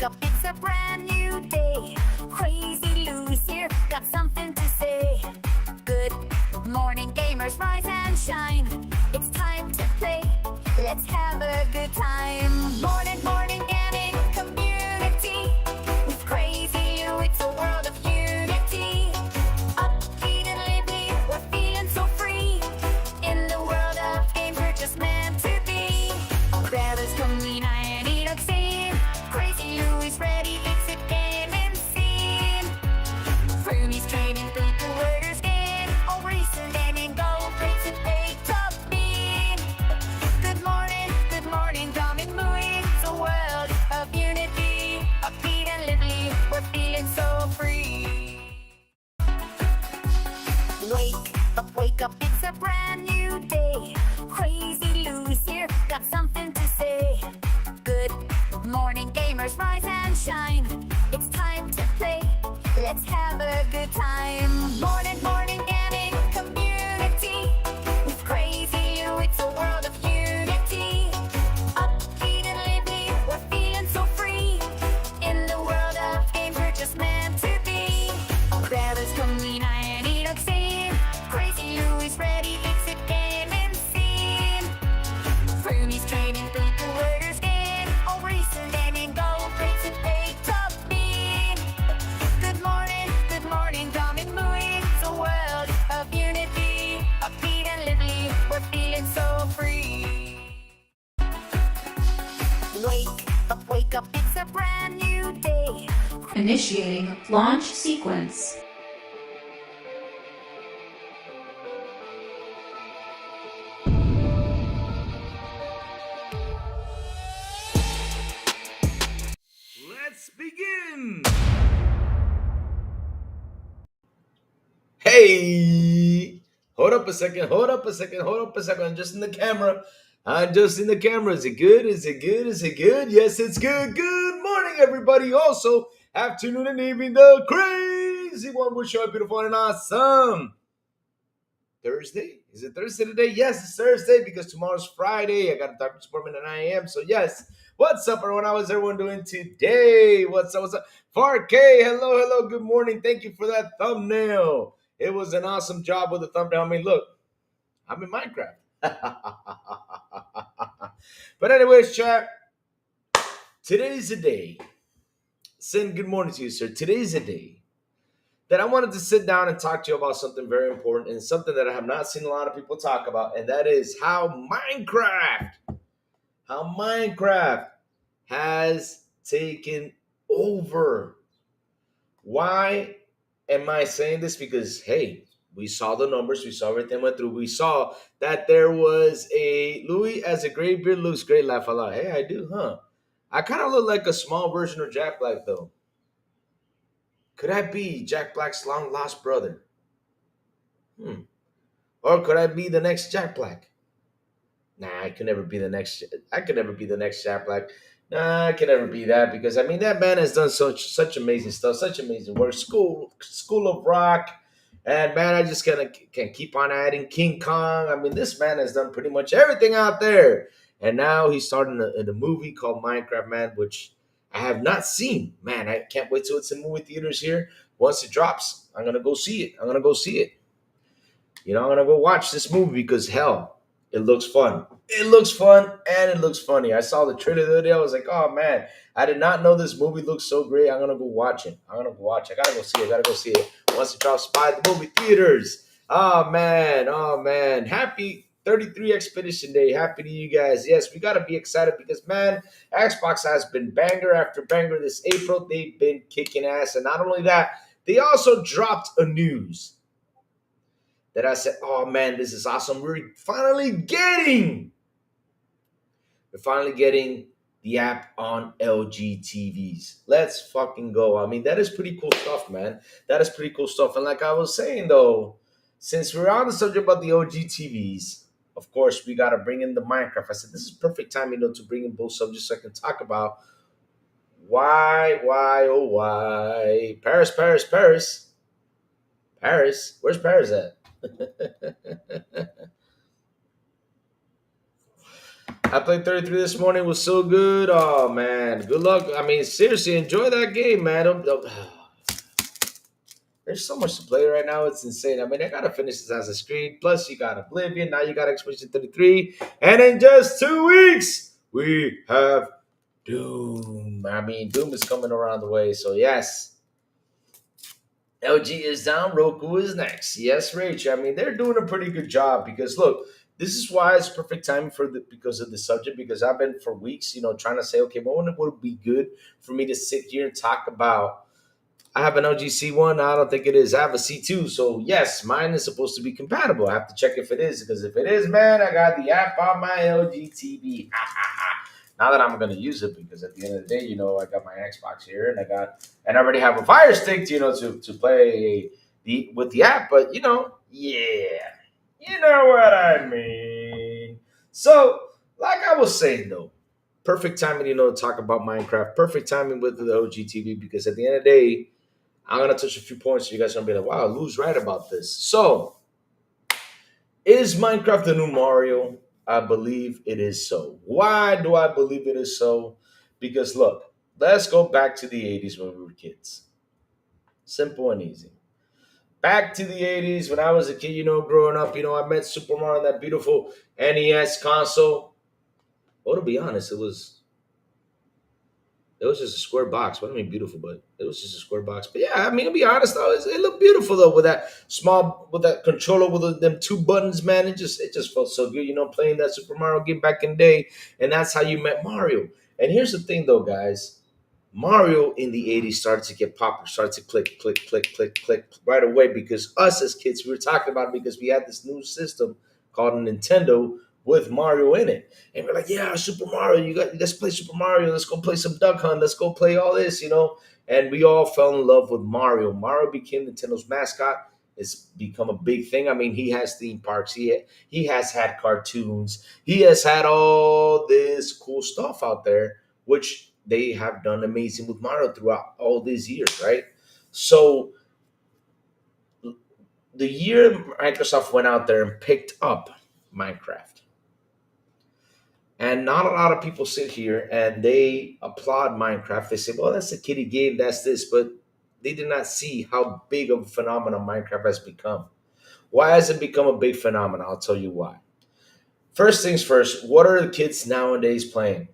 up, it's a brand new day. Crazy Lou's here, got something to say. Good morning, gamers, rise and shine. It's time to play, let's have a good time. Morning, morning, gaming community. With Crazy Lou, it's a world of unity. Upbeat and lively, we're feeling so free. In the world of games, we're just meant to be. Grab us, come and eat a scene. Crazy Lou is ready, it's a gaming scene. Frumies trading people, orders in. All recent gaming, go, rates and pay top bean. Good morning, Dom and Louie. It's a world of unity. Upbeat and lively, we're feeling so free. Wake up, it's a brand new day. Crazy Lou's here, got something to say. Good morning, gamers, rise and shine. It's time to play, let's have a good time. Morning, morning, gaming community. With Crazy Lou, it's a world of unity. Upbeat and lively, we're feeling so free. In the world of games, we're just meant to be. Grab us, come and eat a scene. Crazy Lou is ready, it's a gaming scene. Frumies trading people, orders in. All recent gaming, go, rates and pay top bean. Good morning, Dom and Louie. It's a world of unity. Upbeat and lively, we're feeling so free. Wake up, it's a brand new day. Initiating launch sequence. Let's begin! Hey! Hold up a second. I'm just in the camera. Is it good? Yes, it's good. Good morning, everybody. Also, afternoon and evening, the crazy one will show up beautiful and awesome. Thursday? Is it Thursday today? Yes, it's Thursday because tomorrow's Friday. I got a doctor's appointment at 9 a.m. So, yes. What's up, everyone? How is everyone doing today? What's up? 4K, hello. Good morning. Thank you for that thumbnail. It was an awesome job with the thumbnail. I mean, look, I'm in Minecraft. But anyways, chat, today's a day. Sin, good morning to you, sir. Today's a day that I wanted to sit down and talk to you about something very important and something that I have not seen a lot of people talk about, and that is how Minecraft has taken over. Why am I saying this? Because, hey, we saw the numbers, we saw everything went through, we saw that there was a Louis as a gray beard looks great, laugh a lot. Hey, I do, huh? I kind of look like a small version of Jack Black, though. Could I be Jack Black's long lost brother? Or could I be the next Jack Black? Nah, I could never be the next. I could never be the next Jack Black. Nah, I can never be that because I mean that man has done such amazing stuff, such amazing work. School of Rock, and man, I just can keep on adding King Kong. I mean, this man has done pretty much everything out there, and now he's starting a movie called Minecraft Man, which I have not seen. Man, I can't wait till it's in movie theaters here. Once it drops, I'm gonna go see it. I'm gonna go watch this movie because hell, it looks fun. It looks fun and it looks funny. I saw the trailer the other day. I was like, oh man, I did not know this movie looked so great. I'm gonna go watch it. I gotta go see it. Once it drops by the movie theaters. Oh man. Happy 33 Expedition Day. Happy to you guys. Yes, we gotta be excited because man, Xbox has been banger after banger this April. They've been kicking ass. And not only that, they also dropped a news that I said, oh man, this is awesome. We're finally getting the app on LG TVs. Let's fucking go. I mean, that is pretty cool stuff, man. That is pretty cool stuff. And like I was saying though, since we're on the subject about the OG TVs, of course, we got to bring in the Minecraft. I said, this is perfect time, to bring in both subjects so I can talk about why, oh, why. Paris. Where's Paris at? I played 33 this morning. It was so good. Oh man, good luck. I mean, seriously, enjoy that game, man. There's so much to play right now. It's insane. I mean, I gotta finish Assassin's Creed. Plus, you got Oblivion. Now you got Expedition 33. And in just 2 weeks, we have Doom. I mean, Doom is coming around the way. So yes, LG is down. Roku is next. Yes, Rach. I mean, they're doing a pretty good job because look, this is why it's perfect time for the because of the subject. Because I've been for weeks, trying to say, okay, what would be good for me to sit here and talk about. I have an LG C1. I don't think it is. I have a C2. So, yes, mine is supposed to be compatible. I have to check if it is. Because if it is, man, I got the app on my LG TV. Not that I'm going to use it because at the end of the day, I got my Xbox here and I already have a Fire Stick, to play with the app. But, yeah, you know what I mean. So, like I was saying, though, perfect timing, to talk about Minecraft. Perfect timing with the OG TV because at the end of the day, I'm gonna touch a few points. So you guys are gonna be like, "Wow, Lou's right about this." So, is Minecraft the new Mario? I believe it is so. Why do I believe it is so? Because look, let's go back to the '80s when we were kids. Simple and easy. Back to the '80s when I was a kid, growing up, I met Super Mario on that beautiful NES console. Well, to be honest, it was just a square box. What I mean, beautiful, but it was just a square box. But yeah, I mean, to be honest though, it looked beautiful though with that controller with them two buttons, man. It just felt so good, playing that Super Mario game back in the day, and that's how you met Mario. And here's the thing though, guys. Mario in the '80s started to get popular, started to click, click, click, click, click right away because us as kids, we were talking about it because we had this new system called a Nintendo with Mario in it. And we're like, yeah, Super Mario, let's play Super Mario, let's go play some Duck Hunt, let's go play all this. And we all fell in love with Mario. Mario became Nintendo's mascot. It's become a big thing. I mean, he has theme parks. He has had cartoons. He has had all this cool stuff out there, which they have done amazing with Mario throughout all these years, right? So the year Microsoft went out there and picked up Minecraft, and not a lot of people sit here and they applaud Minecraft. They say, well, that's a kiddie game, that's this, but they did not see how big of a phenomenon Minecraft has become. Why has it become a big phenomenon? I'll tell you why. First things first, what are the kids nowadays playing?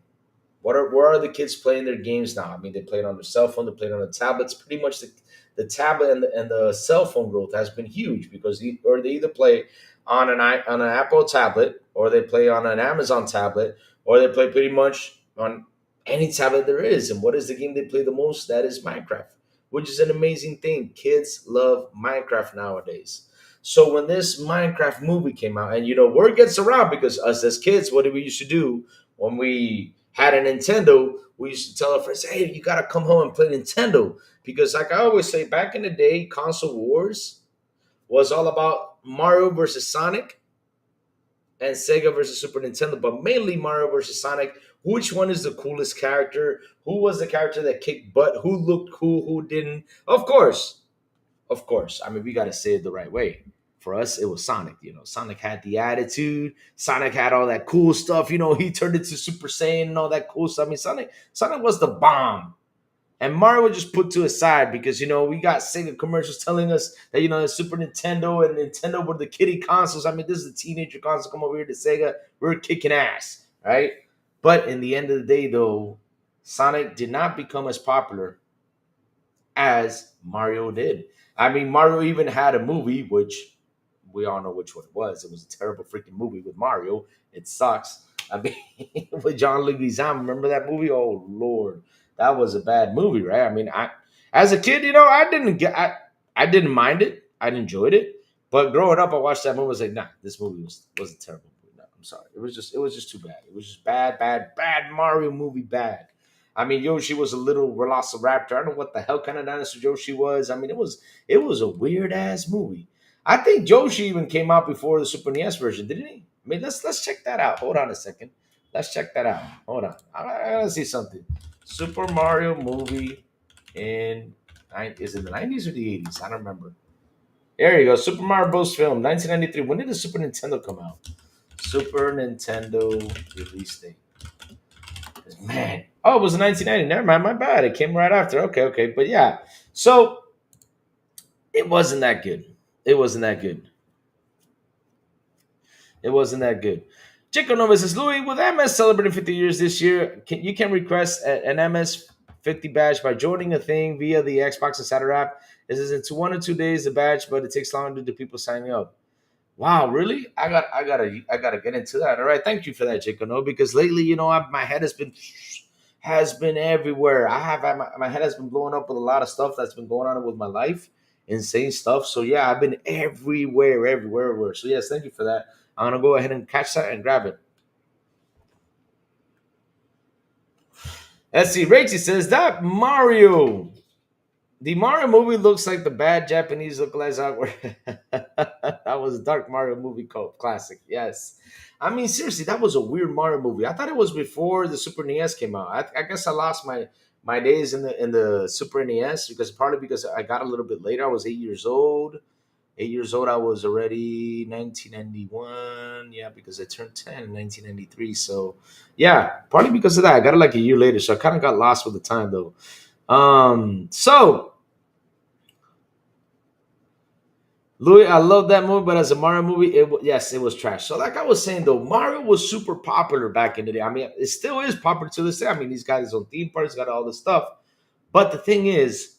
Where are the kids playing their games now? I mean, they play it on their cell phone, they play it on the tablets. Pretty much the tablet and the cell phone growth has been huge because they either play on an Apple tablet or they play on an Amazon tablet or they play pretty much on any tablet there is. And what is the game they play the most? That is Minecraft, which is an amazing thing. Kids love Minecraft nowadays. So when this Minecraft movie came out, and word gets around because us as kids, what did we used to do when we had a Nintendo? We used to tell our friends, "Hey, you gotta come home and play Nintendo." Because, like I always say, back in the day, console wars was all about Mario versus Sonic and Sega versus Super Nintendo, but mainly Mario versus Sonic. Which one is the coolest character? Who was the character that kicked butt? Who looked cool? Who didn't? Of course. I mean, we got to say it the right way. For us, it was Sonic. Sonic had the attitude. Sonic had all that cool stuff. He turned into Super Saiyan and all that cool stuff. I mean, Sonic was the bomb. And Mario was just put to a side because we got Sega commercials telling us that the Super Nintendo and Nintendo were the kiddie consoles. I mean, this is a teenager console. Come over here to Sega, we're kicking ass, right? But in the end of the day, though, Sonic did not become as popular as Mario did. I mean, Mario even had a movie, which we all know which one it was. It was a terrible freaking movie with Mario. It sucks. I mean, with John Leguizamo, remember that movie? Oh Lord, that was a bad movie, right? I mean, as a kid, I didn't mind it. I enjoyed it. But growing up, I watched that movie. I was like, nah, this movie was a terrible movie. No, I'm sorry. It was just too bad. It was just bad, bad, bad Mario movie, bad. I mean, Yoshi was a little velociraptor. I don't know what the hell kind of dinosaur Yoshi was. I mean, it was a weird ass movie. I think Yoshi even came out before the Super NES version, didn't he? I mean, let's check that out. Hold on a second. Let's check that out. Hold on. I gotta see something. Super Mario movie in is it the 90s or the 80s? I don't remember. There you go. Super Mario Bros. Film, 1993. When did the Super Nintendo come out? Super Nintendo release date. Man, oh, it was 1990. Never mind, my bad. It came right after. Okay, okay, but yeah. So it wasn't that good. It wasn't that good. It wasn't that good. Chico Nova says, Louis, with MS celebrating 50 years this year, you can request an MS 50 badge by joining a thing via the Xbox Insider app. This is into 1 or 2 days the badge, but it takes longer to do people signing up. Wow, really? I gotta get into that. All right, thank you for that, Chico. No, because lately, my head has been everywhere. I have had my head has been blowing up with a lot of stuff that's been going on with my life, insane stuff. So yeah, I've been everywhere, everywhere, everywhere. So yes, thank you for that. I'm gonna go ahead and catch that and grab it. Let's see. Rachel says that Mario. The Mario movie looks like the bad Japanese localized awkward. That was a Dark Mario movie called classic. Yes, I mean seriously, that was a weird Mario movie. I thought it was before the Super NES came out. I guess I lost my days in the Super NES because probably because I got a little bit later. I was 8 years old. 8 years old. I was already 1991. Yeah, because I turned 10 in 1993. So yeah, partly because of that. I got it like a year later, so I kind of got lost with the time though. So Louis, I love that movie, but as a Mario movie, yes, it was trash. So, like I was saying, though, Mario was super popular back in the day. I mean, it still is popular to this day. I mean, he's got his own theme parks, got all this stuff. But the thing is,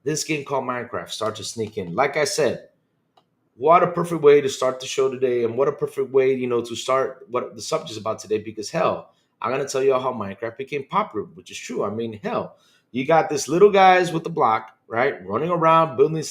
this game called Minecraft starts to sneak in. Like I said, what a perfect way to start the show today, and what a perfect way, to start what the subject is about today. Because hell, I'm gonna tell you all how Minecraft became popular, which is true. I mean, hell, you got this little guys with the block, right, running around building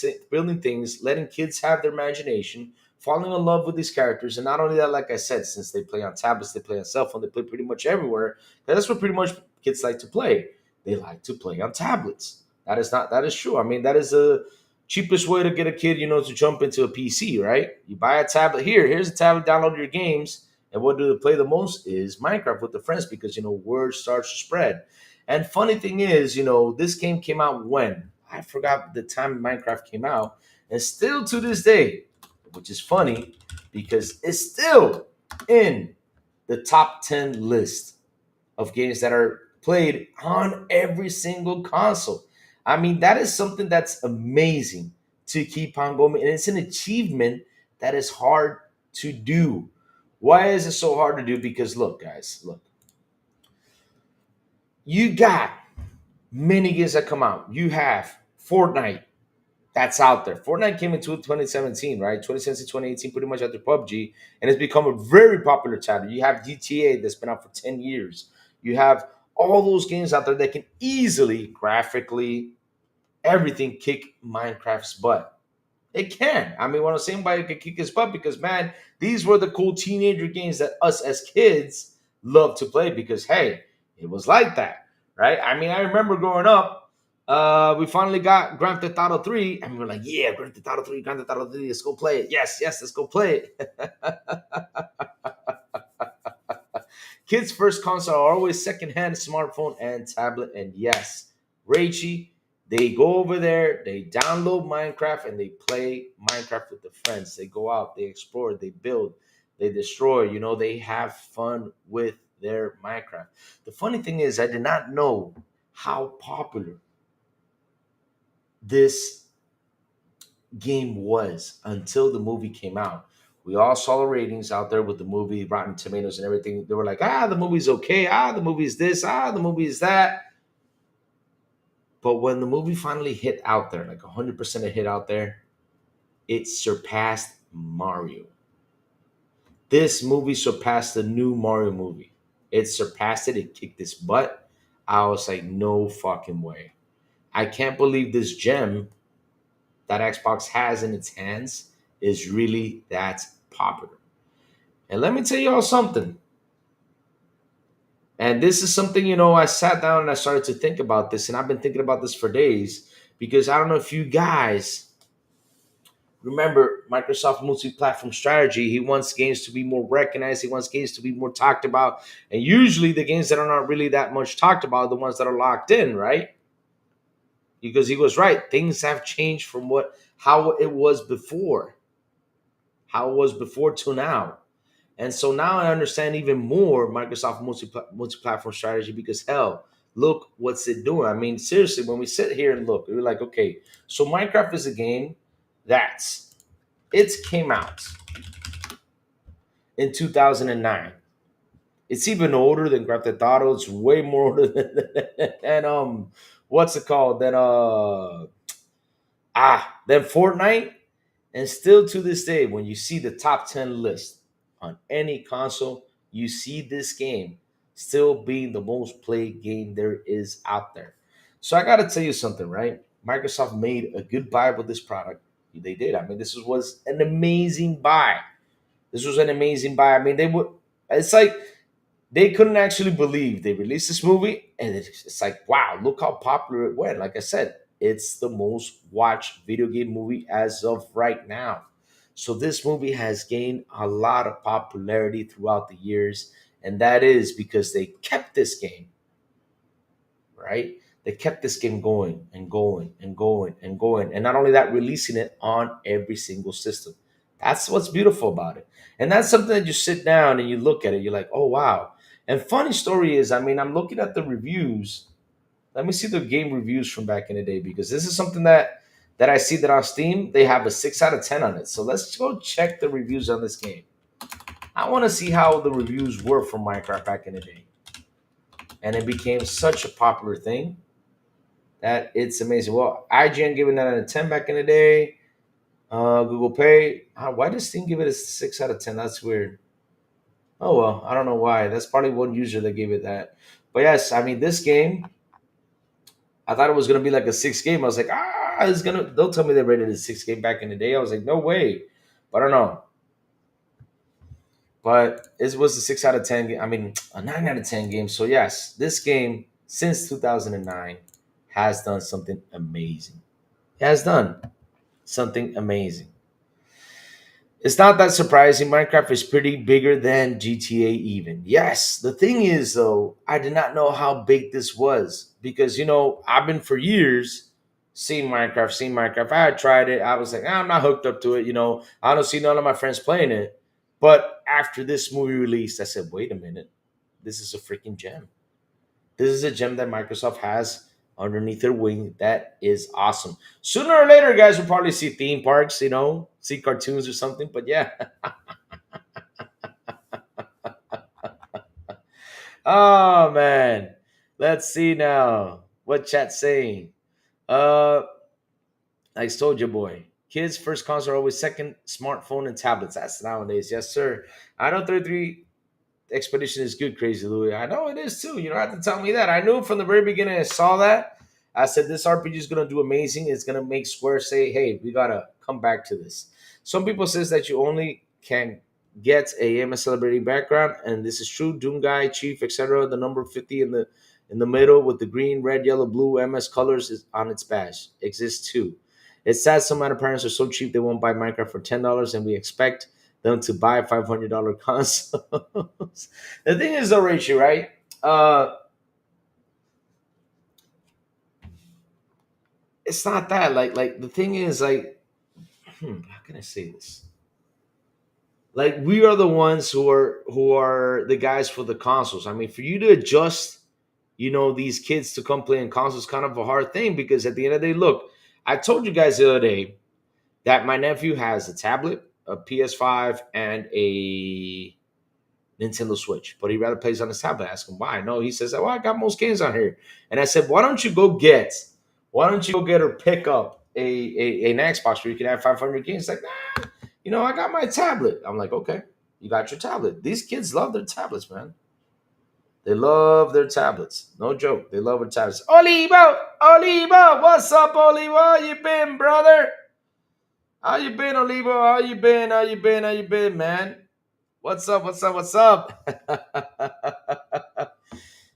things, letting kids have their imagination, falling in love with these characters, and not only that, like I said, since they play on tablets, they play on cell phone, they play pretty much everywhere. That's what pretty much kids like to play. They like to play on tablets. That is true. I mean, that is a cheapest way to get a kid, to jump into a PC, right? You buy a tablet. Here's a tablet, download your games. And what do they play the most is Minecraft with the friends because, word starts to spread. And funny thing is, this game came out when? I forgot the time Minecraft came out. And still to this day, which is funny because it's still in the top 10 list of games that are played on every single console. I mean, that is something that's amazing to keep on going. And it's an achievement that is hard to do. Why is it so hard to do? Because look, guys, look. You got many games that come out. You have Fortnite that's out there. Fortnite came into 2017, right? 2017, 2018, pretty much after PUBG, and it's become a very popular title. You have GTA that's been out for 10 years. You have all those games out there that can easily, graphically, everything kick Minecraft's butt. It can. I mean, what I'm saying by it can kick his butt because, man, these were the cool teenager games that us as kids love to play because, hey, it was like that, right? I mean, I remember growing up, we finally got Grand Theft Auto 3, and we were like, yeah, Grand Theft Auto 3, Grand Theft Auto 3, let's go play it. Yes, yes, let's go play it. Kids' first console are always secondhand smartphone and tablet, and yes, Raichi, they go over there, they download Minecraft, and they play Minecraft with the friends. They go out, they explore, they build, they destroy. They have fun with their Minecraft. The funny thing is, I did not know how popular this game was until the movie came out. We all saw the ratings out there with the movie, Rotten Tomatoes and everything. They were like, the movie's okay. The movie's this. The movie is that. But when the movie finally hit out there, like 100% it hit out there, it surpassed Mario. This movie surpassed the new Mario movie. It surpassed it. It kicked its butt. I was like, no fucking way. I can't believe this gem that Xbox has in its hands is really that popular. And let me tell you all something. And this is something, I sat down and I started to think about this, and I've been thinking about this for days because I don't know if you guys remember Microsoft multi-platform strategy. He wants games to be more recognized. He wants games to be more talked about. And usually the games that are not really that much talked about are the ones that are locked in, right? Because he was right. Things have changed from how it was before. How it was before to now. And so now I understand even more Microsoft multi-platform strategy because hell, look what's it doing. I mean, seriously, when we sit here and look, we're like, okay, so Minecraft is a game that's it came out in 2009. It's even older than Grand Theft Auto. It's way more older than what's it called? Than Fortnite. And still to this day, when you see the top 10 list on any console, you see this game still being the most played game there is out there. So I got to tell you something, right? Microsoft made a good buy with this product. They did. I mean, this was an amazing buy. This was an amazing buy. I mean, they would. It's like they couldn't actually believe they released this movie, and it's like, wow, look how popular it went. Like I said, it's the most watched video game movie as of right now. So this movie has gained a lot of popularity throughout the years, and that is because they kept this game, right? They kept this game going and going and going and going. And not only that, releasing it on every single system. That's what's beautiful about it. And that's something that you sit down and you look at it, you're like, oh, wow. And funny story is, I mean, I'm looking at the reviews. Let me see the game reviews from back in the day because this is something that I see that on Steam, they have a 6 out of 10 on it. So let's go check the reviews on this game. I want to see how the reviews were for Minecraft back in the day. And it became such a popular thing that it's amazing. Well, IGN giving that out of 10 back in the day. Google Pay. Why does Steam give it a 6 out of 10? That's weird. Oh, well, I don't know why. That's probably one user that gave it that. But yes, I mean, this game, I thought it was going to be like a 6 game. I was like, it's going to, don't tell me they rated it a 6 game back in the day. I was like, no way. But I don't know. But it was a 6 out of 10. I mean, a 9 out of 10 game. So yes, this game since 2009 has done something amazing. It has done something amazing. It's not that surprising. Minecraft is pretty bigger than GTA, even. Yes, the thing is, though, I did not know how big this was because, I've been for years seeing Minecraft, I had tried it. I was like, I'm not hooked up to it. I don't see none of my friends playing it. But after this movie released, I said, wait a minute. This is a freaking gem. This is a gem that Microsoft has underneath their wing. That is awesome. Sooner or later, guys, will probably see theme parks, see cartoons or something. But yeah. Oh man. Let's see now. What chat's saying? Uh like Soldier Boy. Kids' first console are always second, smartphone and tablets. That's nowadays. Yes, sir. I know 33 Expedition is good, Crazy Louis. I know it is too. You don't have to tell me that. I knew from the very beginning. I saw that. I said this RPG is gonna do amazing. It's gonna make Square say, "Hey, we gotta come back to this." Some people says that you only can get a MS celebrity background, and this is true. Doom Guy, Chief, etc. The number 50 in the middle with the green, red, yellow, blue MS colors is on its badge. Exists too. It's sad some amount of parents are so cheap they won't buy Minecraft for $10, and we expect them to buy $500 consoles. The thing is, though, Rachel, right? It's not that. Like the thing is, like, how can I say this? Like, we are the ones who are the guys for the consoles. I mean, for you to adjust, these kids to come play in consoles, is kind of a hard thing because at the end of the day, look, I told you guys the other day that my nephew has a tablet, a PS5, and a Nintendo Switch, but he rather plays on his tablet. I ask him why. No, he says, "Oh, I got most games on here." And I said, why don't you go get or pick up an Xbox where you can have 500 games?" Like, nah, I got my tablet. I'm like, okay, you got your tablet. These kids love their tablets, man. They love their tablets. No joke. They love their tablets. Olivo, what's up, Olivo? How you been, brother? How you been, Olivo? How you been, man? What's up?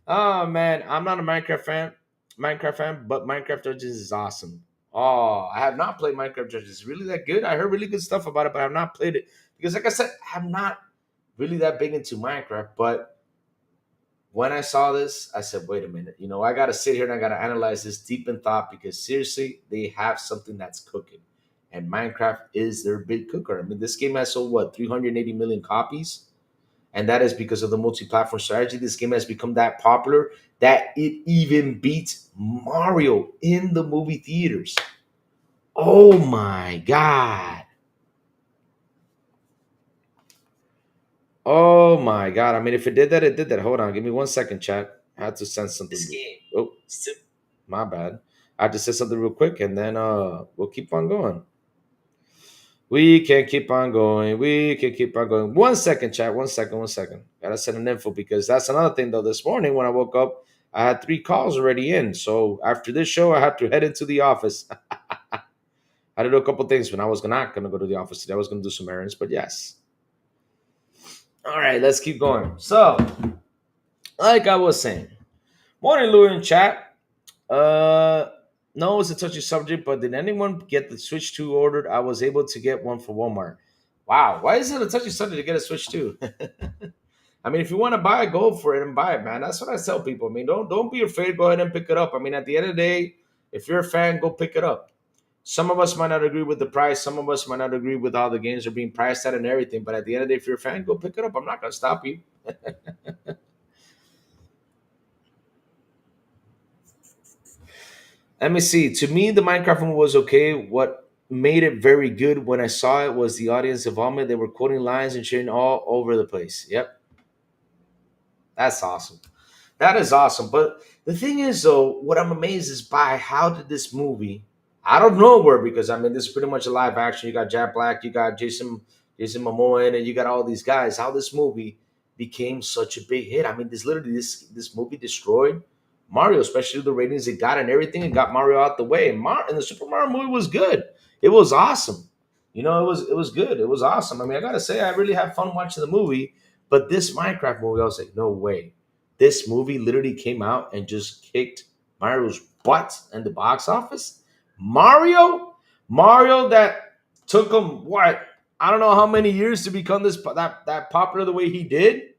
Oh man, I'm not a Minecraft fan, but Minecraft Dungeons is awesome. Oh, I have not played Minecraft Dungeons. It's really that good. I heard really good stuff about it, but I have not played it because, like I said, I'm not really that big into Minecraft. But when I saw this, I said, wait a minute. I got to sit here and I got to analyze this deep in thought because seriously, they have something that's cooking. And Minecraft is their big cooker. I mean, this game has sold, what, 380 million copies? And that is because of the multi-platform strategy. This game has become that popular that it even beats Mario in the movie theaters. Oh my god. Oh my god. I mean, if it did that, it did that. Hold on. Give me 1 second, chat. I had to send something. Oh, my bad. I had to say something real quick and then we'll keep on going. We can keep on going. We can keep on going. 1 second, chat. 1 second. 1 second. Gotta send an info because that's another thing though. This morning when I woke up, I had 3 calls already in. So after this show, I had to head into the office. I had to do a couple things when I was not gonna go to the office today. I was gonna do some errands, but yes. All right, let's keep going. So, like I was saying, morning, Louis in chat. Uh, no, it's a touchy subject, but did anyone get the Switch 2 ordered? I was able to get one for Walmart. Wow, why is it a touchy subject to get a Switch 2? I mean, if you want to buy it, go for it and buy it, man. That's what I tell people. I mean, don't be afraid. Go ahead and pick it up. I mean, at the end of the day, if you're a fan, go pick it up. Some of us might not agree with the price. Some of us might not agree with how the games are being priced at and everything. But at the end of the day, if you're a fan, go pick it up. I'm not gonna stop you. Let me see. To me, the Minecraft movie was okay. What made it very good when I saw it was the audience involvement. They were quoting lines and cheering all over the place. Yep, that's awesome. That is awesome. But the thing is, though, what I'm amazed is by how did this movie, out of nowhere, because I mean, this is pretty much a live action. You got Jack Black, you got Jason Momoa, in it, and you got all these guys. How this movie became such a big hit. I mean, this movie destroyed Mario, especially the ratings it got and everything. It got Mario out the way. And the Super Mario movie was good. It was awesome. It was good. It was awesome. I mean, I gotta say, I really had fun watching the movie. But this Minecraft movie, I was like, no way, this movie literally came out and just kicked Mario's butt in the box office. Mario, that took him what, I don't know how many years to become that popular the way he did,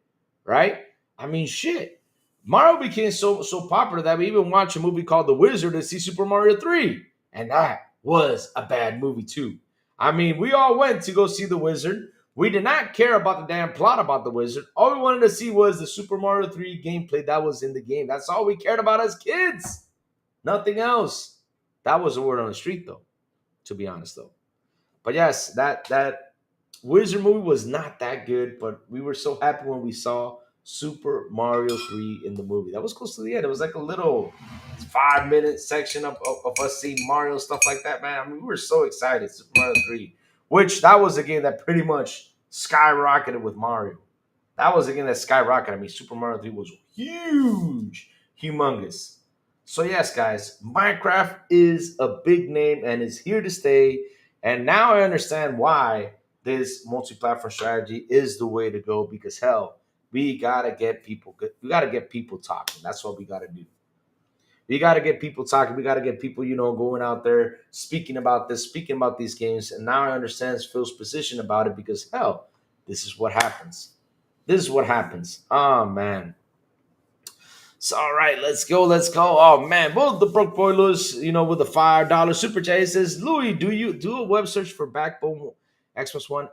right? I mean, shit. Mario became so popular that we even watched a movie called The Wizard to see Super Mario 3. And that was a bad movie too. I mean, we all went to go see The Wizard. We did not care about the damn plot about the Wizard. All we wanted to see was the Super Mario 3 gameplay that was in the game. That's all we cared about as kids. Nothing else. That was the word on the street, though, to be honest, though. But yes, that Wizard movie was not that good, but we were so happy when we saw Super Mario 3 in the movie. That was close to the end. It was like a little 5 minute section of us seeing Mario stuff like that, man. I mean, we were so excited. Super Mario 3, which that was a game that pretty much skyrocketed with Mario. That was a game that skyrocketed. I mean, Super Mario 3 was huge, humongous. So yes, guys, Minecraft is a big name and is here to stay. And now I understand why this multi-platform strategy is the way to go because hell, we gotta get people good. We gotta get people talking. That's what we gotta do. We gotta get people talking. We gotta get people, going out there speaking about this, speaking about these games. And now I understand Phil's position about it because hell, this is what happens. This is what happens. Oh man. So all right, let's go. Let's go. Oh man, well the broke boy Lewis, with the $5 super chat, he says, Louis, do you do a web search for Backbone Xbox One?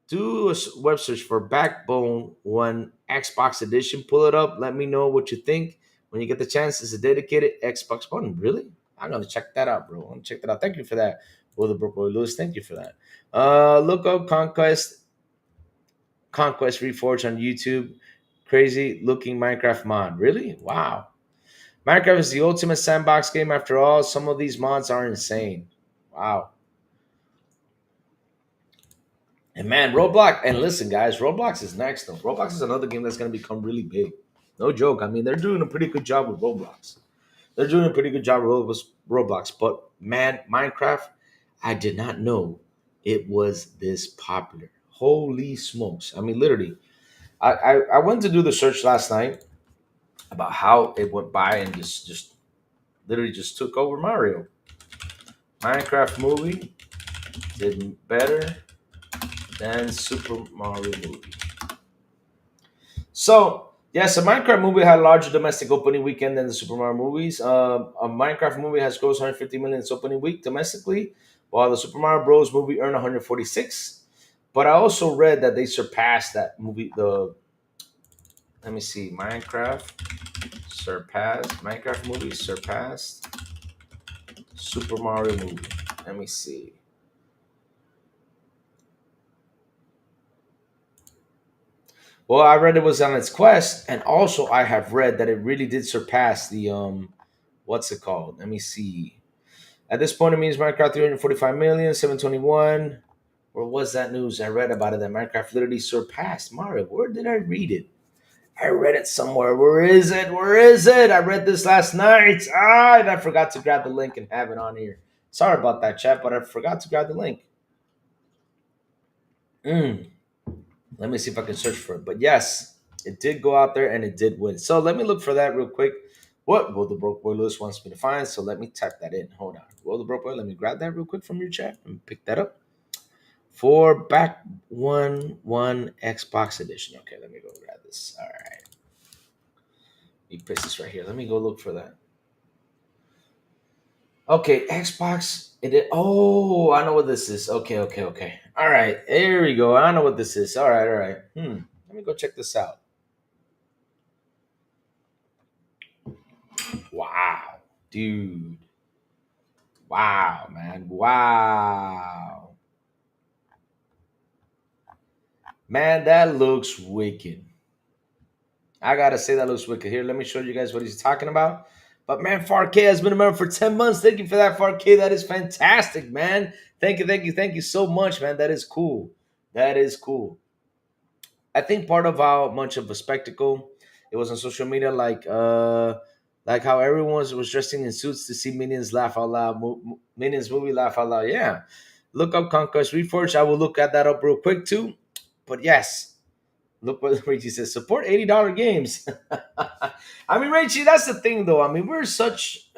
Do a web search for Backbone One Xbox Edition. Pull it up. Let me know what you think when you get the chance. It's a dedicated Xbox One. Really? I'm gonna check that out, bro. I'm gonna check that out. Thank you for that, well the broke boy Lewis. Thank you for that. Look up Conquest Reforged on YouTube. Crazy looking Minecraft mod. Really? Wow. Minecraft is the ultimate sandbox game after all. Some of these mods are insane. Wow. And man, Roblox, and listen, guys, Roblox is next though. Roblox is another game that's gonna become really big. No joke. I mean, they're doing a pretty good job with Roblox. They're doing a pretty good job with Roblox. But man, Minecraft, I did not know it was this popular. Holy smokes. I mean, literally, I went to do the search last night about how it went by and just literally just took over Mario. Minecraft movie did better than Super Mario movie. So yes, a Minecraft movie had a larger domestic opening weekend than the Super Mario movies. A Minecraft movie has grossed 150 million its opening week domestically, while the Super Mario Bros. Movie earned 146. But I also read that they surpassed that movie. Let me see, Minecraft movie surpassed Super Mario movie. Let me see. Well, I read it was on its quest, and also I have read that it really did surpass the what's it called? Let me see. At this point, it means Minecraft 345 million, 721. Where was that news? I read about it that Minecraft literally surpassed Mario. Where did I read it? I read it somewhere. Where is it? Where is it? I read this last night. And I forgot to grab the link and have it on here. Sorry about that, chat, but I forgot to grab the link. Mm. Let me see if I can search for it. But yes, it did go out there and it did win. So let me look for that real quick. What Will the Broke Boy Lewis wants me to find? So let me type that in. Hold on. Will the Broke Boy, let me grab that real quick from your chat and pick that up. For back one Xbox edition. Okay, let me go grab this. All right. Let me paste this right here. Let me go look for that. Okay, Xbox. Oh, I know what this is. Okay. All right, here we go. I know what this is. All right. Let me go check this out. Wow, dude. Wow, man. Wow, man. That looks wicked. I gotta say that looks wicked. Here, let me show you guys what he's talking about. But man, 4K has been a member for 10 months. Thank you for that, 4K. That is fantastic, man. Thank you so much, man. That is cool. That is cool. I think part of how much of a spectacle it was on social media, like how everyone was dressing in suits to see Minions laugh out loud, Minions movie laugh out loud. Yeah, look up Conquest Reforged. I will look at that up real quick too. But yes, look what Richie says. Support $80 games. I mean, Richie, that's the thing though. I mean, we're such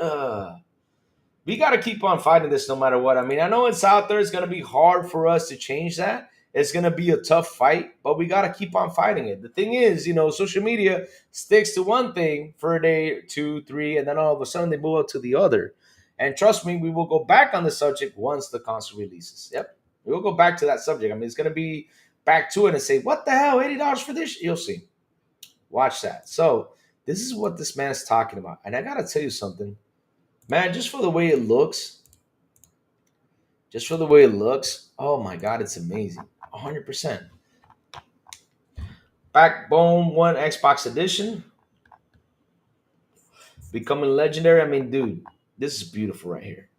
we got to keep on fighting this no matter what. I mean, I know it's out there. It's going to be hard for us to change that. It's going to be a tough fight, but we got to keep on fighting it. The thing is, social media sticks to one thing for a day, two, three, and then all of a sudden they move out to the other. And trust me, we will go back on the subject once the console releases. Yep. We will go back to that subject. I mean, it's going to be back to it and say, what the hell, $80 for this? You'll see. Watch that. So this is what this man's talking about. And I got to tell you something. Man, just for the way it looks, oh my God, it's amazing. 100%. Backbone 1 Xbox Edition. Becoming legendary. I mean, dude, this is beautiful right here.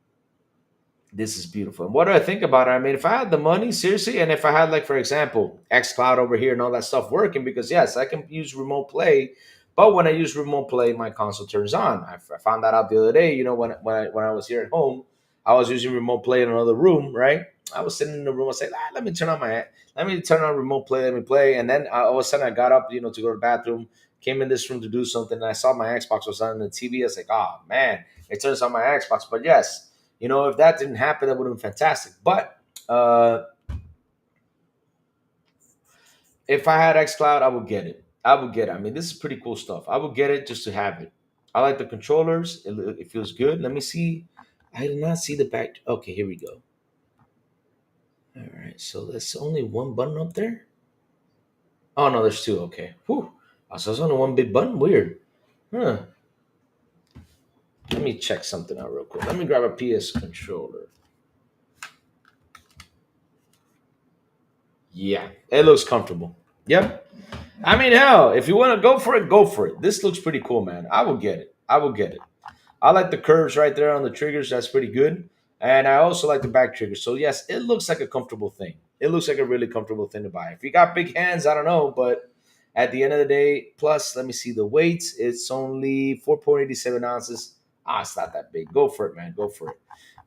This is beautiful. And what do I think about it? I mean, if I had the money, seriously, and if I had, like, for example, xCloud over here and all that stuff working, because yes, I can use remote play, but when I use remote play, my console turns on. I found that out the other day. When I was here at home, I was using remote play in another room, right? I was sitting in the room. I said, let me turn on remote play, let me play. And then all of a sudden I got up, to go to the bathroom, came in this room to do something, and I saw my Xbox was on the TV. I was like, oh man, it turns on my Xbox. But yes, if that didn't happen, that would have been fantastic. But if I had xCloud, I would get it. I mean, this is pretty cool stuff. I would get it just to have it. I like the controllers. It feels good. Let me see. I did not see the back. Okay, here we go. All right, so there's only one button up there. Oh no, there's two. Okay. Whew. So there's only one big button. Weird. Huh. Let me check something out real quick. Let me grab a PS controller. Yeah, it looks comfortable. Yep. I mean, hell, if you want to go for it, go for it. This looks pretty cool, man. I will get it. I like the curves right there on the triggers. That's pretty good. And I also like the back triggers. So, yes, it looks like a comfortable thing. It looks like a really comfortable thing to buy. If you got big hands, I don't know. But at the end of the day, plus, let me see the weight. It's only 4.87 ounces. It's not that big. Go for it, man. Go for it.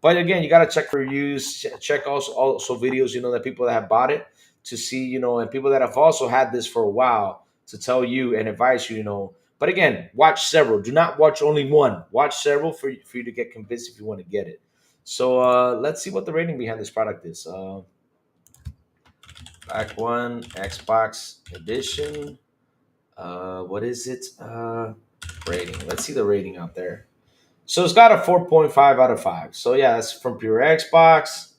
But again, you got to check reviews. Check also videos, that people that have bought it to see, and people that have also had this for a while to tell you and advise you. But again, watch several. Do not watch only one. Watch several for you to get convinced if you want to get it. So let's see what the rating behind this product is. Back one Xbox edition. What is it? Rating. Let's see the rating out there. So it's got a 4.5 out of 5. So yeah, that's from Pure Xbox.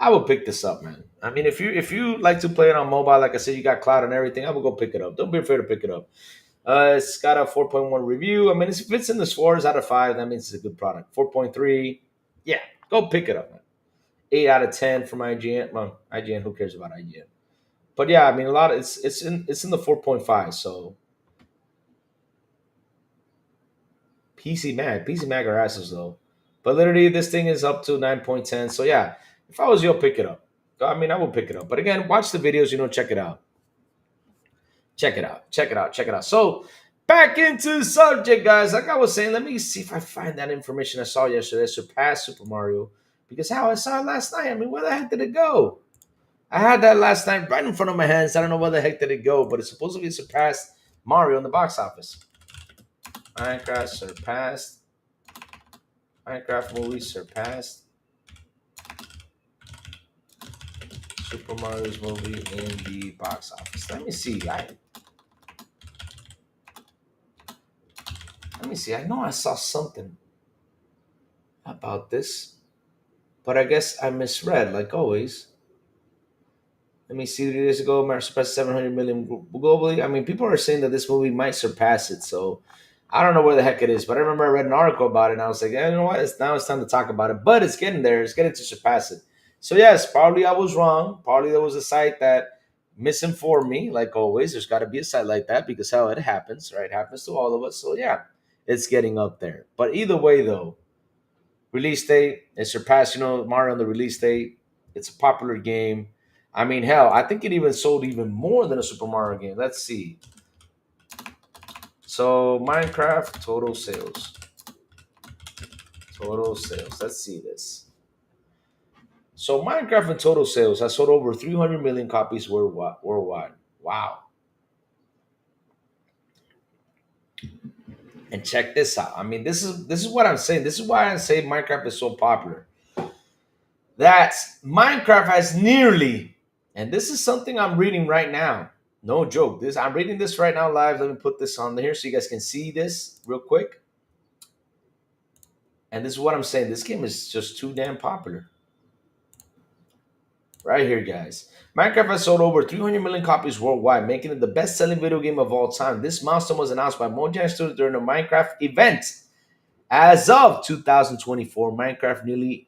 I will pick this up, man. I mean, if you like to play it on mobile, like I said, you got cloud and everything, I will go pick it up. Don't be afraid to pick it up. It's got a 4.1 review. I mean, if it's in the scores out of 5, that means it's a good product. 4.3, yeah, go pick it up, man. 8 out of 10 from IGN. Well, IGN, who cares about IGN? But yeah, I mean, a lot of it's in the 4.5. So PC Mag are asses though. But literally, this thing is up to 9.10. So yeah, if I was you, I'll pick it up. I mean, I will pick it up. But again, watch the videos. Check it out. Check it out. Check it out. Check it out. So back into the subject, guys. Like I was saying, let me see if I find that information I saw yesterday. Surpassed Super Mario. Because how I saw it last night. I mean, where the heck did it go? I had that last night right in front of my hands. I don't know where the heck did it go, but it's supposedly surpassed Mario in the box office. Minecraft surpassed. Minecraft movie surpassed Super Mario's movie in the box office. Let me see. Let me see. I know I saw something about this, but I guess I misread, like always. Let me see. 3 days ago, Mario surpassed 700 million globally. I mean, people are saying that this movie might surpass it. So I don't know where the heck it is, but I remember I read an article about it, and I was like, you know what? Now it's time to talk about it. But it's getting there. It's getting to surpass it. So yes, probably I was wrong. Probably there was a site that misinformed me. Like always, there's got to be a site like that because hell, it happens, right? It happens to all of us. So yeah, it's getting up there. But either way, though, release date, it surpassed, Mario on the release date. It's a popular game. I mean, hell, I think it even sold even more than a Super Mario game. Let's see. So Minecraft total sales. Total sales. Let's see this. So Minecraft in total sales has sold over 300 million copies worldwide. Wow. And check this out. I mean, this is what I'm saying. This is why I say Minecraft is so popular. That Minecraft has nearly, and this is something I'm reading right now. No joke. I'm reading this right now live. Let me put this on here so you guys can see this real quick. And this is what I'm saying. This game is just too damn popular. Right here, guys. Minecraft has sold over 300 million copies worldwide, making it the best-selling video game of all time. This milestone was announced by Mojang Studios during a Minecraft event. As of 2024, Minecraft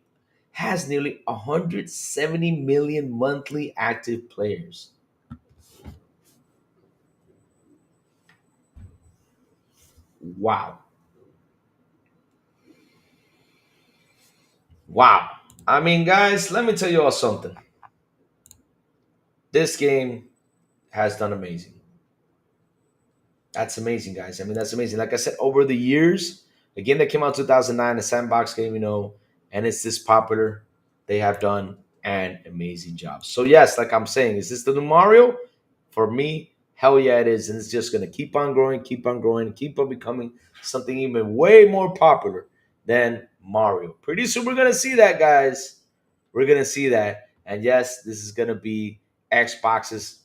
has nearly 170 million monthly active players. Wow. Wow. I mean, guys, let me tell you all something. This game has done amazing. That's amazing, guys. I mean, that's amazing. Like I said, over the years, a game that came out in 2009, a sandbox game, and it's this popular, they have done an amazing job. So, yes, like I'm saying, is this the new Mario? For me, hell yeah, it is. And it's just going to keep on growing, keep on growing, keep on becoming something even way more popular than Mario. Pretty soon, we're going to see that, guys. We're going to see that. And yes, this is going to be Xbox's.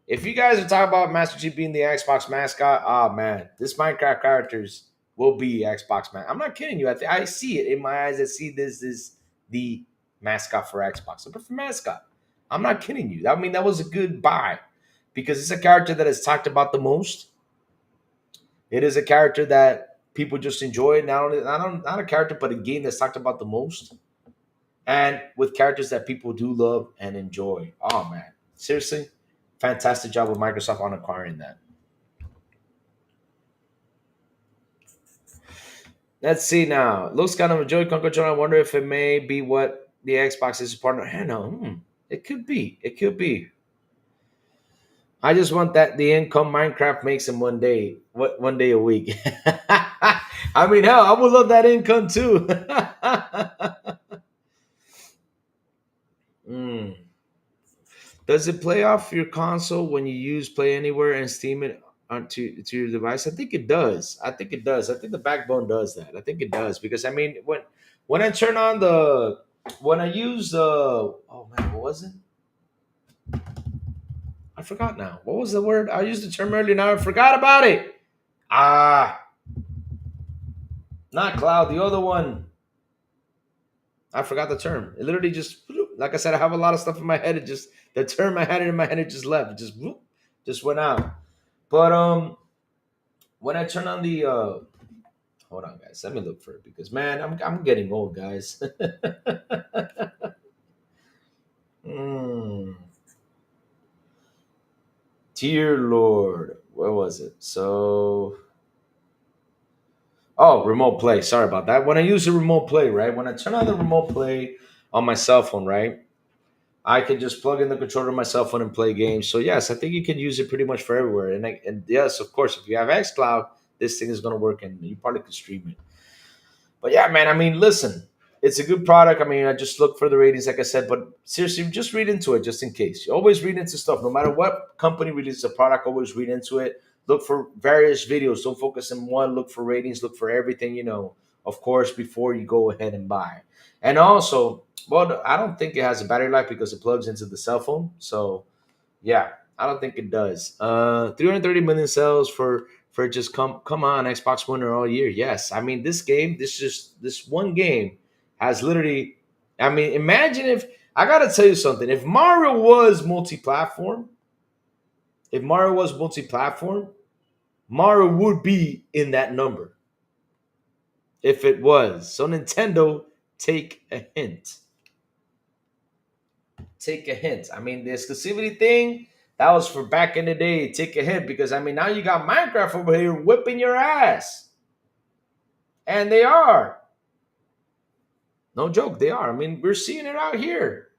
If you guys are talking about Master Chief being the Xbox mascot, oh man, this Minecraft characters will be Xbox man. I'm not kidding you. I see it in my eyes. I see this is the mascot for Xbox. But for mascot, I'm not kidding you. I mean, that was a good buy because it's a character that is talked about the most. It is a character that people just enjoy. Not a character, but a game that's talked about the most. And with characters that people do love and enjoy. Oh man, seriously, fantastic job with Microsoft on acquiring that. Let's see now. Looks kind of a Joy-Con controller. I wonder if it may be what the Xbox is partner. I know. It could be. It could be. I just want that the income Minecraft makes in one day. What 1 day a week? I mean, hell, I would love that income too. Mm. Does it play off your console when you use Play Anywhere and Steam it onto to your device? I think it does. I think it does. I think the backbone does that. I think it does because I mean when I turn on the when I use the oh man, what was it? I forgot now. What was the word? I used the term earlier. Now I forgot about it. Ah, not cloud. The other one. I forgot the term. It literally just like I said, I have a lot of stuff in my head. It just the term I had it in my head, it just left. It just whoop, just went out. But when I turn on the hold on, guys, let me look for it because man, I'm getting old, guys. mm. Dear Lord, where was it? So, oh, remote play. Sorry about that. When I use the remote play, right? When I turn on the remote play on my cell phone, right? I can just plug in the controller on my cell phone and play games. So yes, I think you can use it pretty much for everywhere. And yes, of course, if you have XCloud, this thing is going to work, and you probably could stream it. But yeah, man, I mean, listen, it's a good product. I mean, I just look for the ratings, like I said, but seriously, just read into it just in case. You always read into stuff. No matter what company releases a product, always read into it. Look for various videos. Don't focus on one. Look for ratings. Look for everything, of course, before you go ahead and buy. And also, well, I don't think it has a battery life because it plugs into the cell phone. So yeah, I don't think it does. 330 million sales for just come on Xbox winner all year. Yes, I mean this one game has literally. I mean, imagine if I gotta tell you something. If Mario was multi-platform, Mario would be in that number. If it was, so Nintendo, take a hint. Take a hint. I mean, the exclusivity thing, that was for back in the day. Take a hint because, I mean, now you got Minecraft over here whipping your ass. And they are. No joke, they are. I mean, we're seeing it out here.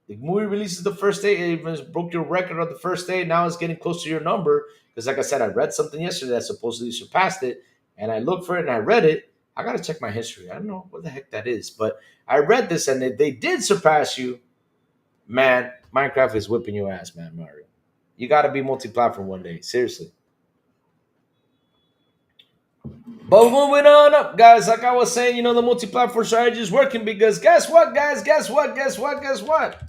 The movie releases the first day, it even broke your record on the first day. Now it's getting close to your number. Because, like I said, I read something yesterday that supposedly surpassed it. And I looked for it and I read it. I got to check my history. I don't know what the heck that is. But I read this and they did surpass you. Man, Minecraft is whipping your ass, man, Mario. You got to be multi-platform one day, seriously. But moving on up, guys, like I was saying, the multi-platform strategy is working because guess what, guys? Guess what? Guess what? Guess what?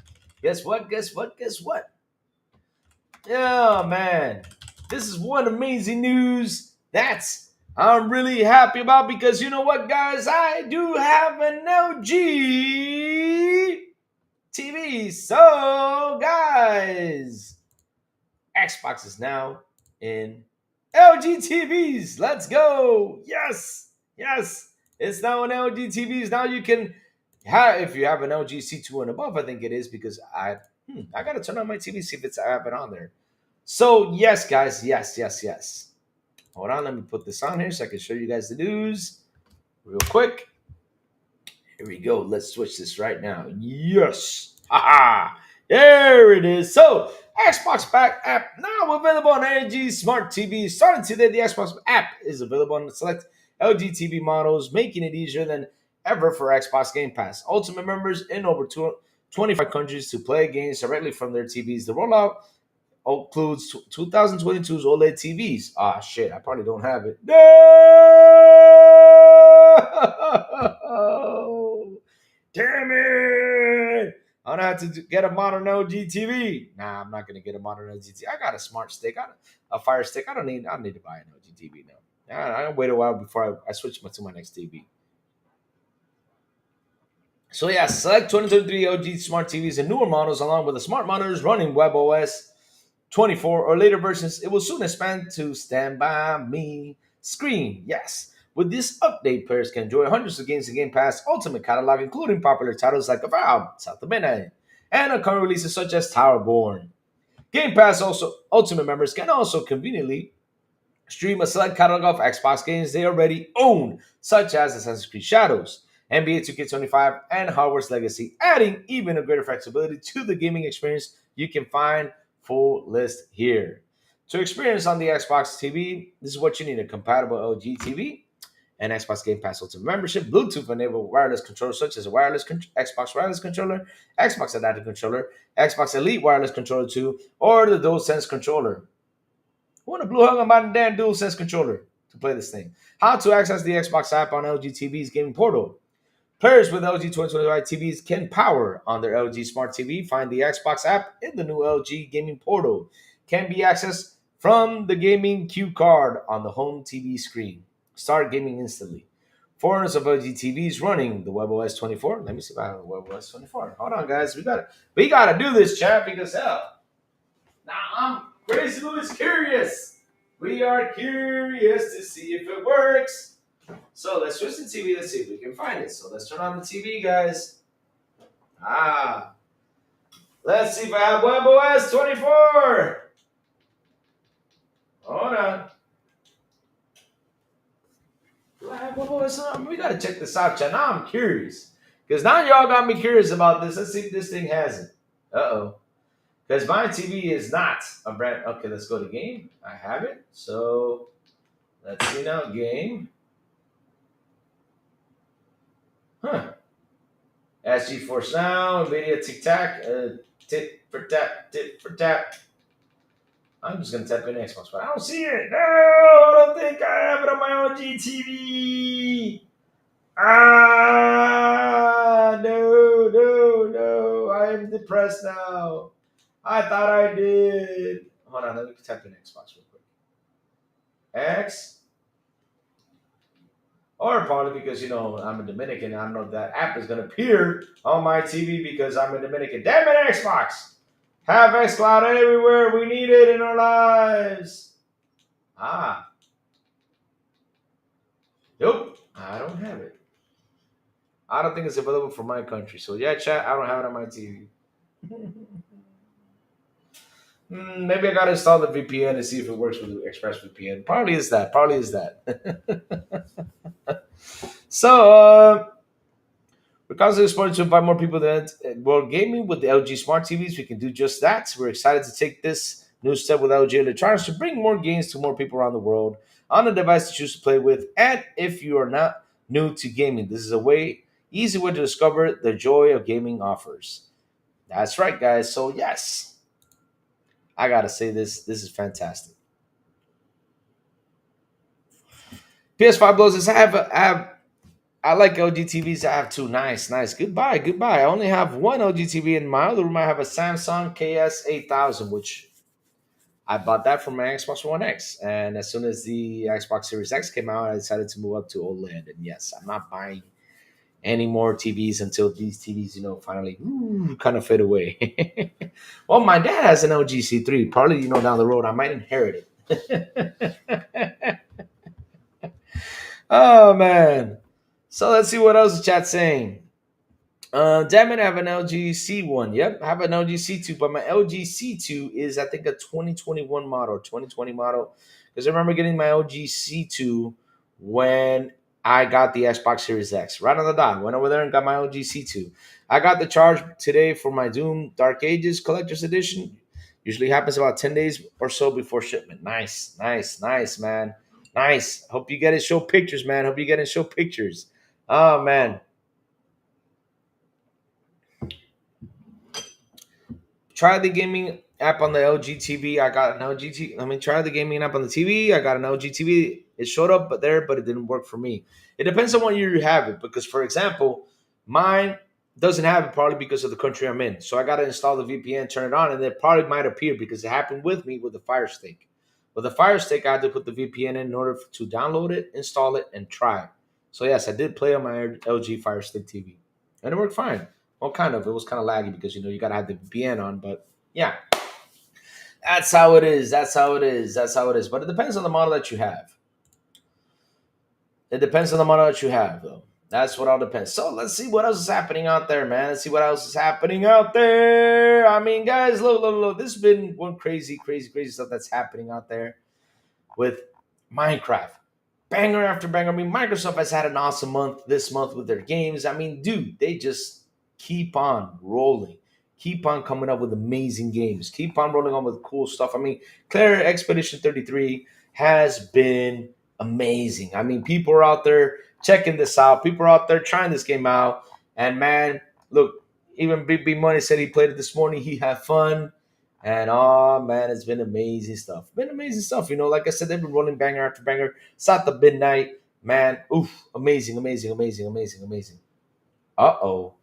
Guess what? Guess what? Guess what? Yeah, man. This is one amazing news that's I'm really happy about because you know what, guys? I do have an LG TV. So, guys, Xbox is now in LG TVs. Let's go. Yes. Yes. It's now in LG TVs. Now you can have, if you have an LG C2 and above, I think it is because I got to turn on my TV, see if I have it on there. So, yes, guys. Yes, yes, yes. Hold on. Let me put this on here so I can show you guys the news real quick. Here we go. Let's switch this right now. Yes. Haha. There it is. So, Xbox Back app now available on LG Smart TV. Starting today, the Xbox app is available on select LG TV models, making it easier than ever for Xbox Game Pass. Ultimate members in over 25 countries to play games directly from their TVs. The rollout includes 2022's OLED TVs. Ah, shit, I probably don't have it. No! Damn it! I'm gonna have to get a modern LG TV. Nah, I'm not gonna get a modern LG TV. I got a smart stick, a Fire Stick. I don't need to buy an LG TV now. I'll wait a while before I switch to my next TV. So yeah, select 2023 LG smart TVs and newer models along with the smart monitors running WebOS 24 or later versions. It will soon expand to Stand By Me screen. Yes. With this update, players can enjoy hundreds of games in Game Pass Ultimate Catalog, including popular titles like Avowed, South of Midnight, and upcoming releases such as Towerborn. Game Pass also Ultimate members can also conveniently stream a select catalog of Xbox games they already own, such as Assassin's Creed Shadows, NBA 2K25, and Hogwarts Legacy, adding even a greater flexibility to the gaming experience. You can find full list here. To experience on the Xbox TV, this is what you need: a compatible LG TV, an Xbox Game Pass Ultimate membership, Bluetooth-enabled wireless controllers such as a Xbox wireless controller, Xbox adaptive controller, Xbox Elite wireless controller 2, or the DualSense controller. Who want a blue hug about a damn DualSense controller to play this thing? How to access the Xbox app on LG TV's gaming portal. Players with LG 2025 TVs can power on their LG Smart TV. Find the Xbox app in the new LG gaming portal. Can be accessed from the gaming cue card on the home TV screen. Start gaming instantly. Foreigners of LG TVs running the WebOS 24. Let me see if I have a WebOS 24. Hold on, guys. We gotta do this, chat, because hell, now I'm Crazy Louis curious. We are curious to see if it works. So let's switch the TV. Let's see if we can find it. So let's turn on the TV, guys. Let's see if I have WebOS 24. Hold on. Do I have WebOS 24? We gotta check this out, chat. Now I'm curious. Because now y'all got me curious about this. Let's see if this thing has it. Uh-oh. Because my TV is not a brand. Okay, let's go to game. I have it. So let's see now. Game. Huh. SG Force Now, NVIDIA Tic Tac, tit for tap, tit for tap. I'm just gonna type in Xbox, but I don't see it. No, I don't think I have it on my own GTV. No. I am depressed now. I thought I did. Hold on, let me type in Xbox real quick. X. Or probably because, I'm a Dominican. I don't know if that app is going to appear on my TV because I'm a Dominican. Damn it, Xbox! Have xCloud everywhere. We need it in our lives. Nope. I don't have it. I don't think it's available for my country. So, yeah, chat, I don't have it on my TV. Maybe I got to install the VPN to see if it works with the ExpressVPN. Probably is that. So, we're constantly exploring to invite more people to World Gaming with the LG Smart TVs. We can do just that. We're excited to take this new step with LG Electronics to bring more games to more people around the world on a device to choose to play with. And if you are not new to gaming, this is easy way to discover the joy of gaming offers. That's right, guys. So yes, I gotta say this is fantastic. PS5 blows this. I like LG TVs. I have two. Nice. Goodbye. I only have one LG TV in my other room. I have a Samsung KS8000, which I bought that from my Xbox One X. And as soon as the Xbox Series X came out, I decided to move up to OLED. And yes, I'm not buying any more TVs until these TVs, finally kind of fade away. Well, my dad has an LG C3. Probably, down the road, I might inherit it. Oh, man. So let's see what else the chat's saying. Damn it, I have an LG C1. Yep, I have an LG C2, but my LG C2 is, I think, a 2021 model, 2020 model. Because I remember getting my LG C2 when I got the Xbox Series X. Right on the dot. Went over there and got my LG C2. I got the charge today for my Doom Dark Ages Collector's Edition. Usually happens about 10 days or so before shipment. Nice, man. Nice. Hope you get it. Show pictures, man. Oh, man. Try the gaming app on the LG TV. I got an LG TV. Try the gaming app on the TV. I got an LG TV. It showed up but it didn't work for me. It depends on what year you have it. Because, for example, mine doesn't have it probably because of the country I'm in. So I got to install the VPN, turn it on, and it probably might appear because it happened with me with the Fire Stick. With the Fire Stick, I had to put the VPN in order to download it, install it, and try it. So, yes, I did play on my LG Fire Stick TV. And it worked fine. Well, kind of. It was kind of laggy because, you got to have the VPN on. But, yeah. That's how it is. But it depends on the model that you have. Though. That's what all depends. So let's see what else is happening out there, man. Guys, look. This has been one crazy stuff that's happening out there with Minecraft. Banger after banger. Microsoft has had an awesome month this month with their games. Dude, they just keep on rolling. Keep on coming up with amazing games. Keep on rolling on with cool stuff. Claire Expedition 33 has been amazing. People are out there checking this out. People are out there trying this game out. And man, look, even Big B Money said he played it this morning. He had fun. And oh man, it's been amazing stuff. Like I said, they've been rolling banger after banger. It's at the midnight. Man, amazing. Uh-oh.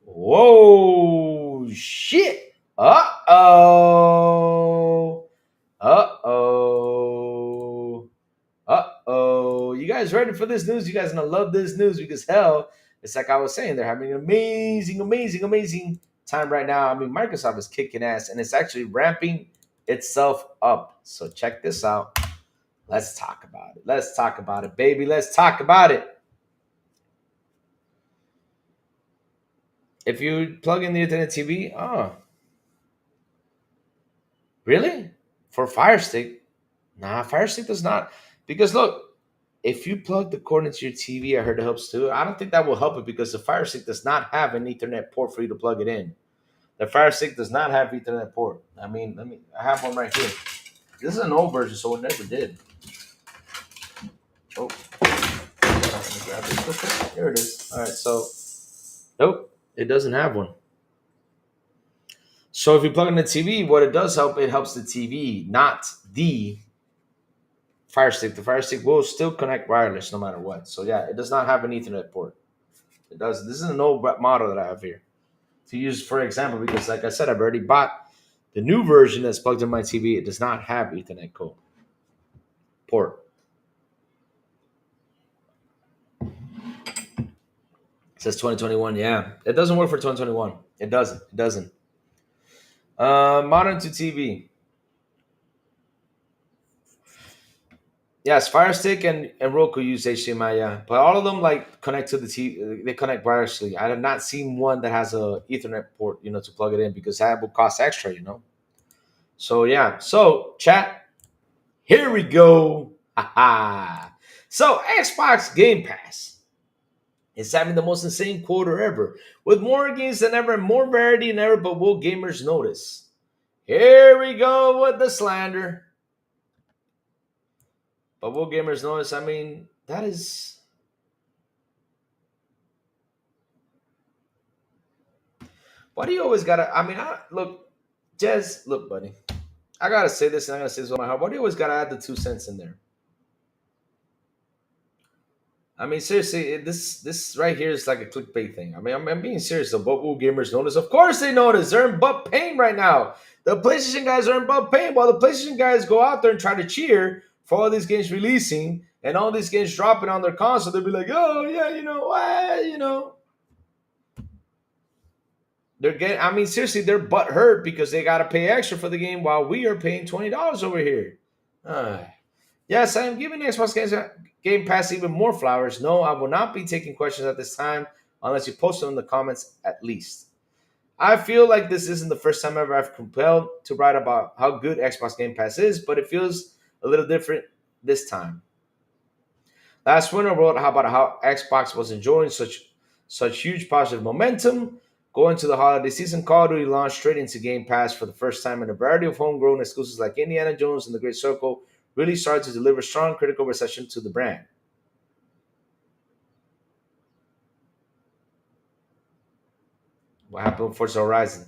Whoa, shit. Uh-oh. You You guys ready for this news? You guys gonna love this news because hell, it's like I was saying, they're having an amazing, amazing, amazing time right now. I mean, Microsoft is kicking ass and it's actually ramping itself up. So check this out. Let's talk about it. Let's talk about it, baby. Let's talk about it. If you plug in the Internet TV, oh, really? For Fire Stick? Nah, Fire Stick does not. Because look, if you plug the cord into your TV, I heard it helps too. I don't think that will help it because the Fire Stick does not have an Ethernet port for you to plug it in. The Fire Stick does not have Ethernet port. I mean, I have one right here. This is an old version, so it never did. Oh, let me grab this. Here it is. All right, so nope, it doesn't have one. So if you plug in the TV, what it does help, it helps the TV, not the Fire Stick. The Fire Stick will still connect wireless no matter what. So yeah, it does not have an Ethernet port. It does. This is an old model that I have here to use for example because, like I said, I've already bought the new version that's plugged in my TV. It does not have Ethernet port. It says 2021. Yeah, it doesn't work for 2021. It doesn't. It doesn't. Modern to TV. Yes, Fire Stick and Roku use HDMI, yeah. But all of them like connect to the TV. They connect wirelessly. I have not seen one that has a Ethernet port, to plug it in because that will cost extra. So yeah. So chat, here we go. So Xbox Game Pass is having the most insane quarter ever, with more games than ever, more variety than ever. But will gamers notice? Here we go with the slander. But will gamers notice? I mean, that is. Why do you always gotta? I mean, look, Jez, look, buddy. I gotta say this, and I'm gonna say this with my heart. Why do you always gotta add the 2 cents in there? I mean, seriously, this right here is like a clickbait thing. I mean, I'm being serious. The But will gamers notice? Of course they notice. They're in butt pain right now. The PlayStation guys are in butt pain while the PlayStation guys go out there and try to cheer for all these games releasing and all these games dropping on their console. They'll be like, oh yeah, They're getting. I mean, seriously, they're butt hurt because they got to pay extra for the game while we are paying $20 over here. Uh, yes, I am giving Xbox Game Pass even more flowers. No, I will not be taking questions at this time unless you post them in the comments at least. I feel like this isn't the first time ever I've compelled to write about how good Xbox Game Pass is, but it feels a little different this time. Last winter, I wrote about how Xbox was enjoying such huge positive momentum. Going to the holiday season, Call of Duty launched straight into Game Pass for the first time, and a variety of homegrown exclusives like Indiana Jones and The Great Circle really started to deliver strong critical reception to the brand. What happened with Forza Horizon?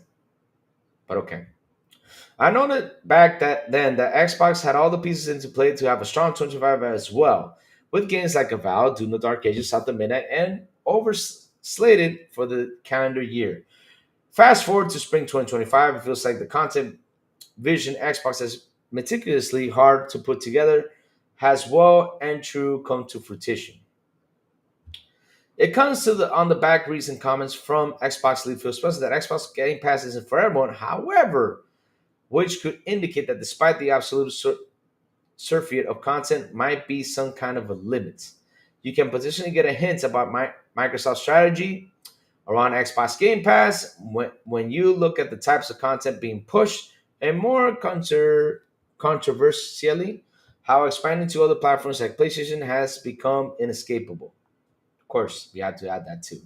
But okay. I noted back then that Xbox had all the pieces into play to have a strong 25 as well, with games like Avowed, Doom the Dark Ages, South of Midnight, and slated for the calendar year. Fast forward to spring 2025, it feels like the content vision Xbox has meticulously hard to put together has well and true come to fruition. It comes to the on the back recent comments from Xbox lead Phil Spencer that Xbox Game Pass isn't for everyone. However, which could indicate that despite the absolute surfeit of content might be some kind of a limit. You can potentially get a hint about Microsoft's strategy around Xbox Game Pass when you look at the types of content being pushed and more controversially, how expanding to other platforms like PlayStation has become inescapable. Of course, we had to add that too.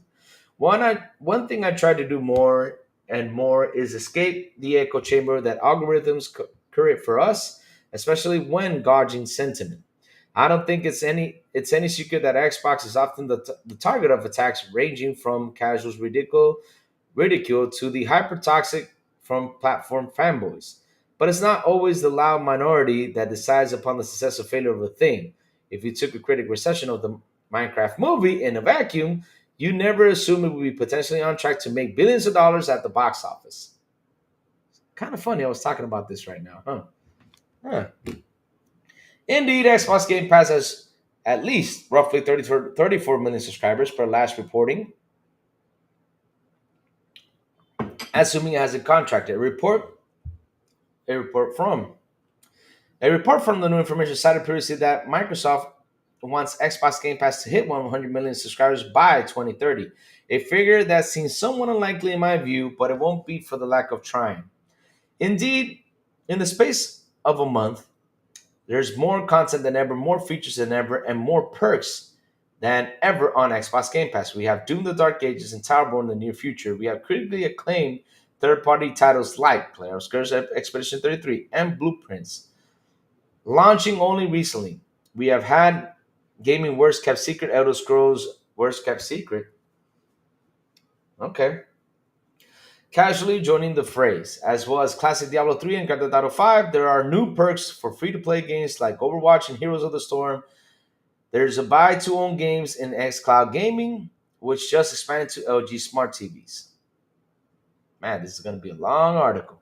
One thing I try to do more and more is escape the echo chamber that algorithms create for us, especially when gauging sentiment. I don't think it's any secret that Xbox is often the target of attacks ranging from casuals ridicule to the hyper toxic from platform fanboys. But it's not always the loud minority that decides upon the success or failure of a thing. If you took a critic reception of the Minecraft movie in a vacuum, you never assume it would be potentially on track to make billions of dollars at the box office. Kind of funny, I was talking about this right now, huh? Indeed, Xbox Game Pass has at least roughly 34 million subscribers per last reporting, assuming it has a contract. A report from A report from the new information cited previously that Microsoft wants Xbox Game Pass to hit 100 million subscribers by 2030. A figure that seems somewhat unlikely in my view, but it won't be for the lack of trying. Indeed, in the space of a month, there's more content than ever, more features than ever, and more perks than ever on Xbox Game Pass. We have Doom the Dark Ages and Towerborn in the near future. We have critically acclaimed third-party titles like Player of Scourge Expedition 33 and Blueprints launching only recently. We have had gaming worst kept secret, Elder Scrolls worst kept secret. Okay. Casually joining the phrase, as well as classic Diablo 3 and Grand Theft Auto 5, there are new perks for free to play games like Overwatch and Heroes of the Storm. There's a buy to own games in xCloud Gaming, which just expanded to LG Smart TVs. Man, this is going to be a long article.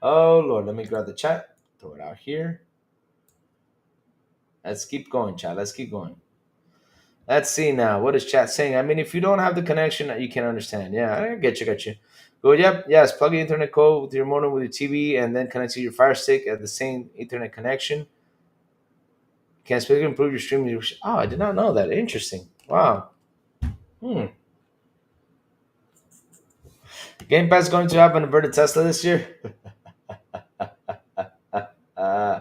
Oh, Lord. Let me grab the chat, throw it out here. Let's keep going, chat. Let's keep going. Let's see now. What is chat saying? I mean, if you don't have the connection, you can understand. Yeah, I get you. Go, yep, yes. Plug your Ethernet code with your modem with your TV and then connect to your Fire Stick at the same Ethernet connection. Can speak improve your streaming. Oh, I did not know that. Interesting. Wow. Game Pass going to have an inverted Tesla this year? uh,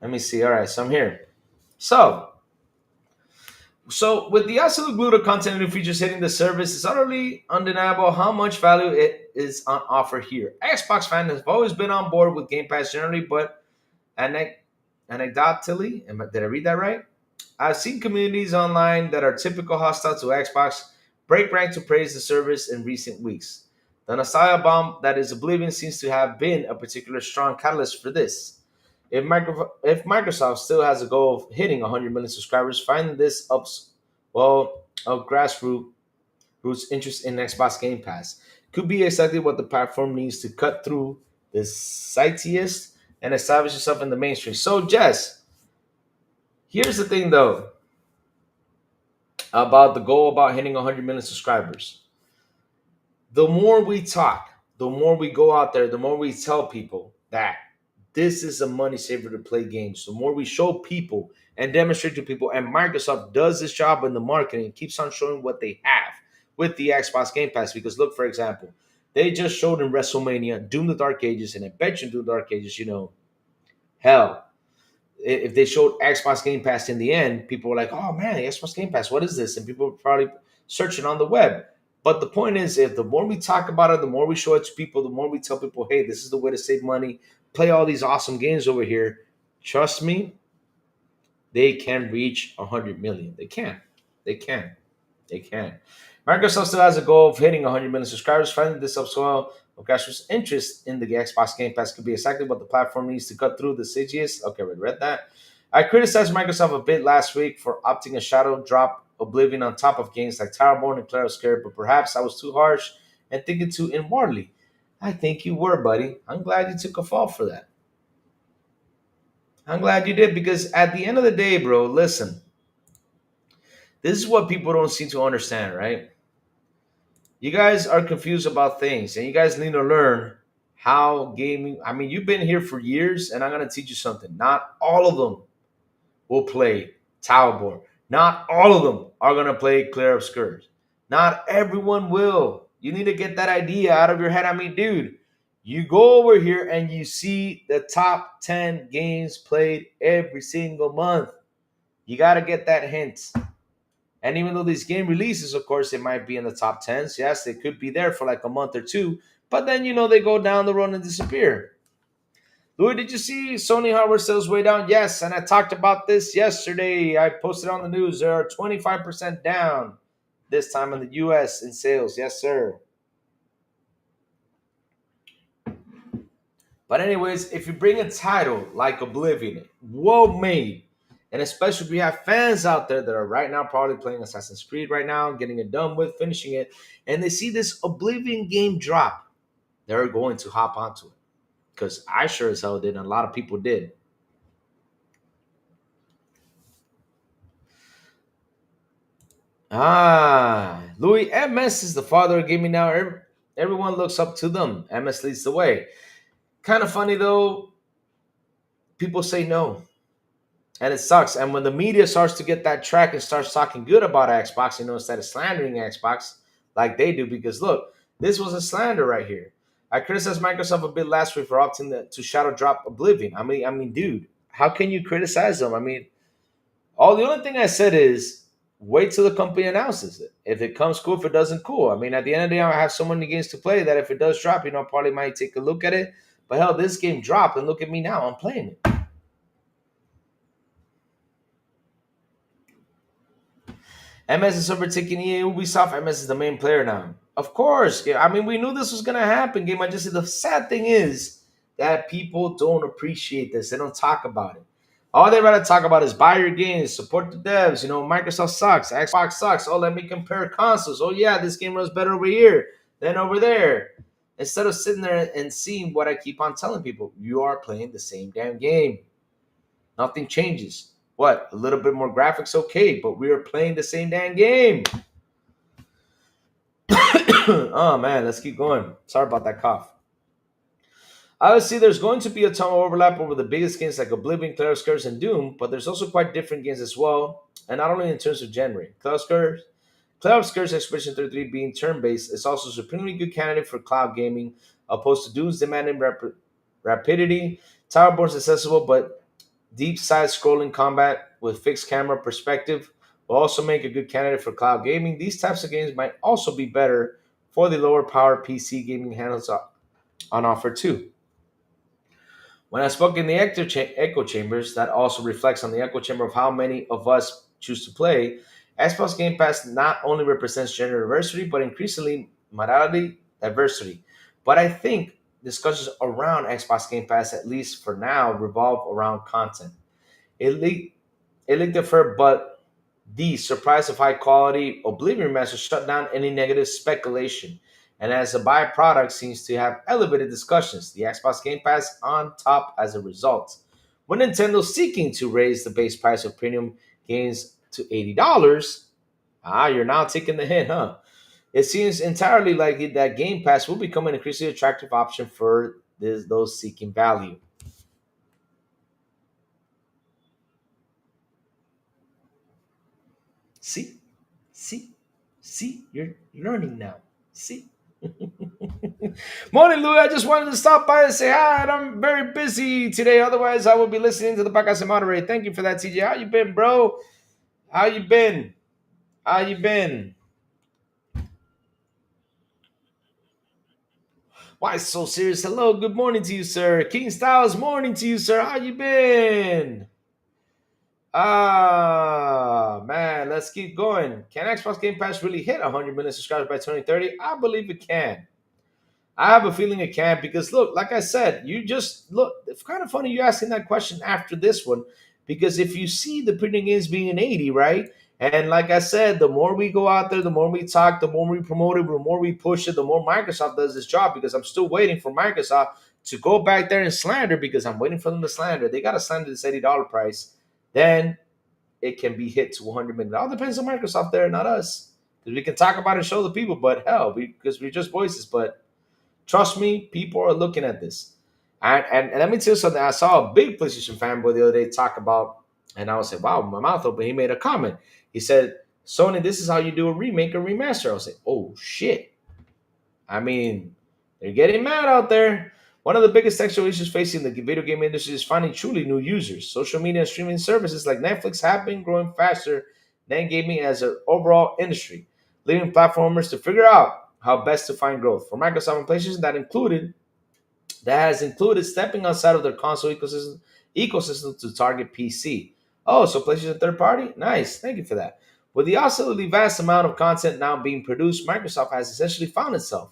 let me see. All right, so I'm here. So with the absolute glue to content and features hitting the service, it's utterly undeniable how much value it is on offer here. Xbox fans have always been on board with Game Pass generally, but anecdotally, did I read that right? I've seen communities online that are typical hostile to Xbox break rank to praise the service in recent weeks. The nostalgia bomb that is Oblivion seems to have been a particular strong catalyst for this. If Microsoft still has a goal of hitting 100 million subscribers, finding this ups of grassroots roots interest in Xbox Game Pass could be exactly what the platform needs to cut through the sightseest and establish itself in the mainstream. So, Jess, here's the thing though about the goal about hitting 100 million subscribers. The more we talk, the more we go out there, the more we tell people that this is a money saver to play games. The more we show people and demonstrate to people, and Microsoft does this job in the marketing, keeps on showing what they have with the Xbox Game Pass. Because look, for example, they just showed in WrestleMania Doom the Dark Ages, and I bet you Doom the Dark Ages, hell, if they showed Xbox Game Pass in the end, people were like, "Oh man, Xbox Game Pass, what is this?" And people were probably searching on the web. But the point is, if the more we talk about it, the more we show it to people, the more we tell people, "Hey, this is the way to save money. Play all these awesome games over here." Trust me, they can reach 100 million. They can. They can. They can. Microsoft still has a goal of hitting 100 million subscribers. Finding this upswell of customers' interest in the Xbox Game Pass could be exactly what the platform needs to cut through the CGS. Okay, we read that. I criticized Microsoft a bit last week for opting a shadow drop Oblivion on top of games like Towerborn and Clair of Scare, but perhaps I was too harsh and thinking too inwardly. I think you were, buddy. I'm glad you took a fall for that. I'm glad you did because at the end of the day, bro, listen, this is what people don't seem to understand, right? You guys are confused about things and you guys need to learn how gaming. I mean, you've been here for years and I'm going to teach you something. Not all of them will play Towerborn. Not all of them are going to play Clair of Scourge. Not everyone will. You need to get that idea out of your head. I mean, dude, you go over here and you see the top 10 games played every single month. You got to get that hint. And even though these game releases, of course, it might be in the top 10s. Yes, they could be there for like a month or two. But then, they go down the road and disappear. Louis, did you see Sony hardware sales way down? Yes, and I talked about this yesterday. I posted on the news. They are 25% down this time in the U.S. in sales. Yes, sir. But anyways, if you bring a title like Oblivion, well made, and especially if we have fans out there that are right now probably playing Assassin's Creed right now, getting it done with, finishing it, and they see this Oblivion game drop, they're going to hop onto it. Because I sure as hell did, and a lot of people did. Louis MS is the father of gaming now. Everyone looks up to them. MS leads the way. Kind of funny though. People say no, and it sucks. And when the media starts to get that track and starts talking good about Xbox, instead of slandering Xbox like they do, because look, this was a slander right here. I criticized Microsoft a bit last week for opting to shadow drop Oblivion. I mean, dude, how can you criticize them? I mean, the only thing I said is wait till the company announces it. If it comes, cool. If it doesn't, cool. I mean, at the end of the day, I have so many games to play that if it does drop, probably might take a look at it. But hell, this game dropped, and look at me now. I'm playing it. MS is overtaking EA Ubisoft. MS is the main player now. Of course. Yeah, I mean, we knew this was going to happen, Game. I just said the sad thing is that people don't appreciate this. They don't talk about it. All they rather talk about is buy your games, support the devs. Microsoft sucks, Xbox sucks. Oh, let me compare consoles. Oh, yeah, this game runs better over here than over there. Instead of sitting there and seeing what I keep on telling people, you are playing the same damn game. Nothing changes. What? A little bit more graphics, okay, but we are playing the same damn game. Oh man, let's keep going. Sorry about that cough. Obviously, there's going to be a ton of overlap over the biggest games like Oblivion, Clair Obscurs, and Doom, but there's also quite different games as well, and not only in terms of genre. Clair Obscurs Expedition 33 being turn-based is also a supremely good candidate for cloud gaming, opposed to Doom's demanding rapidity. Towerborn's accessible, but deep side scrolling combat with fixed camera perspective will also make a good candidate for cloud gaming. These types of games might also be better for the lower power PC gaming handles on offer too. When I spoke in the echo chambers, that also reflects on the echo chamber of how many of us choose to play. Xbox Game Pass not only represents gender diversity, but increasingly modality diversity. But I think discussions around Xbox Game Pass, at least for now, revolve around content. It leaked deferred, but the surprise of high quality Oblivion Master shut down any negative speculation. And as a byproduct, seems to have elevated discussions. The Xbox Game Pass on top as a result. With Nintendo seeking to raise the base price of premium games to $80, you're now taking the hit, huh? It seems entirely likely that Game Pass will become an increasingly attractive option for those seeking value. See, see, see, you're learning now. See. Morning, Louis. I just wanted to stop by and say hi. And I'm very busy today. Otherwise, I will be listening to the podcast and moderate. Thank you for that, TJ. How you been, bro? How you been? How you been? Why so serious? Hello, good morning to you, sir. King Styles, morning to you, sir. How you been? Man, let's keep going. Can Xbox Game Pass really hit 100 million subscribers by 2030? I believe it can. I have a feeling it can because look, like I said, you just look. It's kind of funny you asking that question after this one because if you see the printing games being an 80, right? And like I said, the more we go out there, the more we talk, the more we promote it, the more we push it, the more Microsoft does this job because I'm still waiting for Microsoft to go back there and slander because I'm waiting for them to slander. They got to slander this $80 price. Then it can be hit to 100 million. It all depends on Microsoft there, not us. Because we can talk about it and show the people, but hell, because we're just voices. But trust me, people are looking at this. And let me tell you something. I saw a big PlayStation fanboy the other day talk about, and I was like, wow, my mouth open. He made a comment. He said, Sony, this is how you do a remake or remaster. I was like, oh, shit. I mean, they're getting mad out there. One of the biggest textual issues facing the video game industry is finding truly new users. Social media and streaming services like Netflix have been growing faster than gaming as an overall industry, leaving platformers to figure out how best to find growth. For Microsoft and PlayStation, that has included stepping outside of their console ecosystem to target PC. Oh, so PlayStation third party? Nice. Thank you for that. With the absolutely vast amount of content now being produced, Microsoft has essentially found itself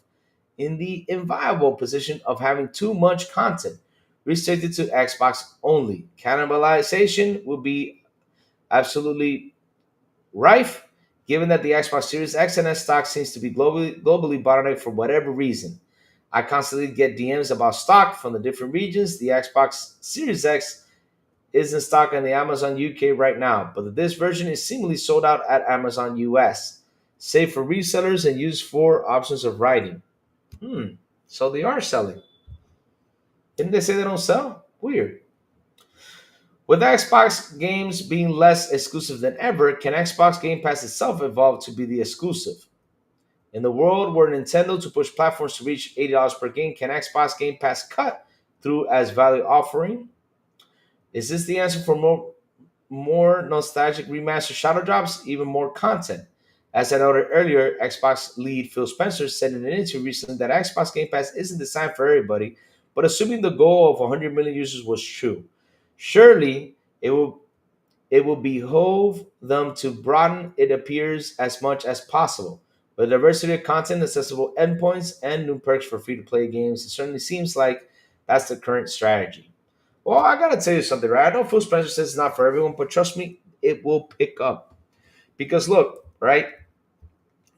in the inviolable position of having too much content restricted to Xbox only. Cannibalization will be absolutely rife, given that the Xbox Series X and S stock seems to be globally bottlenecked for whatever reason. I constantly get DMs about stock from the different regions. The Xbox Series X is in stock on the Amazon UK right now, but the disc version is seemingly sold out at Amazon US, save for resellers and used for options of writing. Hmm. So they are selling. Didn't they say they don't sell? Weird. With Xbox games being less exclusive than ever, can Xbox Game Pass itself evolve to be the exclusive? In the world where Nintendo to push platforms to reach $80 per game, can Xbox Game Pass cut through as value offering? Is this the answer for more nostalgic remastered shadow drops, even more content? As I noted earlier, Xbox lead Phil Spencer said in an interview recently that Xbox Game Pass isn't designed for everybody, but assuming the goal of 100 million users was true, surely it will behoove them to broaden it appears as much as possible. With a diversity of content, accessible endpoints, and new perks for free to play games, it certainly seems like that's the current strategy. Well, I gotta tell you something, right? I know Phil Spencer says it's not for everyone, but trust me, it will pick up. Because look, right?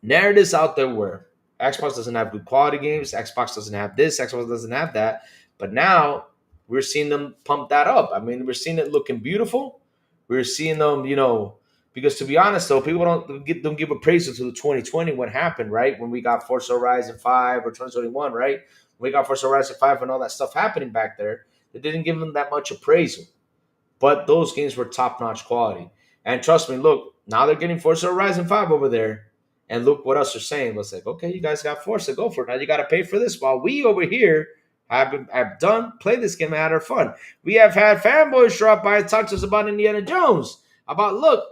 Narratives out there where Xbox doesn't have good quality games, Xbox doesn't have this, Xbox doesn't have that. But now we're seeing them pump that up. I mean, we're seeing it looking beautiful. We're seeing them, because to be honest though, people don't give appraisal to the 2020 what happened, right? When we got Forza Horizon 5 or 2021, right? When we got Forza Horizon 5 and all that stuff happening back there, they didn't give them that much appraisal. But those games were top-notch quality. And trust me, look, now they're getting Forza Horizon 5 over there. And look what us are saying. It's like, okay, you guys got Forza, go for it. Now you got to pay for this. While we over here have done play this game and had our fun. We have had fanboys drop by and talk to us about Indiana Jones. About look,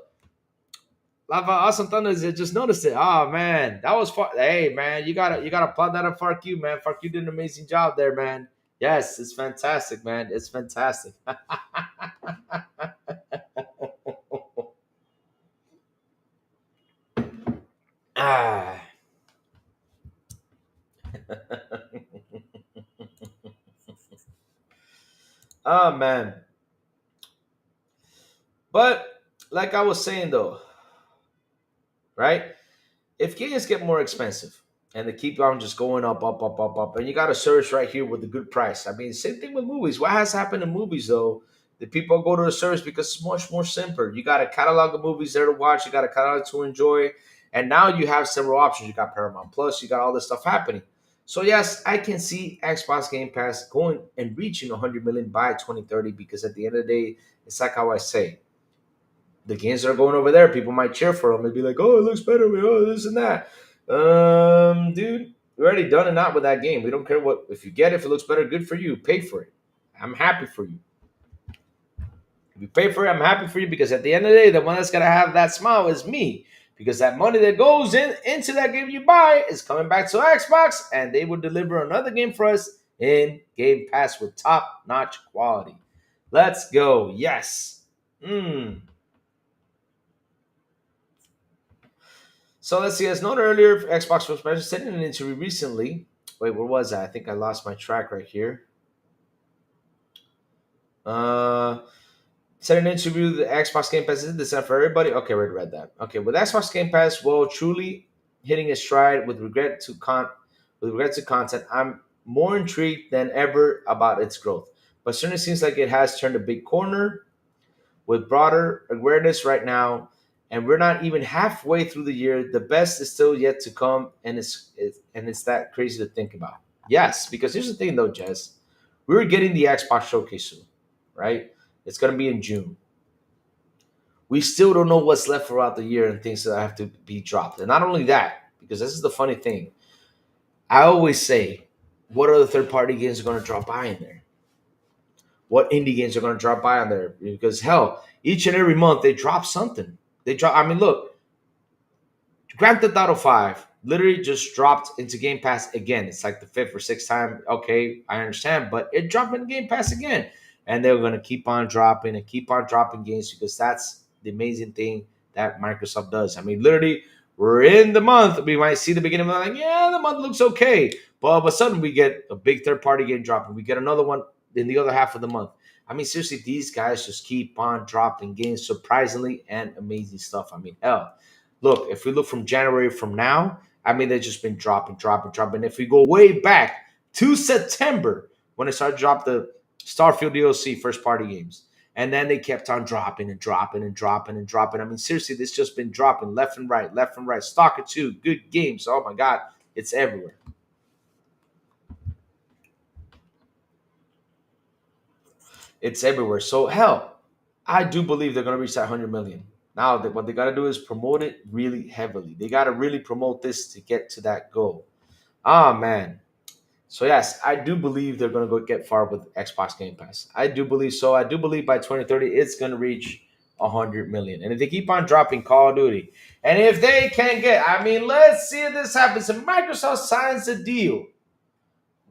Lava Awesome Thunder just noticed it. Oh man, that was fun. Hey man, you gotta applaud that up Fark you, man. Fark you did an amazing job there, man. Yes, it's fantastic, man. It's fantastic. Ah. Oh man. But like I was saying though, right? If games get more expensive and they keep on just going up, up, up, up, up, and you got a service right here with a good price. I mean, same thing with movies. What has happened in movies though? The people go to a service because it's much more simpler. You got a catalog of movies there to watch. You got a catalog to enjoy, and now you have several options. You got Paramount Plus. You got all this stuff happening. So yes, I can see Xbox Game Pass going and reaching 100 million by 2030 because at the end of the day, it's like how I say the games that are going over there, people might cheer for them and be like, "Oh, it looks better, oh, this and that." Dude, we already done it out with that game. We don't care what if you get it, if it looks better, good for you. Pay for it. I'm happy for you. If you pay for it, I'm happy for you because at the end of the day, the one that's gonna have that smile is me. Because that money that goes into that game you buy is coming back to Xbox, and they will deliver another game for us in Game Pass with top-notch quality. Let's go. Yes. So let's see. As noted earlier, Xbox spokesperson said in an interview recently. Wait, where was I? I think I lost my track right here. Uh, Said in an interview, the Xbox Game Pass isn't designed for everybody. Okay, we read that. Okay, with Xbox Game Pass, well, truly hitting its stride with regret to content, I'm more intrigued than ever about its growth. But certainly seems like it has turned a big corner with broader awareness right now, and we're not even halfway through the year. The best is still yet to come, and it's that crazy to think about. Yes, because here's the thing though, Jess, we're getting the Xbox Showcase soon, right? It's gonna be in June. We still don't know what's left throughout the year and things that have to be dropped. And not only that, because this is the funny thing, I always say, what other third party games are gonna drop by in there? What indie games are going to drop by on there? Because hell, each and every month they drop something. They drop. I mean, look, Grand Theft Auto 5 literally just dropped into Game Pass again. It's like the fifth or sixth time. Okay, I understand, but it dropped in Game Pass again, and they're going to keep on dropping and keep on dropping games because that's the amazing thing that Microsoft does. I mean, literally, we're in the month. We might see the beginning of like, yeah, the month looks okay, but all of a sudden we get a big third party game dropping. We get another one in the other half of the month. I mean, seriously, these guys just keep on dropping games, surprisingly and amazing stuff. I mean, hell, look, if we look from January from now, I mean, they've just been dropping, dropping, dropping. If we go way back to September, when they started to drop the Starfield DLC first party games, And then they kept on dropping and dropping and dropping and dropping. I mean, seriously, this just been dropping left and right, left and right. Stalker 2, good games. Oh my God, it's everywhere. It's everywhere. So hell, I do believe they're gonna reach that 100 million. Now, what they gotta do is promote it really heavily. They gotta really promote this to get to that goal. Ah man. So yes, I do believe they're gonna go get far with Xbox Game Pass. I do believe so. I do believe by 2030 it's gonna reach 100 million. And if they keep on dropping Call of Duty, and if they can get, I mean, let's see if this happens. If Microsoft signs a deal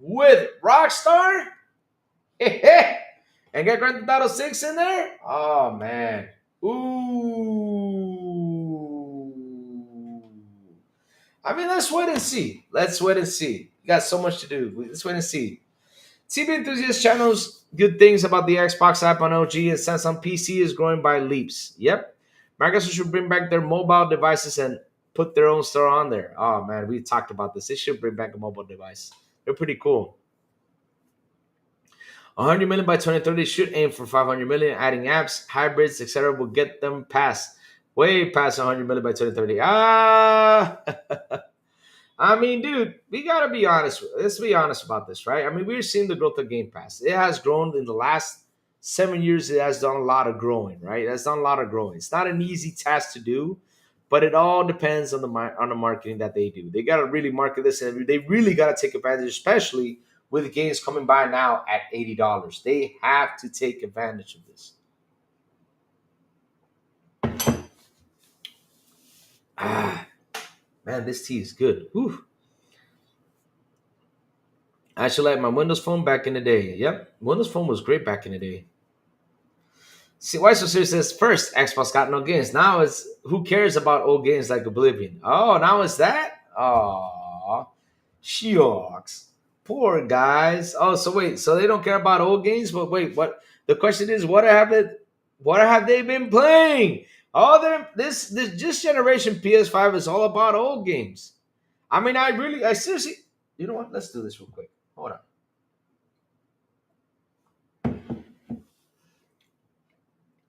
with Rockstar, and get Grand Theft Auto 6 in there, oh man, ooh. I mean, let's wait and see. Let's wait and see. We got so much to do. Let's wait and see. TV enthusiast channels good things about the Xbox app on OG and since on PC is growing by leaps. Yep. Microsoft should bring back their mobile devices and put their own store on there. Oh man, we talked about this. They should bring back a mobile device. They're pretty cool. 100 million by 2030 should aim for 500 million. Adding apps, hybrids, etc. will get them past, way past 100 million by 2030. I mean, dude, we gotta be honest. Let's be honest about this, right? I mean, we're seeing the growth of Game Pass. It has grown in the last 7 years. It has done a lot of growing, right? It has done a lot of growing. It's not an easy task to do, but it all depends on the marketing that they do. They gotta really market this, and they really gotta take advantage, especially with games coming by now at $80. They have to take advantage of this. Ah, man, this tea is good. Whew. I actually like my Windows Phone back in the day. Yep, Windows Phone was great back in the day. See, why so serious? Says first, Xbox got no games. Now it's who cares about old games like Oblivion? Oh, now it's that. Oh, shucks, poor guys. Oh, so wait, so they don't care about old games? But wait, what? The question is, what have they been playing? Oh, this generation PS5 is all about old games. I mean, I seriously, you know what? Let's do this real quick. Hold on.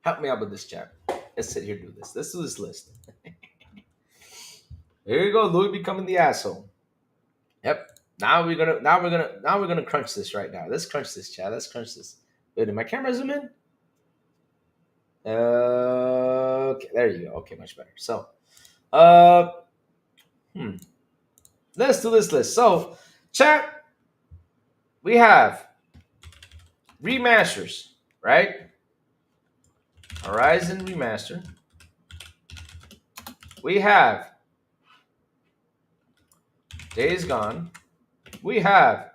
Help me out with this, chat. Let's sit here and do this. Let's do this list. Here you go, Louis becoming the asshole. Yep. Now we're gonna crunch this right now. Let's crunch this, chat. Let's crunch this. Wait, did my camera zoom in? Okay, there you go. Okay, much better. So, uh, hmm. Let's do this list. So, chat, we have remasters, right? Horizon remaster. We have Days Gone. We have.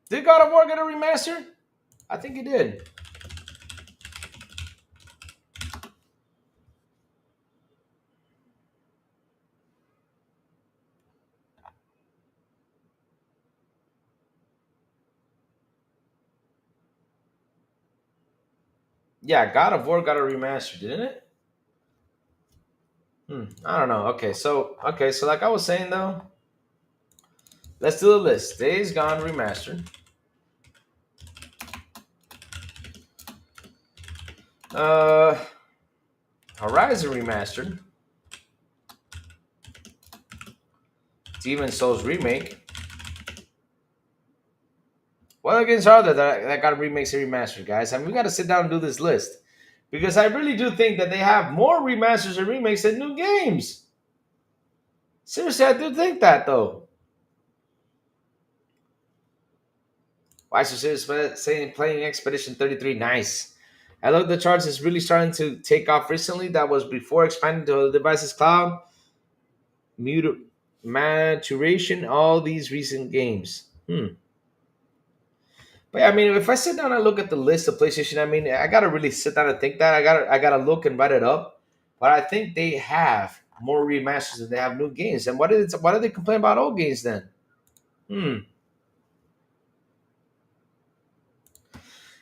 Did God of War get a remaster? I think it did. Yeah, God of War got a remaster, didn't it? I don't know. Okay, so like I was saying though, let's do the list. Days Gone remastered. Uh, Horizon remastered. Demon Souls remake. What other games are there that got remakes and remastered, guys? I mean, we got to sit down and do this list because I really do think that they have more remasters and remakes than new games. Seriously, I do think that though. Why so serious? Saying playing Expedition 33, nice. I look the charts is really starting to take off recently. That was before expanding to the devices cloud, maturation, all these recent games. But yeah, I mean, if I sit down and look at the list of PlayStation, I mean, I gotta really sit down and think that. I gotta look and write it up. But I think they have more remasters than they have new games. And why do they complain about old games then? Hmm.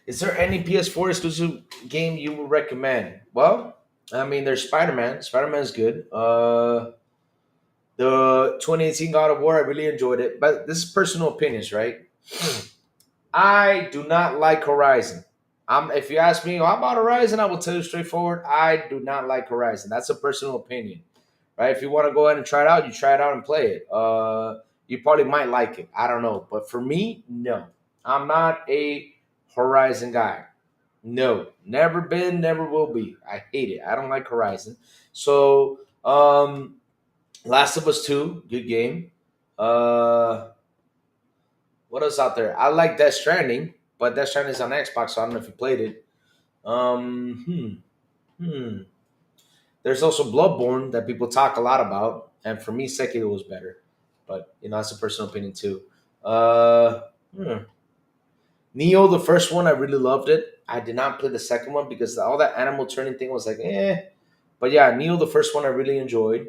Is there any PS4 exclusive game you would recommend? Well, I mean, there's Spider-Man. Spider-Man's good. The 2018 God of War, I really enjoyed it. But this is personal opinions, right? I do not like Horizon. If you ask me, how about Horizon? I will tell you straightforward, I do not like Horizon. That's a personal opinion, right? If you want to go ahead and try it out, you try it out and play it. You probably might like it. I don't know, but for me, no, I'm not a Horizon guy. No, never been, never will be. I hate it. I don't like Horizon. So, Last of Us 2, good game. Uh, what else out there? I like Death Stranding, but Death Stranding is on Xbox, so I don't know if you played it. Hmm. There's also Bloodborne that people talk a lot about, and for me, Sekiro was better. But that's a personal opinion too. Uh, hmm. Neo, the first one, I really loved it. I did not play the second one because all that animal turning thing was like, eh. But yeah, Neo, the first one, I really enjoyed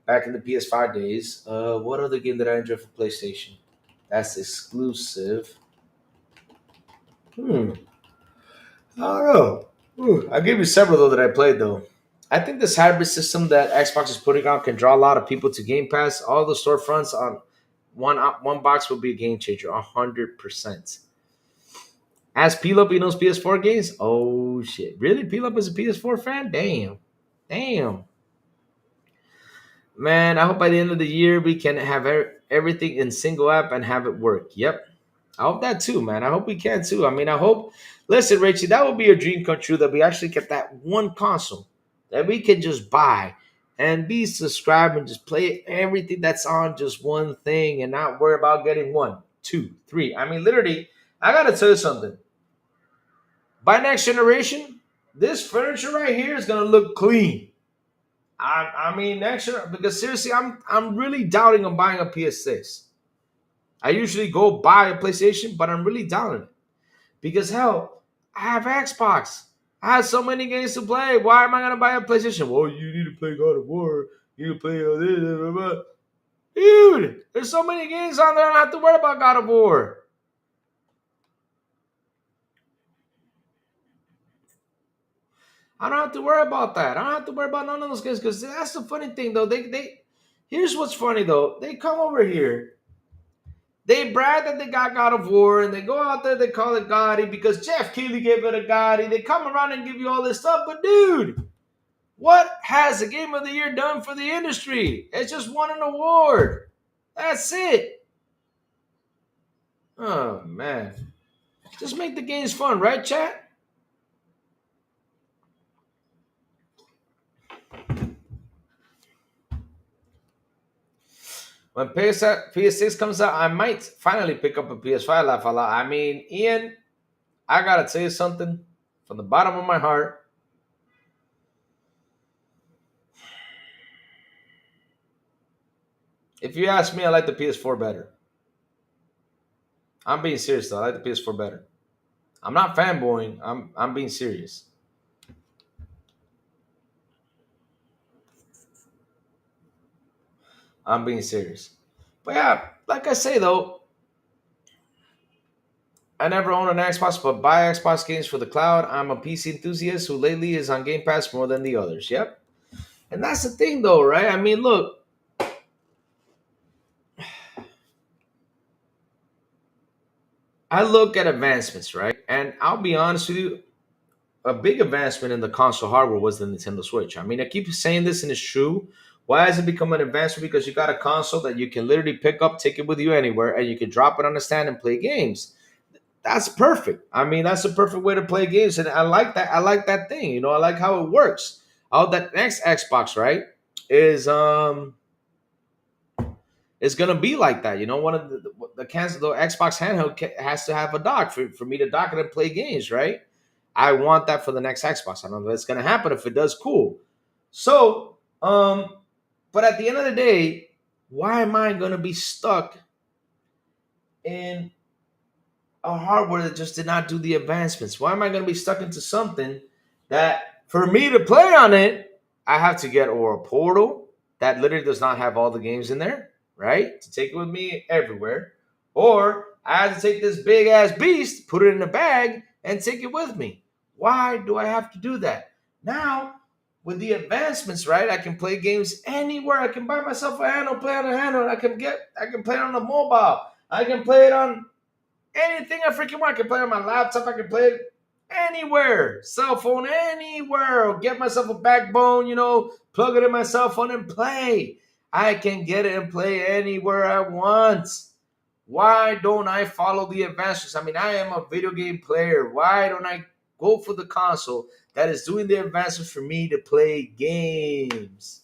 back in the PS5 days. What other game did I enjoy for PlayStation? That's exclusive. Hmm. I don't know. I gave you several though that I played though. I think this hybrid system that Xbox is putting out can draw a lot of people to Game Pass. All the storefronts on one box will be a game changer, 100%. As P-Lup, he knows PS4 games. Oh shit! Really, P-Lup is a PS4 fan? Damn, damn. Man, I hope by the end of the year we can have everything in single app and have it work. Yep. I hope that too, man. I hope we can too. I mean, I hope. Listen, Rachie, that would be a dream come true that we actually get that one console that we can just buy and be subscribed and just play everything that's on just one thing and not worry about getting one, two, three. I mean, literally, I gotta tell you something. By next generation, this furniture right here is gonna look clean. I mean, next year, because seriously, I'm really doubting on buying a PS6. I usually go buy a PlayStation, but I'm really doubting it. Because hell, I have Xbox. I have so many games to play. Why am I gonna buy a PlayStation? Well, you need to play God of War. You need to play all this. Blah, blah, blah. Dude, there's so many games on there. I don't have to worry about God of War. I don't have to worry about that. I don't have to worry about none of those games because that's the funny thing though. They here's what's funny though. They come over here. They brag that they got God of War and they go out there, they call it Gotti because Jeff Keighley gave it a Gotti. They come around and give you all this stuff, but dude, what has the Game of the Year done for the industry? It's just won an award. That's it. Oh man, just make the games fun, right, chat? When PS6 comes out, I might finally pick up a PS5. Laugh a lot. I mean, Ian, I gotta tell you something from the bottom of my heart. If you ask me, I like the PS4 better. I'm being serious though. I like the PS4 better. I'm not fanboying. I'm being serious. I'm being serious. But yeah, like I say though, I never own an Xbox, but buy Xbox games for the cloud. I'm a PC enthusiast who lately is on Game Pass more than the others. Yep. And that's the thing though, right? I mean, look, I look at advancements, right? And I'll be honest with you, a big advancement in the console hardware was the Nintendo Switch. I mean, I keep saying this and it's true. Why has it become an advancement? Because you got a console that you can literally pick up, take it with you anywhere, and you can drop it on the stand and play games. That's perfect. I mean, that's a perfect way to play games, and I like that. I like that thing. I like how it works. How that next Xbox, right, is is gonna be like that. One of the Xbox handheld has to have a dock for me to dock it and play games, right? I want that for the next Xbox. I don't know if it's gonna happen. If it does, cool. So, but at the end of the day, why am I gonna be stuck in a hardware that just did not do the advancements? Why am I going to be stuck into something that for me to play on it, I have to get or a portal that literally does not have all the games in there, right? To take it with me everywhere. Or I have to take this big ass beast, put it in a bag, and take it with me. Why do I have to do that? Now, with the advancements, right? I can play games anywhere. I can buy myself a handle, play on a handle. I can play it on a mobile. I can play it on anything I freaking want. I can play it on my laptop. I can play it anywhere, cell phone anywhere. I'll get myself a backbone, plug it in my cell phone and play. I can get it and play anywhere I want. Why don't I follow the advances? I mean, I am a video game player. Why don't I go for the console that is doing the advances for me to play games?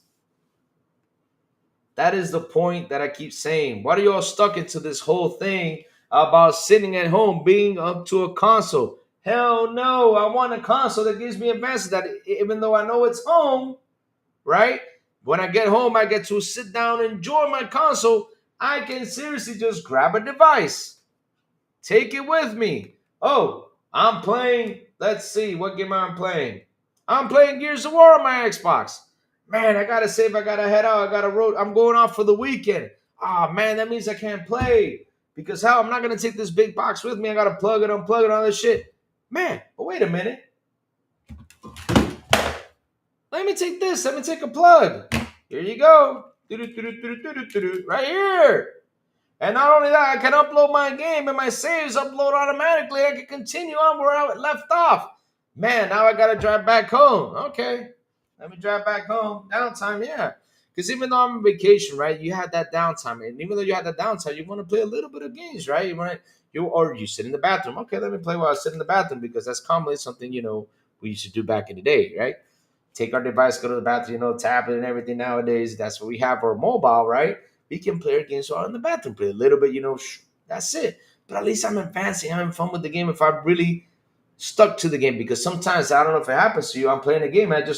That is the point that I keep saying. Why are you all stuck into this whole thing about sitting at home being up to a console? Hell no, I want a console that gives me advances that even though I know it's home, right? When I get home, I get to sit down and enjoy my console. I can seriously just grab a device, take it with me. Oh, I'm playing. Let's see, what game I'm playing? I'm playing Gears of War on my Xbox. Man, I gotta save. I gotta head out. I gotta road. I'm going off for the weekend. Ah, man, that means I can't play because how? I'm not gonna take this big box with me. I gotta plug it, unplug it, all this shit. Man, but wait a minute. Let me take this. Let me take a plug. Here you go. Right here. And not only that, I can upload my game and my saves upload automatically. I can continue on where I left off. Man, now I got to drive back home. Okay. Let me drive back home. Downtime, yeah. Because even though I'm on vacation, right, you had that downtime. And even though you had that downtime, you want to play a little bit of games, right? Or you sit in the bathroom. Okay, let me play while I sit in the bathroom because that's commonly something, we used to do back in the day, right? Take our device, go to the bathroom, tablet and everything nowadays. That's what we have our mobile, right? We can play our games while in the bathroom, play a little bit, that's it. But at least I'm advancing, having fun with the game if I'm really stuck to the game. Because sometimes, I don't know if it happens to you, I'm playing a game and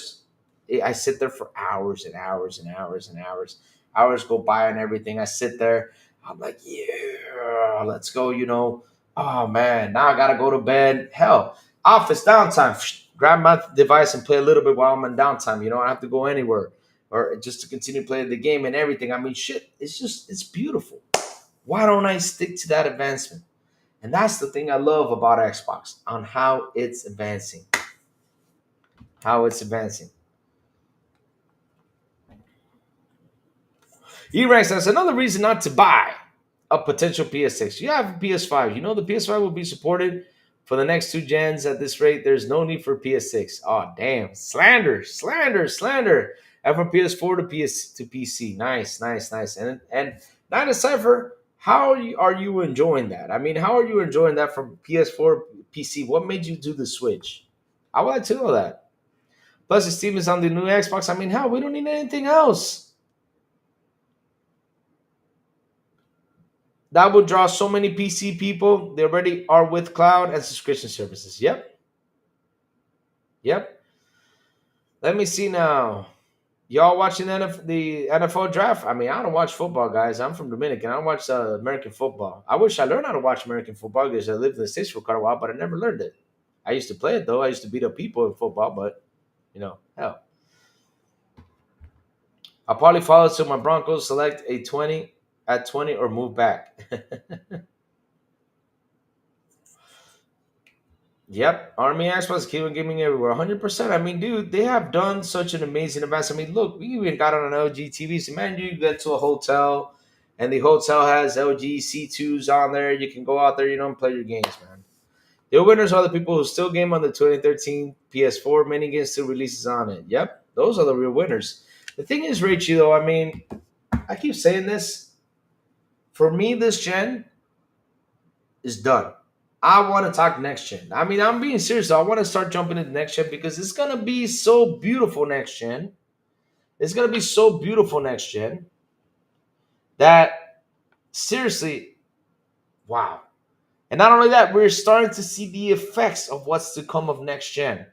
I sit there for hours and hours and hours and hours. Hours go by and everything. I sit there, I'm like, yeah, let's go, Oh man, now I gotta go to bed. Hell, office downtime. Grab my device and play a little bit while I'm in downtime. I don't have to go anywhere or just to continue playing the game and everything. I mean, shit, it's beautiful. Why don't I stick to that advancement? And that's the thing I love about Xbox on how it's advancing. How it's advancing. E-Rex, that's another reason not to buy a potential PS6. You have a PS5. The PS5 will be supported for the next two gens at this rate. There's no need for PS6. Oh, damn. Slander, slander, slander. And from PS4 to PC. Nice, nice, nice. And now to Cypher, how are you enjoying that? I mean, how are you enjoying that from PS4 PC? What made you do the switch? I would like to know that. Plus, the Steam is on the new Xbox. I mean, hell, we don't need anything else. That would draw so many PC people. They already are with cloud and subscription services. Yep. Yep. Let me see now. Y'all watching the NFL draft? I mean, I don't watch football, guys. I'm from Dominican. I don't watch American football. I wish I learned how to watch American football because I lived in the States for quite a while, but I never learned it. I used to play it, though. I used to beat up people in football, but, hell. I'll probably follow till my Broncos select a 20 at 20 or move back. Yep, Army Xbox keep on gaming everywhere, 100%. I mean, dude, they have done such an amazing advance. I mean, look, we even got on an LG TV. So, man, you get to a hotel, and the hotel has LG C2s on there. You can go out there, and play your games, man. The winners are the people who still game on the 2013 PS4. Many games still releases on it. Yep, those are the real winners. The thing is, Rachie, though, I mean, I keep saying this. For me, this gen is done. I want to talk next gen. I mean, I'm being serious. I want to start jumping into next gen because it's going to be so beautiful next gen. It's going to be so beautiful next gen that seriously, wow. And not only that, we're starting to see the effects of what's to come of next gen.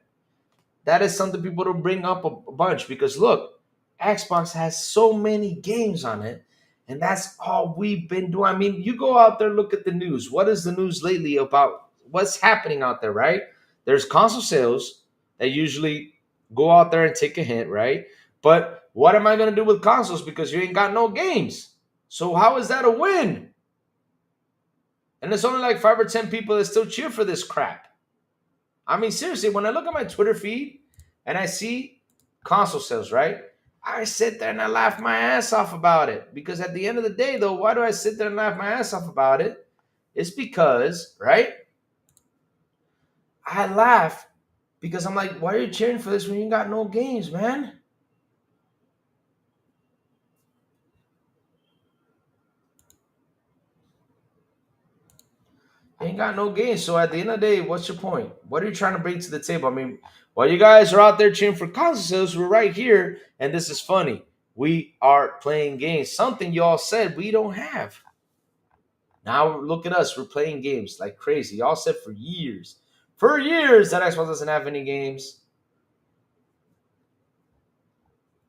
That is something people to bring up a bunch because look, Xbox has so many games on it. And that's all we've been doing. I mean, you go out there, look at the news. What is the news lately about what's happening out there, right? There's console sales that usually go out there and take a hit, right? But what am I going to do with consoles because you ain't got no games? So how is that a win? And there's only like 5 or 10 people that still cheer for this crap. I mean, seriously, when I look at my Twitter feed and I see console sales, right? I sit there and I laugh my ass off about it. Because at the end of the day, though, why do I sit there and laugh my ass off about it? It's because, right? I laugh because I'm like, why are you cheering for this when you got no games, man? You ain't got no games. So at the end of the day, what's your point? What are you trying to bring to the table? I mean, while you guys are out there cheering for consoles, we're right here, and this is funny. We are playing games. Something y'all said we don't have. Now look at us. We're playing games like crazy. Y'all said for years that Xbox doesn't have any games.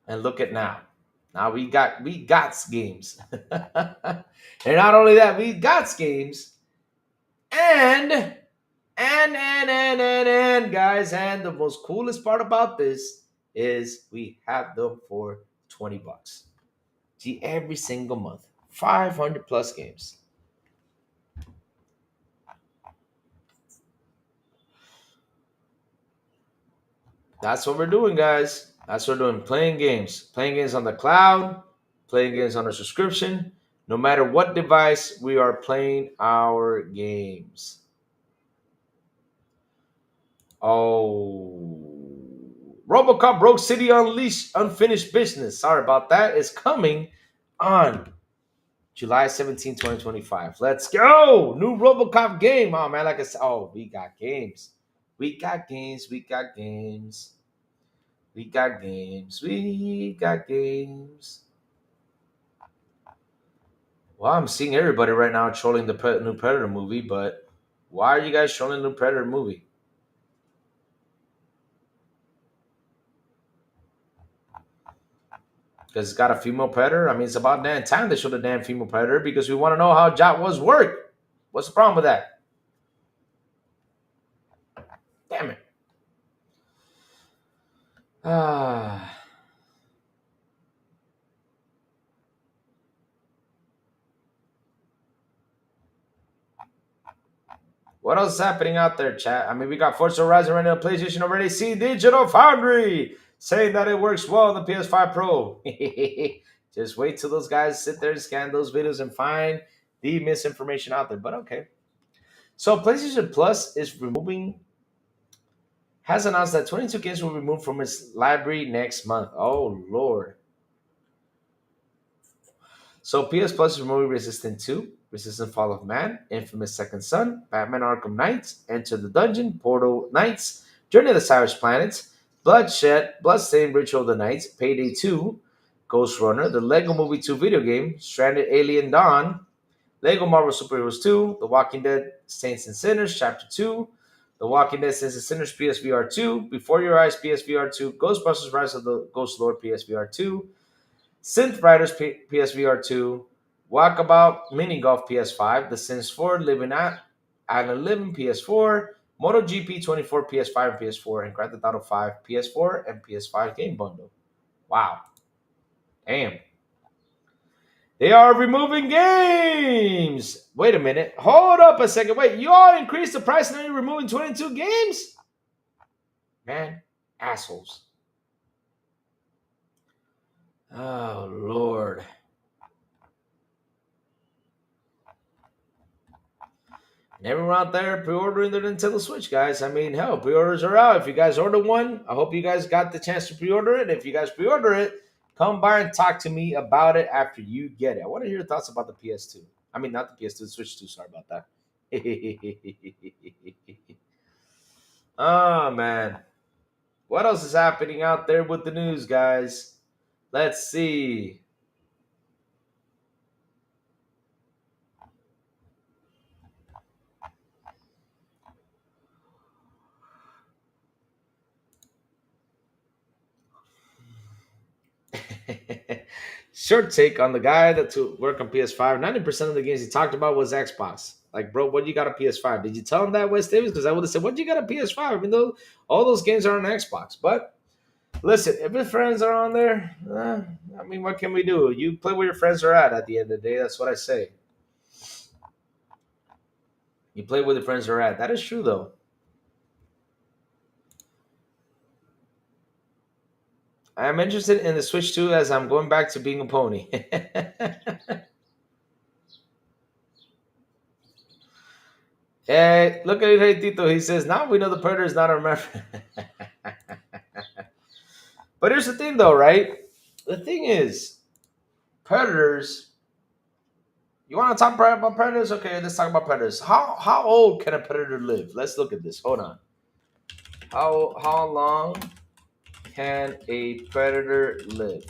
And look at now. Now we got games. And not only that, we got games. And guys, and the most coolest part about this is we have them for $20. See, every single month. 500 plus games. That's what we're doing, guys. That's what we're doing. Playing games. Playing games on the cloud, playing games on a subscription. No matter what device, we are playing our games. Oh, RoboCop Rogue City Unleashed Unfinished Business. Sorry about that. It's coming on July 17, 2025. Let's go. New RoboCop game. Oh, man. Like I said, oh, we got games. We got games. We got games. We got games. We got games. Well, I'm seeing everybody right now trolling the new Predator movie, but why are you guys trolling the new Predator movie? Because it's got a female predator. I mean, it's about damn time they showed a damn female predator because we want to know how Jawas work. What's the problem with that? Damn it. Ah. What else is happening out there, chat? I mean, we got Forza Horizon running on PlayStation already. See Digital Foundry saying that it works well on the PS5 Pro. Just wait till those guys sit there and scan those videos and find the misinformation out there. But okay. So PlayStation Plus is has announced that 22 games will be removed from its library next month. Oh Lord. So PS Plus is removing Resistance 2, Resistance Fall of Man, Infamous Second Son, Batman Arkham Knight, Enter the Dungeon, Portal Knights, Journey of the Cyrus Planets, Bloodshed, Bloodstained Ritual of the Knights, Payday 2, Ghost Runner, the Lego Movie 2 video game, Stranded Alien Dawn, Lego Marvel Super Heroes 2, The Walking Dead Saints and Sinners Chapter 2, The Walking Dead Saints and Sinners PSVR 2, Before Your Eyes PSVR 2, Ghostbusters Rise of the Ghost Lord PSVR 2, Synth Riders PSVR 2, Walkabout Mini Golf PS5, The Sims 4 Living at Island Living PS4, MotoGP 24 PS5 and PS4, and Grand Theft Auto 5 PS4 and PS5 game bundle. Wow. Damn. They are removing games. Wait a minute. Hold up a second. Wait, you all increased the price and then you're removing 22 games? Man, assholes. Oh, Lord. And everyone out there pre-ordering their Nintendo Switch, guys. I mean, hell, pre-orders are out. If you guys order one, I hope you guys got the chance to pre-order it. If you guys pre-order it, come by and talk to me about it after you get it. I want to hear your thoughts about the PS2. I mean, not the PS2, the Switch 2. Sorry about that. Oh, man. What else is happening out there with the news, guys? Let's see. Short take on the guy that to work on PS5. 90% of the games he talked about was Xbox. Like, bro, what you got a PS5? Did you tell him that, West Davis? Because I would have said, what you got a PS5? Even though all those games are on Xbox. But listen, if his friends are on there, I mean, what can we do? You play where your friends are at the end of the day. That's what I say. You play where the friends are at. That is true, though. I'm interested in the Switch 2 as I'm going back to being a pony. Hey, look at it, hey Tito. He says, now we know the predator is not a member. But here's the thing, though, right? The thing is, predators. You want to talk about predators? Okay, let's talk about predators. How old can a predator live? Let's look at this. Hold on. How long can a predator live?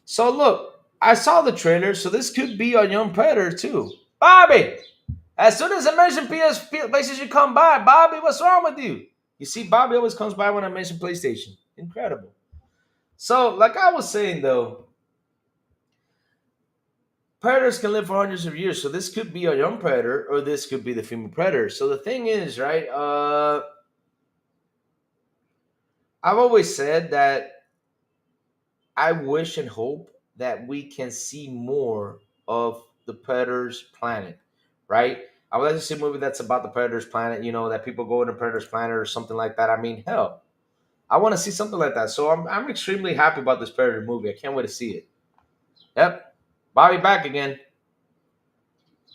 So look, I saw the trailer, so this could be a young predator too. Bobby, as soon as I mention PlayStation, come by. Bobby, what's wrong with you? You see, Bobby always comes by when I mention PlayStation. Incredible. So, like I was saying though, predators can live for hundreds of years. So this could be a young predator, or this could be the female predator. So the thing is, right? I've always said that I wish and hope that we can see more of the Predator's planet, right? I would like to see a movie that's about the Predator's planet, that people go into Predator's planet or something like that. I mean, hell, I want to see something like that. So I'm extremely happy about this Predator movie. I can't wait to see it. Yep. Bobby back again.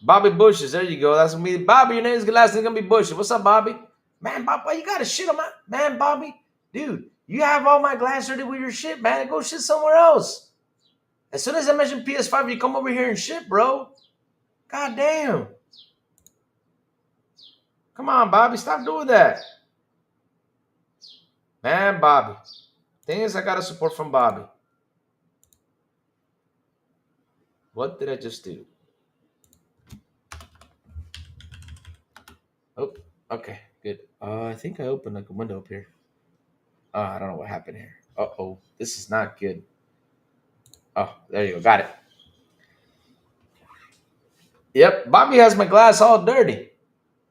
Bobby Bushes, there you go. That's me. Bobby, your name's last name gonna be Bushes. What's up, Bobby? Man, Bobby, why you got to shit on my man, Bobby? Dude, you have all my glass dirty with your shit, man. Go shit somewhere else. As soon as I mention PS5, you come over here and shit, bro. God damn. Come on, Bobby. Stop doing that. Man, Bobby. Thing is, I got to support from Bobby. What did I just do? Oh, okay. Good. I think I opened like a window up here. I don't know what happened here. Uh-oh. This is not good. Oh, there you go. Got it. Yep. Bobby has my glass all dirty.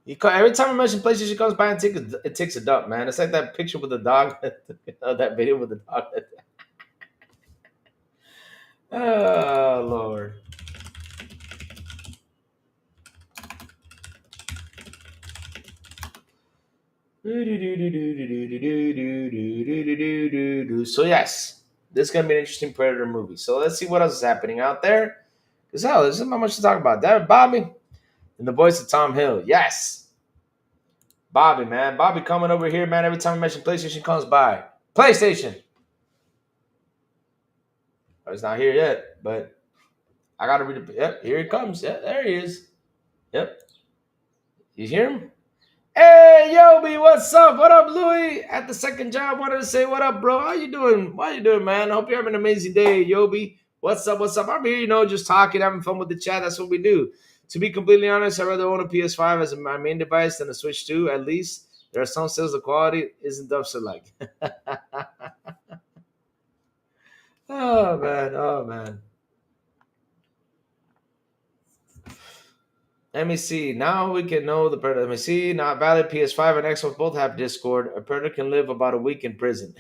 Every time I mention PlayStation, she comes by and it takes a dump, man. It's like that picture with the dog, that video with the dog. Oh Lord. So yes, this is gonna be an interesting Predator movie. So let's see what else is happening out there. Because hell, there's not much to talk about. That Bobby and the voice of Tom Hill. Yes. Bobby, man. Bobby coming over here, man. Every time I mention PlayStation comes by. PlayStation. Oh, it's not here yet, but I gotta read it. Yep, here he comes. Yeah, there he is. Yep. You hear him? Hey, Yobi, what's up? What up, Louie? At the second job, wanted to say what up, bro. How you doing? How you doing, man? Hope you're having an amazing day, Yobi. What's up? What's up? I'm here, just talking, having fun with the chat. That's what we do. To be completely honest, I'd rather own a PS5 as my main device than a Switch 2. At least there are some sales the quality isn't up so like. Oh man, oh man. Let me see. Now we can know the predator. Let me see. Not valid. PS5 and Xbox both have Discord. A predator can live about a week in prison.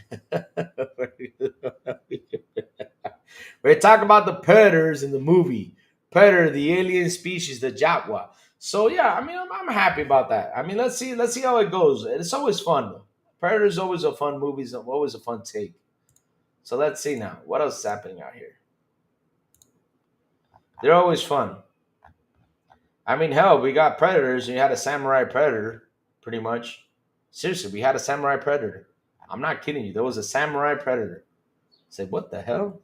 We're talking about the predators in the movie. Predator, the alien species, the Jaguar. So yeah, I mean, I'm happy about that. I mean, let's see how it goes. It's always fun. Predator is always a fun movie. It's always a fun take. So let's see now. What else is happening out here? They're always fun. I mean, hell, we got predators, and you had a samurai predator, pretty much. Seriously, we had a samurai predator. I'm not kidding you. There was a samurai predator. I said, what the hell?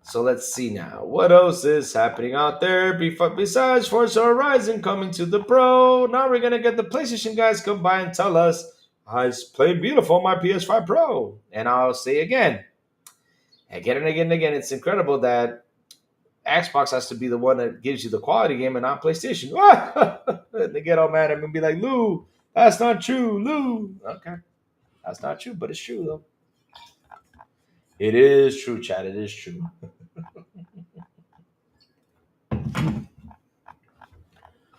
So let's see now. What else is happening out there? Besides Forza Horizon coming to the Pro, now we're going to get the PlayStation guys come by and tell us, I played beautiful on my PS5 Pro. And I'll say again, and again, it's incredible that Xbox has to be the one that gives you the quality game and not PlayStation. They get all mad at me and be like, Lou, that's not true, Lou. Okay, that's not true, but it's true, though. It is true, Chad. It is true.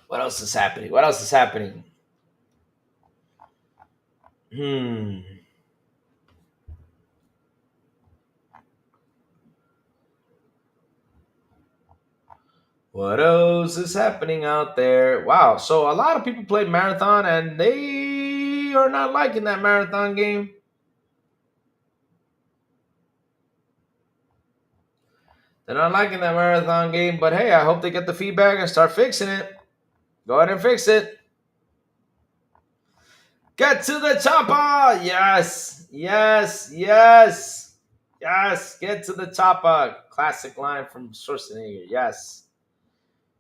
What else is happening? What else is happening out there? Wow. So a lot of people played Marathon and they are not liking that Marathon game. They're not liking that marathon game, but hey, I hope they get the feedback and start fixing it. Go ahead and fix it. Get to the chopper! Yes, yes, yes, yes. Get to the chopper. Classic line from Schwarzenegger. Yes.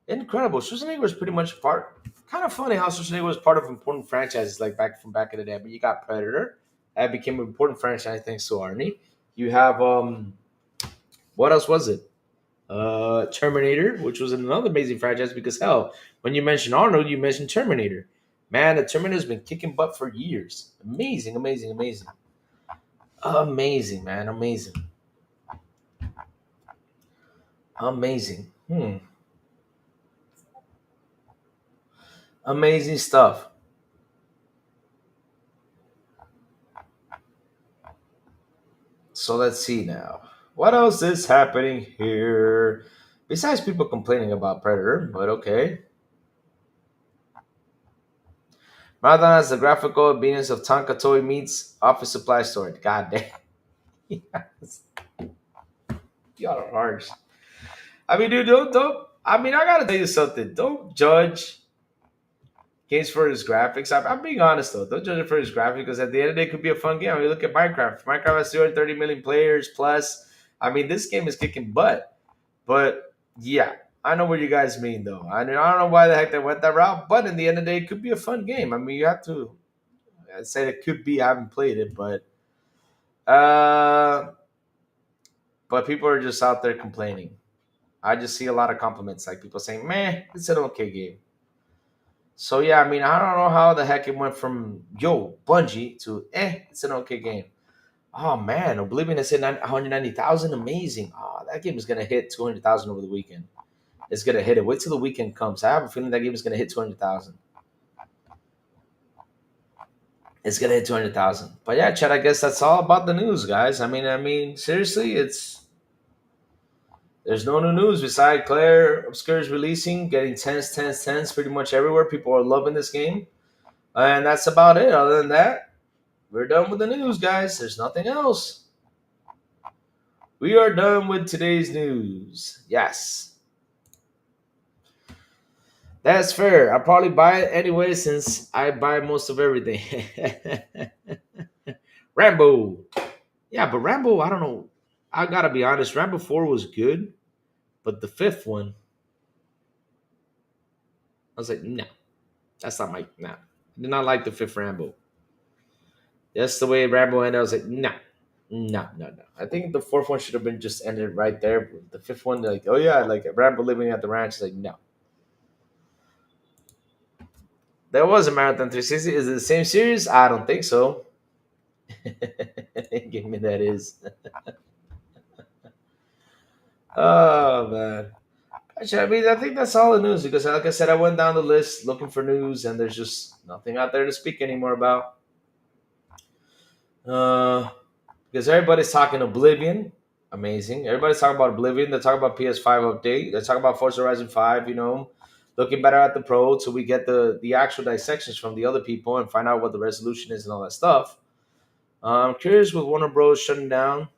Incredible. Schwarzenegger was pretty much part. Kind of funny how Schwarzenegger was part of important franchises like back in the day. But you got Predator. That became an important franchise thanks to Arnie. You have what else was it? Terminator, which was another amazing franchise because hell, when you mention Arnold, you mentioned Terminator. Man, the Terminator's been kicking butt for years. Amazing, amazing, amazing. Amazing, man. Amazing. Amazing. Amazing stuff. So let's see now. What else is happening here? Besides people complaining about Predator, but okay. Marathon has the graphical obedience of Tonka Toy meets office supply store. God damn. Yes. Y'all are harsh. I mean, dude, don't. I mean, I gotta tell you something. Don't judge games for his graphics. I'm being honest though. Don't judge it for his graphics because at the end of the day, it could be a fun game. I mean, look at Minecraft. Minecraft has 230 million players plus. I mean, this game is kicking butt. But yeah, I know what you guys mean though. I mean, I don't know why the heck they went that route, but in the end of the day, it could be a fun game. I mean, you have to I'd say it could be. I haven't played it, uh, but people are just out there complaining. I just see a lot of compliments, like people saying, "Man, it's an okay game." So yeah, I mean, I don't know how the heck it went from "Yo, Bungie" to it's an okay game. Oh man, Oblivion has hit 190,000. Amazing. Oh, that game is gonna hit 200,000 over the weekend. It's gonna hit it. Wait till the weekend comes. I have a feeling that game is gonna hit 200,000. It's gonna hit 200,000. But yeah, Chad, I guess that's all about the news, guys. I mean, seriously, there's no new news besides Claire Obscure's releasing, getting tens, tens, tens pretty much everywhere. People are loving this game. And that's about it. Other than that, we're done with the news, guys. There's nothing else. We are done with today's news. Yes. That's fair. I'll probably buy it anyway since I buy most of everything. Rambo. Yeah, but Rambo, I don't know. I gotta be honest, Rambo 4 was good, but the fifth one, I was like, no, that's not my nah. I did not like the fifth Rambo. That's the way Rambo ended. I was like, no, no, no, no. I think the fourth one should have been just ended right there. The fifth one, like, oh yeah, like Rambo living at the ranch. Like, no. There was a Marathon 360. Is it the same series? I don't think so. Give me that is. Oh man. Actually, I mean, I think that's all the news because, like I said, I went down the list looking for news, and there's just nothing out there to speak anymore about. Uh, because everybody's talking Oblivion, amazing. Everybody's talking about Oblivion. They're talking about PS5 update. They're talking about Forza Horizon 5. Looking better at the Pro, so we get the actual dissections from the other people and find out what the resolution is and all that stuff. I'm curious with Warner Bros. Shutting down,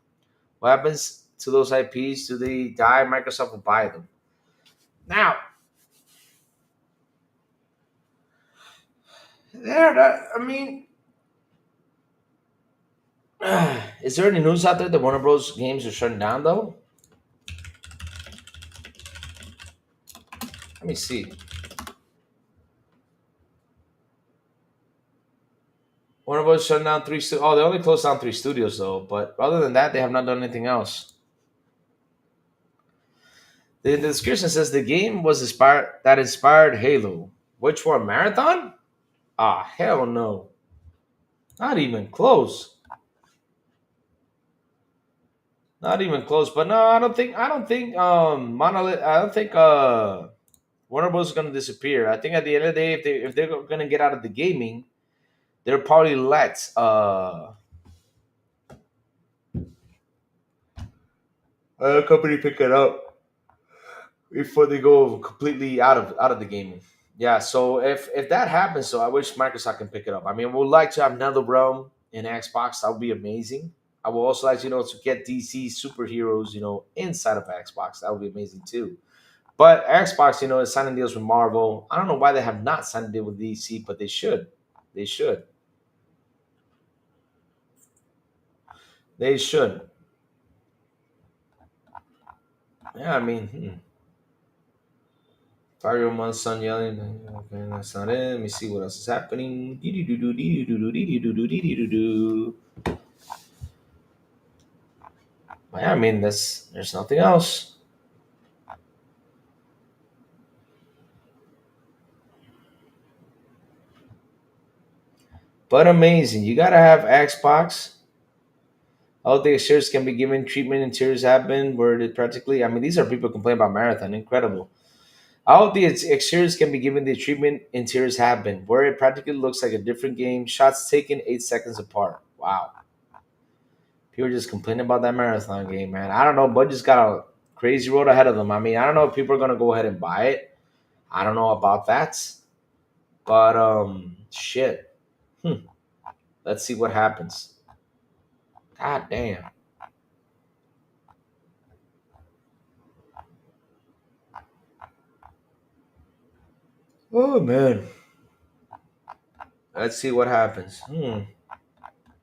what happens to those IPs? Do they die? Microsoft will buy them. Now, I mean, is there any news out there that Warner Bros. Games are shutting down though? Let me see. Warner Bros. Shutting down three. They only closed down three studios though. But other than that, they have not done anything else. The description says the game was inspired Halo. Which one? Marathon? Ah, hell no. Not even close. Not even close. But no, I don't think Monolith I don't think Warner Bros is gonna disappear. I think at the end of the day, if they're gonna get out of the gaming, they'll probably let a company pick it up before they go completely out of the gaming. Yeah, so if that happens, so I wish Microsoft can pick it up. I mean, we'd like to have another realm in Xbox. That would be amazing. I would also like to get DC superheroes inside of Xbox. That would be amazing too. But Xbox is signing deals with Marvel. I don't know why they have not signed a deal with DC, but they should. They should. They should. Yeah, I mean, Fire your month's son yelling. Okay, that's not it. Let me see what else is happening. Yeah, I mean, there's nothing else. But amazing. You gotta have Xbox. All the exteriors can be given treatment. Interiors have been where it practically. I mean, these are people complaining about Marathon. Incredible. All the exteriors can be given the treatment interiors have been, where it practically looks like a different game. Shots taken 8 seconds apart. Wow. People are just complaining about that Marathon game, man. I don't know. Budget's got a crazy road ahead of them. I mean, I don't know if people are gonna go ahead and buy it. I don't know about that, but shit. Let's see what happens. God damn. Oh man. Let's see what happens.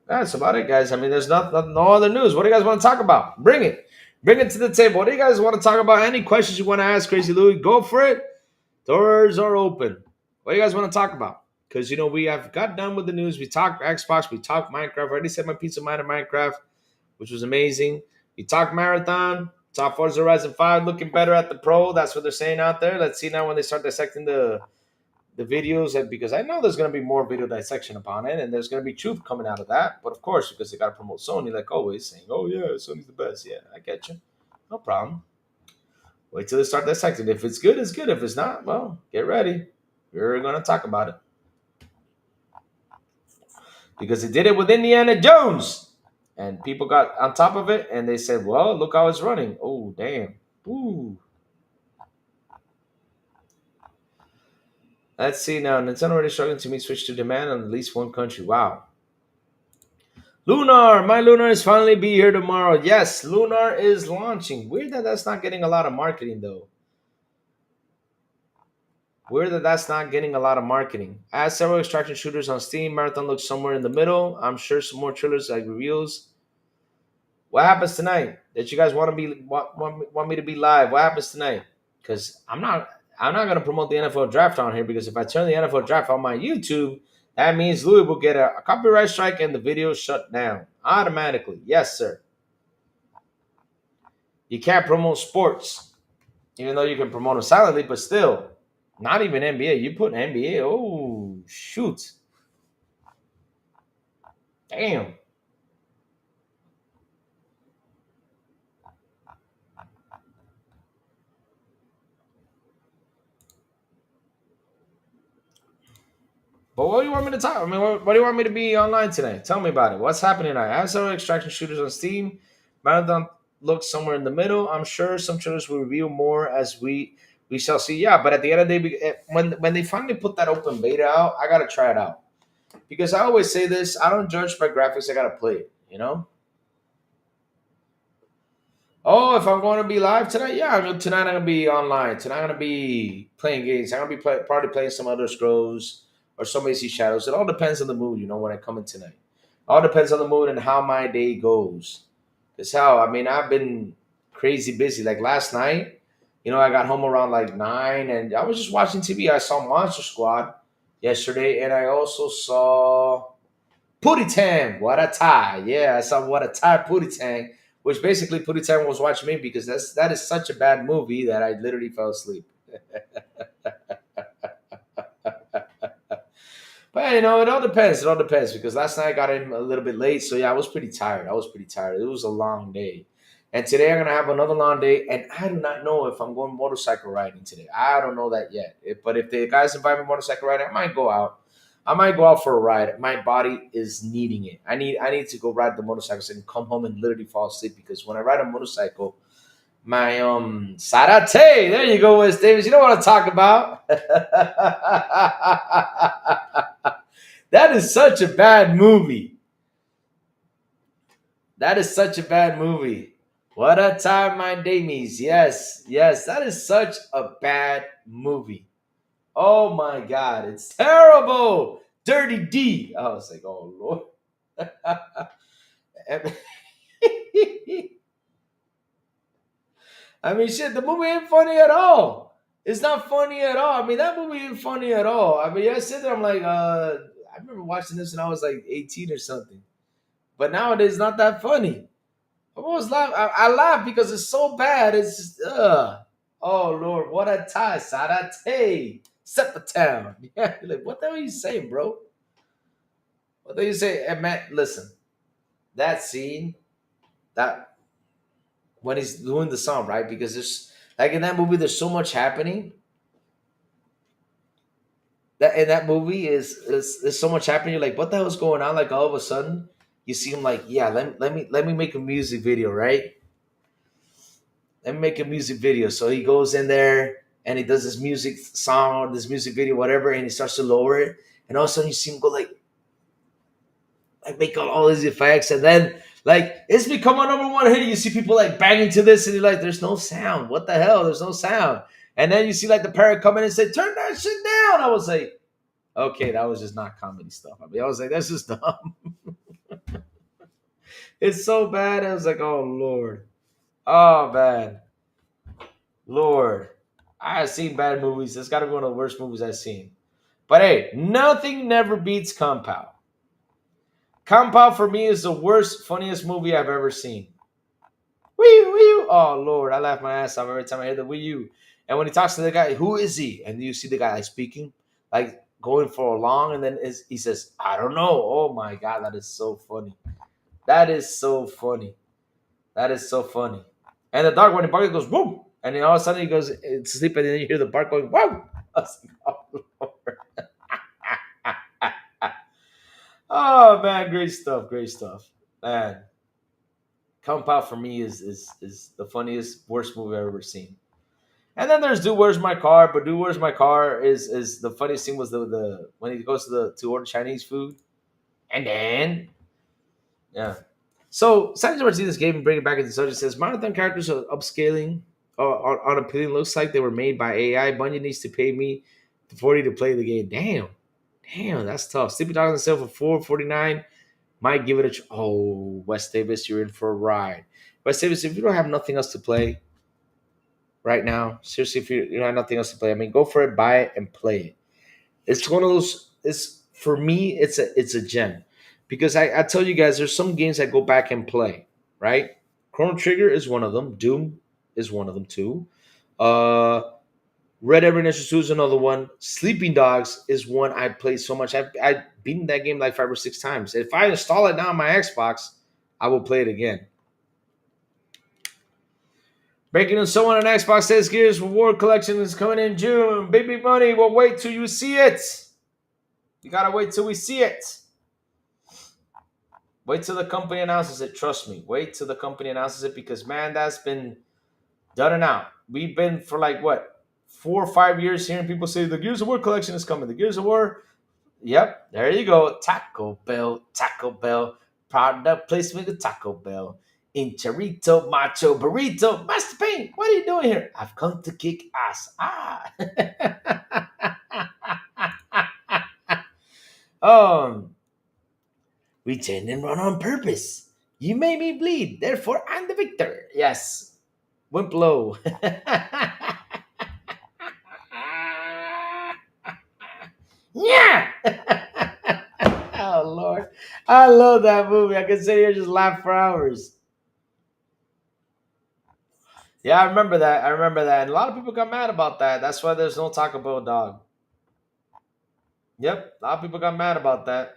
That's about it, guys. I mean, there's no other news. What do you guys want to talk about? Bring it. Bring it to the table. What do you guys want to talk about? Any questions you want to ask Crazy Louie? Go for it. Doors are open. What do you guys want to talk about? Because we have got done with the news. We talked Xbox. We talked Minecraft. I already said my piece of mind of Minecraft, which was amazing. We talked Marathon. Talked Forza Horizon 5 looking better at the Pro. That's what they're saying out there. Let's see now when they start dissecting the videos, and because I know there's going to be more video dissection upon it, and there's going to be truth coming out of that. But of course, because they got to promote Sony, like always, saying, "Oh yeah, Sony's the best." Yeah, I get you. No problem. Wait till they start dissecting. If it's good, it's good. If it's not, well, get ready. We're going to talk about it because they did it with Indiana Jones, and people got on top of it, and they said, "Well, look how it's running." Oh damn. Ooh. Let's see now. Nintendo already struggling to meet switch to demand on at least one country. Wow. Lunar, my Lunar is finally be here tomorrow. Yes, Lunar is launching. Weird that that's not getting a lot of marketing though. Weird that that's not getting a lot of marketing. As several extraction shooters on Steam, Marathon looks somewhere in the middle. I'm sure some more trailers like reveals. What happens tonight? That you guys want to be want me to be live? What happens tonight? Because I'm not gonna promote the NFL draft on here because if I turn the NFL draft on my YouTube, that means Louis will get a copyright strike and the video shut down automatically. Yes, sir. You can't promote sports, even though you can promote them silently, but still, not even NBA. You put NBA, oh shoot. Damn. But what do you want me to talk? I mean, what do you want me to be online tonight? Tell me about it. What's happening tonight? I have several extraction shooters on Steam. Marathon looks somewhere in the middle. I'm sure some trailers will reveal more as we shall see. Yeah, but at the end of the day, when they finally put that open beta out, I gotta try it out because I always say this: I don't judge by graphics. I gotta play it. You know. Oh, if I'm going to be live tonight, yeah, tonight I'm gonna be online. Tonight I'm gonna be playing games. I'm gonna be probably playing some other scrolls or some AC shadows. It all depends on the mood, when I come in tonight. All depends on the mood and how my day goes. Cause how I mean, I've been crazy busy. Like last night, I got home around like 9, and I was just watching TV. I saw Monster Squad yesterday, and I also saw Pootie Tang, what a tie. Yeah, I saw What a Tie Pootie Tang, which basically Pootie Tang was watching me because that is such a bad movie that I literally fell asleep. But it all depends. It all depends because last night I got in a little bit late, so yeah, I was pretty tired. I was pretty tired. It was a long day, and today I'm gonna have another long day, and I do not know if I'm going motorcycle riding today. I don't know that yet. But if the guys invite me motorcycle riding, I might go out. I might go out for a ride. My body is needing it. I need to go ride the motorcycle and come home and literally fall asleep because when I ride a motorcycle, my Sarate, there you go, Wes Davis. You know what I'm talking about. That is such a bad movie. That is such a bad movie. What a time, my damies. Yes, yes, that is such a bad movie. Oh my god, it's terrible. Dirty D. I was like, oh Lord. I mean, shit, the movie ain't funny at all. It's not funny at all. I mean, that movie ain't funny at all. I mean, I sit there, I'm like, I remember watching this when I was like 18 or something. But nowadays, it's not that funny. I always laugh. I laugh because it's so bad. It's just, oh Lord, what a tie, Sarate, Sepatown. Yeah, you're like, what the hell are you saying, bro? What do you say? Hey, man, listen, that scene, that when he's doing the song, right? Because there's like in that movie, there's so much happening. That in that movie is there's so much happening. You're like, what the hell is going on? Like all of a sudden, you see him like, yeah, let me make a music video, right? Let me make a music video. So he goes in there and he does this music song, this music video, whatever, and he starts to lower it, and all of a sudden you see him go like make all these effects, and then like it's become a number one hit. You see people like banging to this, and you're like, "There's no sound. What the hell? There's no sound." And then you see like the parrot come in and say, "Turn that shit down." I was like, "Okay, that was just not comedy stuff." I mean, I was like, "That's just dumb." It's so bad. I was like, "Oh Lord, oh man, Lord." I have seen bad movies. It's got to be one of the worst movies I've seen. But hey, nothing never beats Compound. Compound for me is the worst, funniest movie I've ever seen. Wee wee. Oh Lord, I laugh my ass off every time I hear the wee you. And when he talks to the guy, who is he? And you see the guy like speaking, like going for a long, and then he says, "I don't know." Oh my god, that is so funny. That is so funny. That is so funny. And the dog when he barks goes whoa, and then all of a sudden he goes to sleep, and then you hear the bark going whoa. I was like, oh Lord. Oh man, great stuff, man. Compound for me is the funniest, worst movie I've ever seen. And then there's Do Where's My Car, but Do Where's My Car is the funniest thing was the when he goes to order Chinese food, and then yeah. So Sanchez Martinez game and bring it back into the subject says marathon characters are upscaling on appealing. Looks like they were made by AI. Bungie needs to pay me 40 to play the game. Damn, that's tough. Sleepy Dog on the sale for 449. Might give it a oh, West Davis, you're in for a ride. West Davis, if you don't have nothing else to play right now, seriously, if you don't have nothing else to play, I mean, go for it, buy it, and play it. It's one of those. It's for me, it's a gem because I tell you guys, there's some games I go back and play. Right, Chrono Trigger is one of them. Doom is one of them too. Uh, Red Dead Redemption 2 is another one. Sleeping Dogs is one I played so much. I've beaten that game like 5 or 6 times. If I install it now on my Xbox, I will play it again. Breaking on someone on Xbox says Gears Reward Collection is coming in June. Baby money, well, wait till you see it. You gotta wait till we see it. Wait till the company announces it. Trust me. Wait till the company announces it because, man, that's been done and out. We've been for like, what, 4 or 5 years hearing people say the Gears of War collection is coming. The Gears of War, yep, there you go. Taco Bell, product placement of Taco Bell. Enchilito, macho, burrito. Master Payne, what are you doing here? I've come to kick ass. We turn and run on purpose. You made me bleed, therefore I'm the victor. Yes. Wimp low. Yeah. Oh Lord. I love that movie. I can sit here and just laugh for hours. Yeah, I remember that. And a lot of people got mad about that. That's why there's no Taco Bell dog. Yep, a lot of people got mad about that.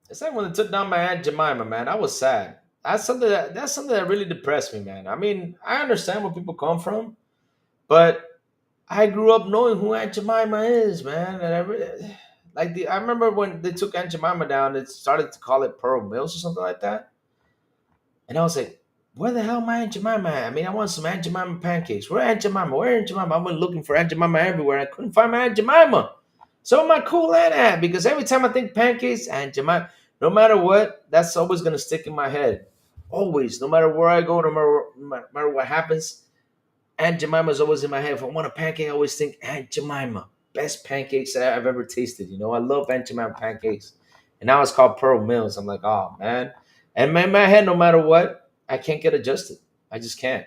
It's like when they took down my Aunt Jemima, man. I was sad. That's something that really depressed me, man. I mean, I understand where people come from, but I grew up knowing who Aunt Jemima is, man. And I remember when they took Aunt Jemima down, they started to call it Pearl Mills or something like that. And I was like, where the hell my Aunt Jemima at? I mean, I want some Aunt Jemima pancakes. Where Aunt Jemima? Where Aunt Jemima? I went looking for Aunt Jemima everywhere. I couldn't find my Aunt Jemima. So my cool aunt at? Because every time I think pancakes, Aunt Jemima. No matter what, that's always gonna stick in my head. Always, no matter where I go, no matter what happens, Aunt Jemima's always in my head. If I want a pancake, I always think Aunt Jemima. Best pancakes that I've ever tasted. You know, I love Aunt Jemima pancakes. And now it's called Pearl Mills. I'm like, oh man. And in my head, no matter what, I can't get adjusted. I just can't.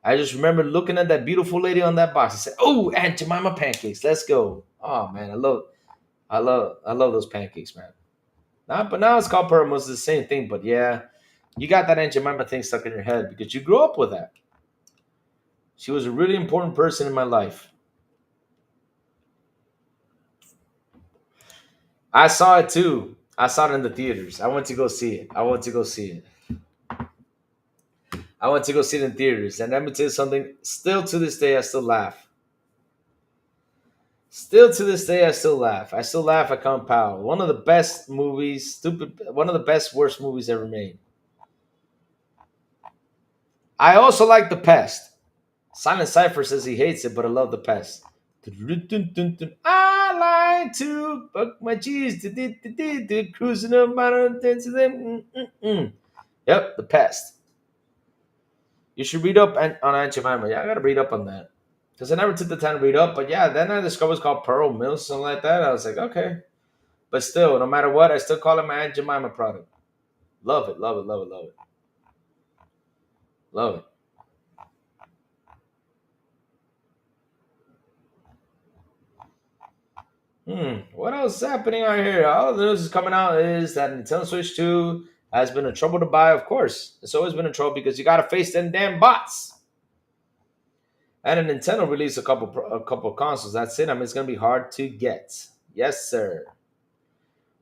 I just remember looking at that beautiful lady on that box. I said, "Oh, Aunt Jemima pancakes. Let's go." Oh man, I love those pancakes, man. But now it's called Pearl Mills. It's the same thing. But yeah, you got that Aunt Jemima thing stuck in your head because you grew up with that. She was a really important person in my life. I saw it too. I saw it in the theaters. I went to go see it. I went to go see it. I went to go see it in theaters. And let me tell you something. Still to this day, I still laugh. Still to this day, I still laugh. I still laugh at Kung Pao. One of the best movies, one of the best, worst movies ever made. I also like The Pest. Silent Cypher says he hates it, but I love The Pest. I like to buck my cheese, cruising up mountain to them. Yep, The Pest. You should read up on Aunt Jemima. Yeah, I gotta read up on that because I never took the time to read up. But yeah, then I discovered it's called Pearl Mills, something like that. I was like, okay, but still, no matter what, I still call it my Aunt Jemima product. Love it, love it, love it, love it, love it. What else is happening out here? All the news is coming out is that Nintendo Switch 2 has been a trouble to buy. Of course, it's always been a trouble because you got to face them damn bots. And then Nintendo released a couple of consoles. That's it. I mean, it's gonna be hard to get. Yes, sir.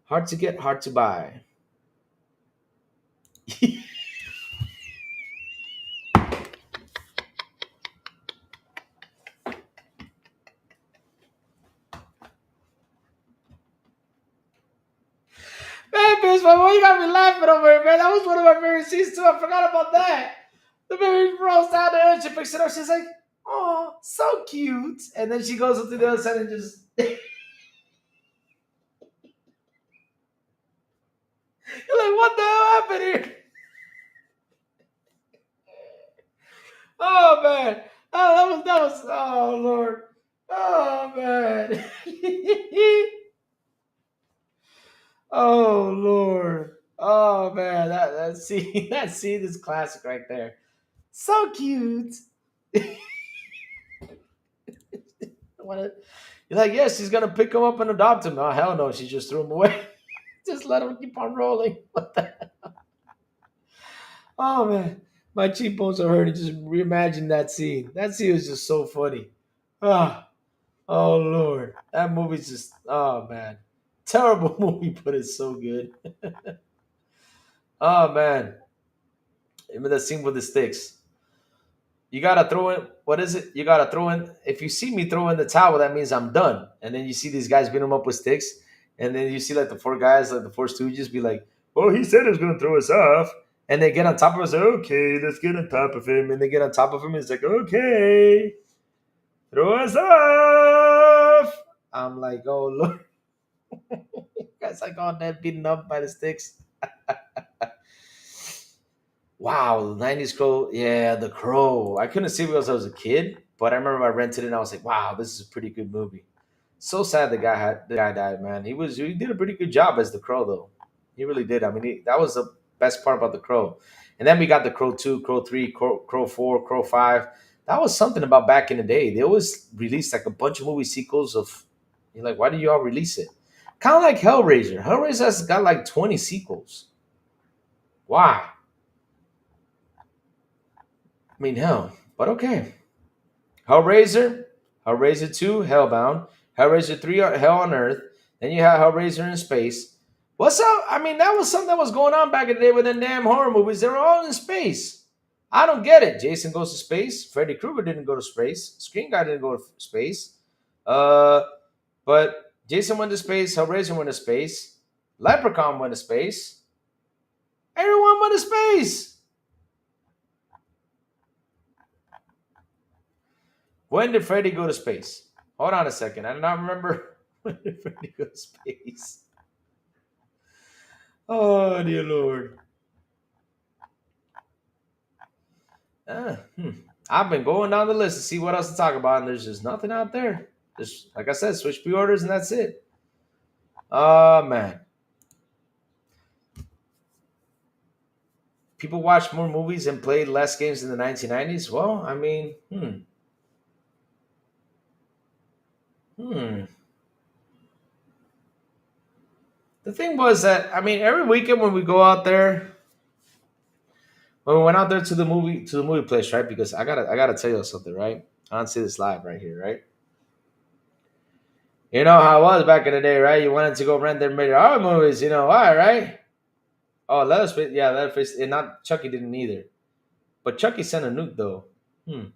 Hard to get, hard to buy. Man, bitch, why you got me laughing over it, man? That was one of my favorite scenes too. I forgot about that. The baby rolls down there and she picks it up. She's like, "Oh, so cute." And then she goes up to the other side and just, you're like, "What the hell happened here?" Oh man, oh that was. Oh Lord, oh man, oh Lord, oh man, that scene, that scene is classic right there. So cute. Wanna- You're like, yes, she's gonna pick him up and adopt him. Oh hell no, she just threw him away. Just let him keep on rolling. What the? Oh man, my cheekbones are hurting. Just reimagine that scene. That scene was just so funny. Ah, oh Lord, that movie's just. Oh man, terrible movie, but it's so good. Oh man, even the scene with the sticks. You gotta throw in. What is it? You gotta throw in. If you see me throw in the towel, that means I'm done. And then you see these guys beating them up with sticks, and then you see like the four guys, like the four stooges, be like, "Well, he said he was gonna throw us off." And they get on top of us. Like, okay, let's get on top of him. And they get on top of him. And it's like, okay, throw us off. I'm like, oh Lord, guys, like all that beaten up by the sticks. Wow, the '90s Crow. Yeah, the Crow. I couldn't see it because I was a kid, but I remember I rented it and I was like, wow, this is a pretty good movie. So sad the guy died, man. He did a pretty good job as the Crow though. He really did. I mean, that was the best part about the Crow. And then we got the Crow 2, Crow 3, Crow 4, Crow 5. That was something about back in the day. They always released like a bunch of movie sequels of. You're like, why do you all release it? Kind of like Hellraiser. Hellraiser has got like 20 sequels. Why? I mean, hell. But okay. Hellraiser, Hellraiser 2, Hellbound, Hellraiser 3, Hell on Earth. Then you have Hellraiser in space. What's up? I mean, that was something that was going on back in the day with the damn horror movies. They were all in space. I don't get it. Jason goes to space. Freddy Krueger didn't go to space. Screen Guy didn't go to space. Uh, but Jason went to space. Hellraiser went to space. Leprechaun went to space. Everyone went to space. When did Freddy go to space? Hold on a second. I do not remember when did Freddy go to space. Oh, dear Lord. Ah, hmm. I've been going down the list to see what else to talk about, and there's just nothing out there. Just like I said, switch pre-orders, and that's it. Oh man, people watch more movies and played less games in the 1990s. Well, I mean, hmm. The thing was that I mean, every weekend when we go out there, when we went out there to the movie place, right? Because I gotta tell you something, right? I want to see this live right here, right? You know how it was back in the day, right? You wanted to go rent them rated R movies, you know why, right? Oh, Leatherface, yeah, Leatherface, and not Chucky didn't either. But Chucky sent a nuke though. Hmm.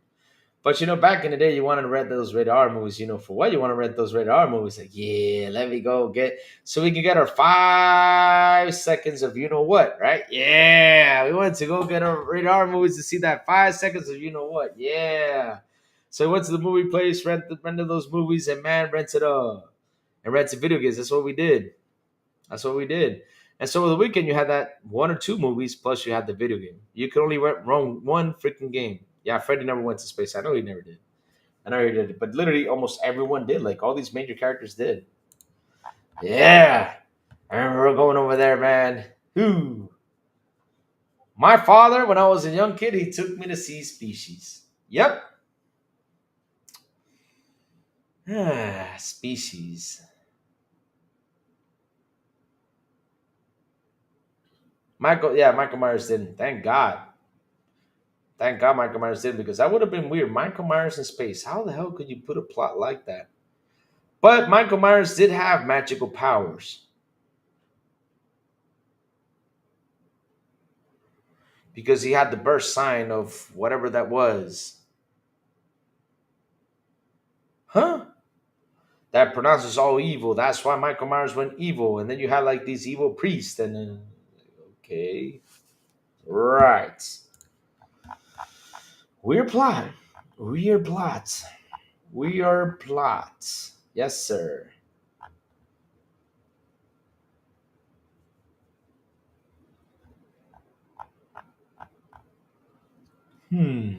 But back in the day, you wanted to rent those rated R movies. For what you want to rent those rated R movies? Like, yeah, let me go get so we can get our 5 seconds of you know what, right? Yeah, we went to go get our rated R movies to see that 5 seconds of you know what. Yeah. So we went to the movie place, rented those movies, and man, rented video games. That's what we did. That's what we did. And so over the weekend, you had that one or two movies, plus you had the video game. You could only run one freaking game. Yeah, Freddie never went to space. I know he never did. I know he did. But literally, almost everyone did. Like, all these major characters did. Yeah. I remember going over there, man. Who? My father, when I was a young kid, he took me to see Species. Yep. Species. Michael Myers didn't. Thank God. Thank God Michael Myers didn't, because that would have been weird. Michael Myers in space. How the hell could you put a plot like that? But Michael Myers did have magical powers because he had the burst sign of whatever that was. Huh? That pronounces all evil. That's why Michael Myers went evil. And then you had like these evil priests. And then, okay. Right. We're plot. We are plots. We are plots. Yes, sir. Hmm.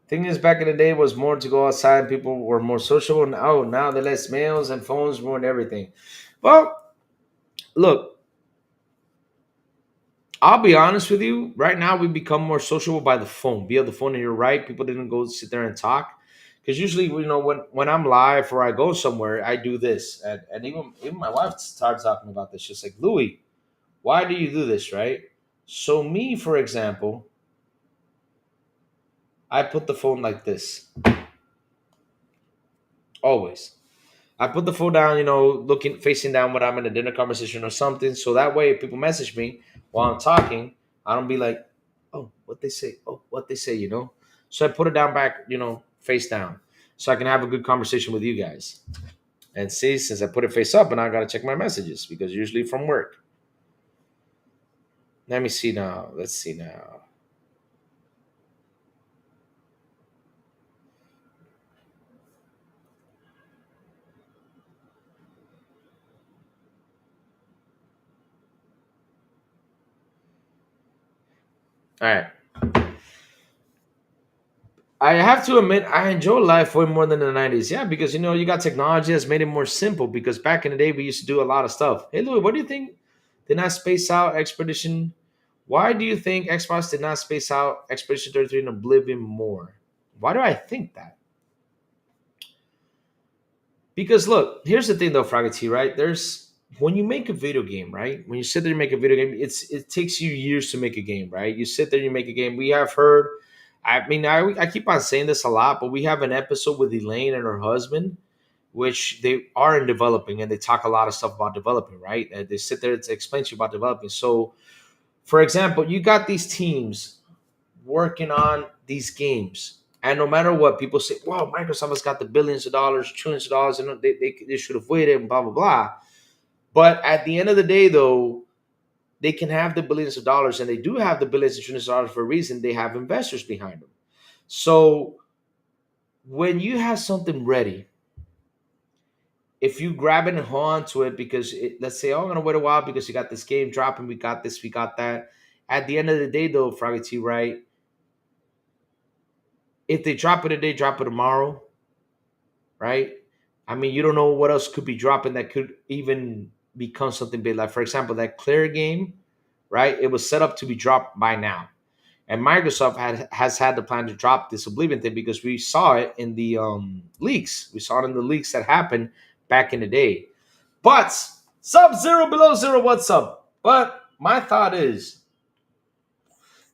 Thing is, back in the day was more to go outside and people were more sociable. Now they less mails and phones ruin everything. Well, look, I'll be honest with you. Right now, we become more sociable by the phone. Via the phone, and you're right. People didn't go sit there and talk. Because usually, when I'm live or I go somewhere, I do this. And even my wife started talking about this. She's like, Louis, why do you do this, right? So, me, for example, I put the phone like this always. I put the phone down, looking facing down when I'm in a dinner conversation or something. So that way, if people message me while I'm talking, I don't be like, "Oh, what they say? Oh, what they say?" So I put it down back, face down, so I can have a good conversation with you guys. And see, since I put it face up, and I gotta check my messages because usually from work. Let me see now. Let's see now. All right. I have to admit, I enjoy life way more than the 90s. Yeah, because you got technology that's made it more simple. Because back in the day, we used to do a lot of stuff. Hey, Louis, what do you think? Did not space out Expedition? Why do you think Xbox did not space out Expedition 33 and Oblivion more? Why do I think that? Because look, here's the thing though, Fragati, right? There's when you make a video game, right? When you sit there and make a video game, it takes you years to make a game, right? You sit there, you make a game. We have heard, I mean, I keep on saying this a lot, but we have an episode with Elaine and her husband, which they are in developing, and they talk a lot of stuff about developing, right? And they sit there to explain to you about developing. So, for example, you got these teams working on these games. And no matter what, people say, well, Microsoft has got the billions of dollars, trillions of dollars, and they should have waited and blah, blah, blah. But at the end of the day, though, they can have the billions of dollars, and they do have the billions and trillions of dollars for a reason. They have investors behind them. So when you have something ready if you grab it and hold on to it because let's say, oh, I'm gonna wait a while because you got this game dropping, we got this, we got that. At the end of the day, though, Froggy T, right? If they drop it today, drop it tomorrow, right? I mean, you don't know what else could be dropping that could even become something big. Like, for example, that Clear game, right? It was set up to be dropped by now. And Microsoft has had the plan to drop this Oblivion thing because we saw it in the leaks. We saw it in the leaks that happened back in the day. But Sub Zero Below Zero, what's up? But my thought is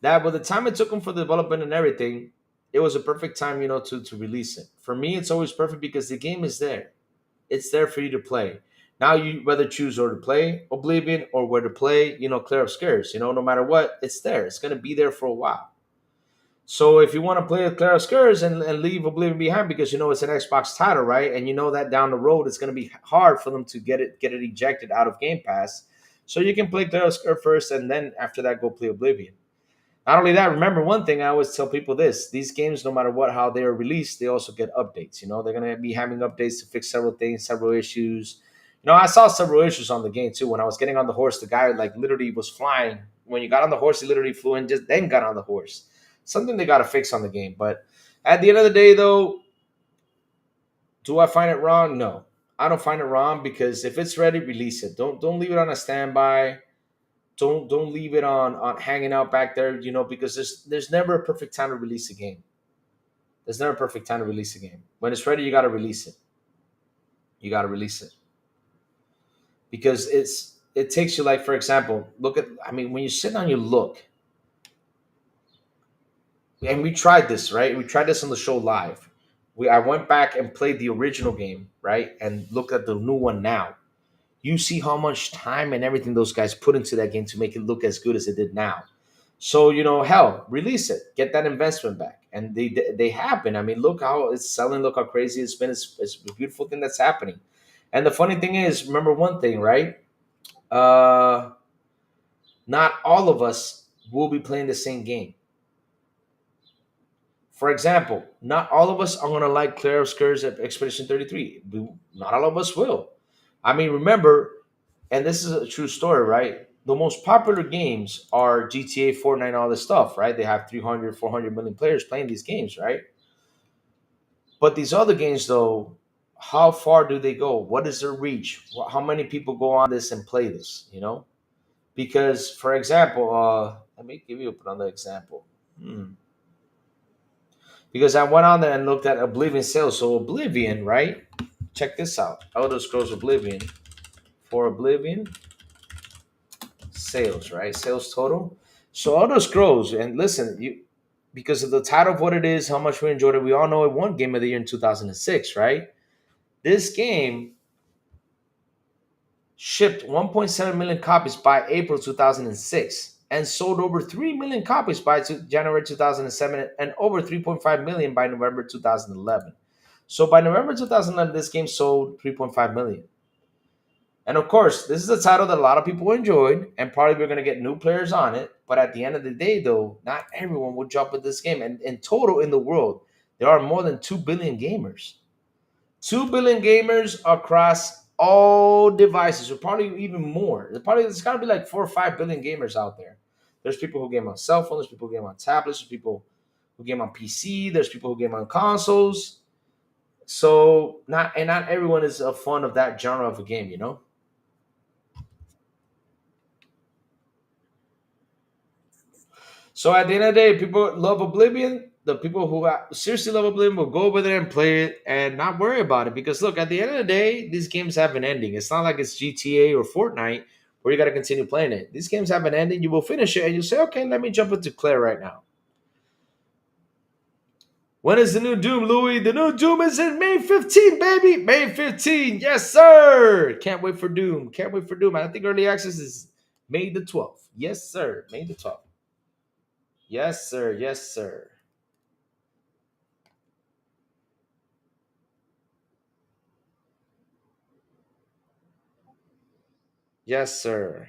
that by the time it took them for the development and everything, it was a perfect time, to release it. For me, it's always perfect because the game is there. It's there for you to play. Now you whether choose or to play Oblivion or where to play, Clear of Scares. No matter what, it's there. It's gonna be there for a while. So if you want to play Clear of Scares and leave Oblivion behind because it's an Xbox title, right? And you know that down the road it's gonna be hard for them to get it ejected out of Game Pass. So you can play Clear of Scares first and then after that go play Oblivion. Not only that, remember one thing I always tell people this: these games, no matter what, how they are released, they also get updates. They're gonna be having updates to fix several things, several issues. I saw several issues on the game too. When I was getting on the horse, the guy like literally was flying. When you got on the horse, he literally flew and just then got on the horse. Something they gotta fix on the game. But at the end of the day, though, do I find it wrong? No. I don't find it wrong because if it's ready, release it. Don't leave it on a standby. Don't leave it on hanging out back there, because there's never a perfect time to release a game. There's never a perfect time to release a game. When it's ready, you got to release it. You got to release it because it takes you, like, for example, look at, I mean, when you sit down, you look, and we tried this, right? We tried this on the show live. I went back and played the original game, right, and looked at the new one now. You see how much time and everything those guys put into that game to make it look as good as it did now. So hell, release it, get that investment back, and they happen. I mean, look how it's selling. Look how crazy it's been. It's a beautiful thing that's happening. And the funny thing is, remember one thing, right? Uh, Not all of us will be playing the same game. For example, not all of us are gonna like Claire of Skir's Expedition 33. Not all of us will. I mean, remember, and this is a true story, right? The most popular games are GTA, Fortnite, all this stuff, right? They have 300, 400 million players playing these games, right? But these other games, though, how far do they go? What is their reach? How many people go on this and play this, Because, for example, let me give you another example. Because I went on there and looked at Oblivion sales. So, Oblivion, right? Check this out. Elder Scrolls Oblivion. For Oblivion, sales, right? Sales total. So Elder Scrolls, and listen, because of the title of what it is, how much we enjoyed it, we all know it won Game of the Year in 2006, right? This game shipped 1.7 million copies by April 2006 and sold over 3 million copies by January 2007 and over 3.5 million by November 2011. So by November 2011, this game sold 3.5 million. And of course, this is a title that a lot of people enjoyed, and probably we're going to get new players on it. But at the end of the day, though, not everyone will jump at this game. And in total, in the world, there are more than 2 billion gamers. 2 billion gamers across all devices, or probably even more. There's got to be like 4 or 5 billion gamers out there. There's people who game on cell phones, there's people who game on tablets, there's people who game on PC, there's people who game on consoles. So not everyone is a fan of that genre of a game. So at the end of the day, people love Oblivion. The people who seriously love Oblivion will go over there and play it and not worry about it. Because look, at the end of the day, these games have an ending. It's not like it's GTA or Fortnite where you got to continue playing it. These games have an ending. You will finish it and you say, okay, let me jump into Claire right now. When is the new Doom, Louis? The new Doom is in May 15, baby. May 15. Yes, sir. Can't wait for Doom. Can't wait for Doom. I think early access is May the 12th. Yes, sir. May the 12th. Yes, sir. Yes, sir. Yes, sir.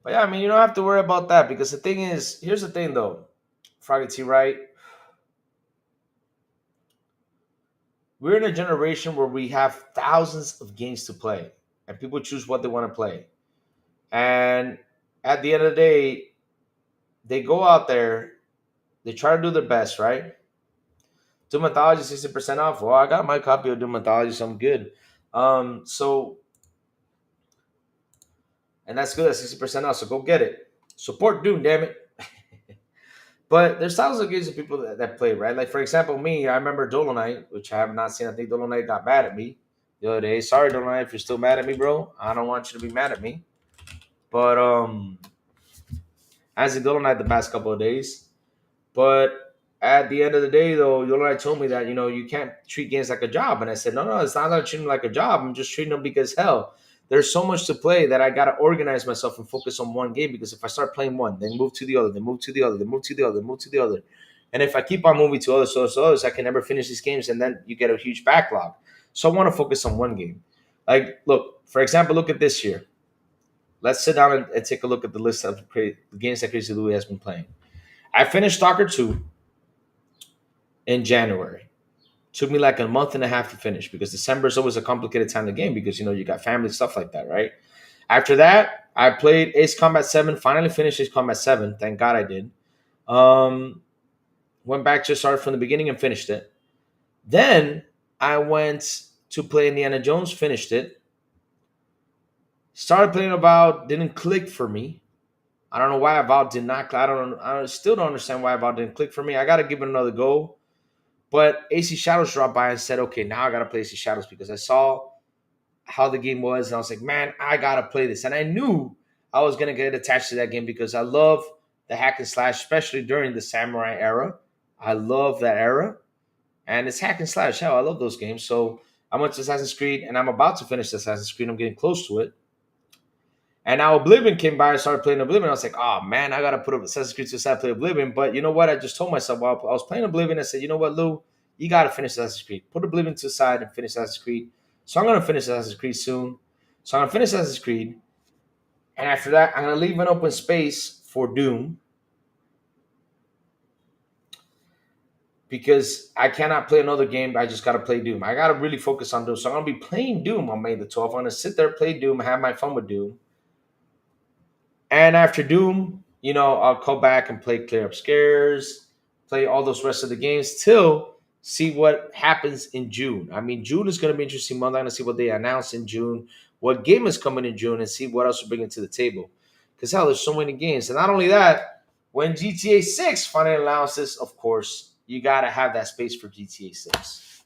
But yeah, I mean, you don't have to worry about that because the thing is, here's the thing though, Froggy T, right? We're in a generation where we have thousands of games to play, and people choose what they want to play. And at the end of the day, they go out there, they try to do their best, right? Doom Anthology 60% off. Well, I got my copy of Doom Anthology, so I'm good. So and that's good at 60% off. So go get it. Support Doom, damn it. But there's thousands of games of people that play, right? Like for example, me, I remember Dolomite, which I have not seen. I think Dolomite got mad at me the other day. Sorry, Dolomite, if you're still mad at me, bro. I don't want you to be mad at me. But as in Dolomite the past couple of days. But at the end of the day, though, Yolanda told me that you can't treat games like a job, and I said, no, it's not that I'm treating them like a job. I'm just treating them because hell, there's so much to play that I gotta organize myself and focus on one game. Because if I start playing one, then move to the other, then move to the other, then move to the other, then move to the other, and if I keep on moving to others, others, I can never finish these games, and then you get a huge backlog. So I want to focus on one game. Like, look, for example, look at this year. Let's sit down and take a look at the list of the games that Crazy Louis has been playing. I finished Stalker 2 in January. Took me like a month and a half to finish because December is always a complicated time to game because you got family stuff like that, right? After that, I played Ace Combat 7, finally finished Ace Combat 7. Thank God I did. Um, Went back to start from the beginning and finished it. Then I went to play Indiana Jones, finished it. Started playing Avowed, didn't click for me. I don't know why Avowed did not. I still don't understand why Avowed didn't click for me. I got to give it another go. But AC Shadows dropped by and said, okay, now I got to play AC Shadows because I saw how the game was. And I was like, man, I got to play this. And I knew I was going to get attached to that game because I love the hack and slash, especially during the Samurai era. I love that era. And it's hack and slash. Hell, I love those games. So I went to Assassin's Creed and I'm about to finish Assassin's Creed. I'm getting close to it. And now Oblivion came by and started playing Oblivion. I was like, oh man, I gotta put up Assassin's Creed to side play Oblivion. But you know what? I just told myself while I was playing Oblivion, I said, you know what, Lou, you gotta finish Assassin's Creed. Put Oblivion to the side and finish Assassin's Creed. So I'm gonna finish Assassin's Creed soon. So I'm gonna finish Assassin's Creed. And after that, I'm gonna leave an open space for Doom. Because I cannot play another game. I just gotta play Doom. I gotta really focus on Doom. So I'm gonna be playing Doom on May the 12th. I'm gonna sit there, play Doom, have my fun with Doom. And after Doom, I'll go back and play Clear Up Scares, play all those rest of the games till see what happens in June. I mean, June is going to be an interesting month. I'm going to see what they announce in June, what game is coming in June, and see what else we're bringing to the table. Because hell, there's so many games. And not only that, when GTA 6 finally announces, of course, you got to have that space for GTA 6.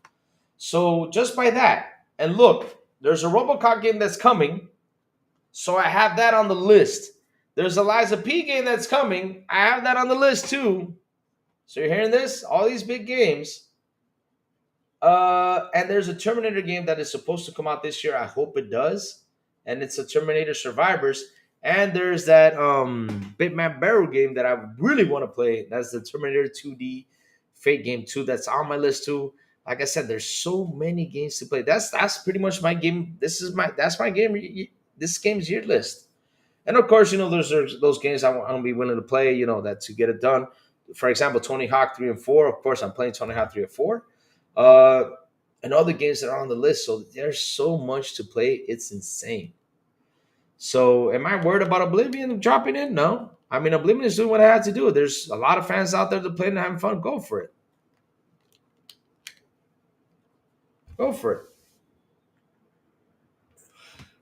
So just by that, and look, there's a Robocop game that's coming. So I have that on the list. There's a Liza P game that's coming. I have that on the list too. So you're hearing this? All these big games. And there's a Terminator game that is supposed to come out this year. I hope it does. And it's a Terminator Survivors. And there's that Bitmap Barrel game that I really want to play. That's the Terminator 2D Fate game 2. That's on my list too. Like I said, there's so many games to play. That's pretty much my game. That's my game. This game's year list. And of course, there's those games I'm gonna be willing to play. That to get it done. For example, Tony Hawk 3 and 4. Of course, I'm playing Tony Hawk 3 and 4. Uh, and other games that are on the list. So there's so much to play. It's insane. So am I worried about Oblivion dropping in? No. I mean, Oblivion is doing what I had to do. There's a lot of fans out there that play and having fun. Go for it. Go for it.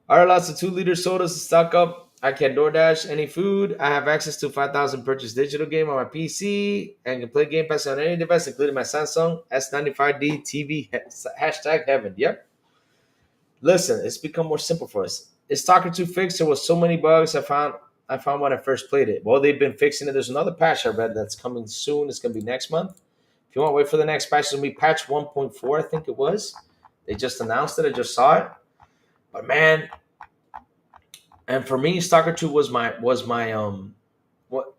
All right, lots of 2 liter sodas to stock up. I can DoorDash any food. I have access to 5,000 purchase digital game on my PC and can play Game Pass on any device, including my Samsung S95D TV. Hashtag heaven. Yep. Listen, it's become more simple for us. Is Stalker 2 fixed? There was so many bugs I found when I first played it. Well, they've been fixing it. There's another patch I read that's coming soon. It's going to be next month. If you want to wait for the next patch, it's going to be patch 1.4, I think it was. They just announced it. I just saw it. But man, and for me, Stalker 2 was my what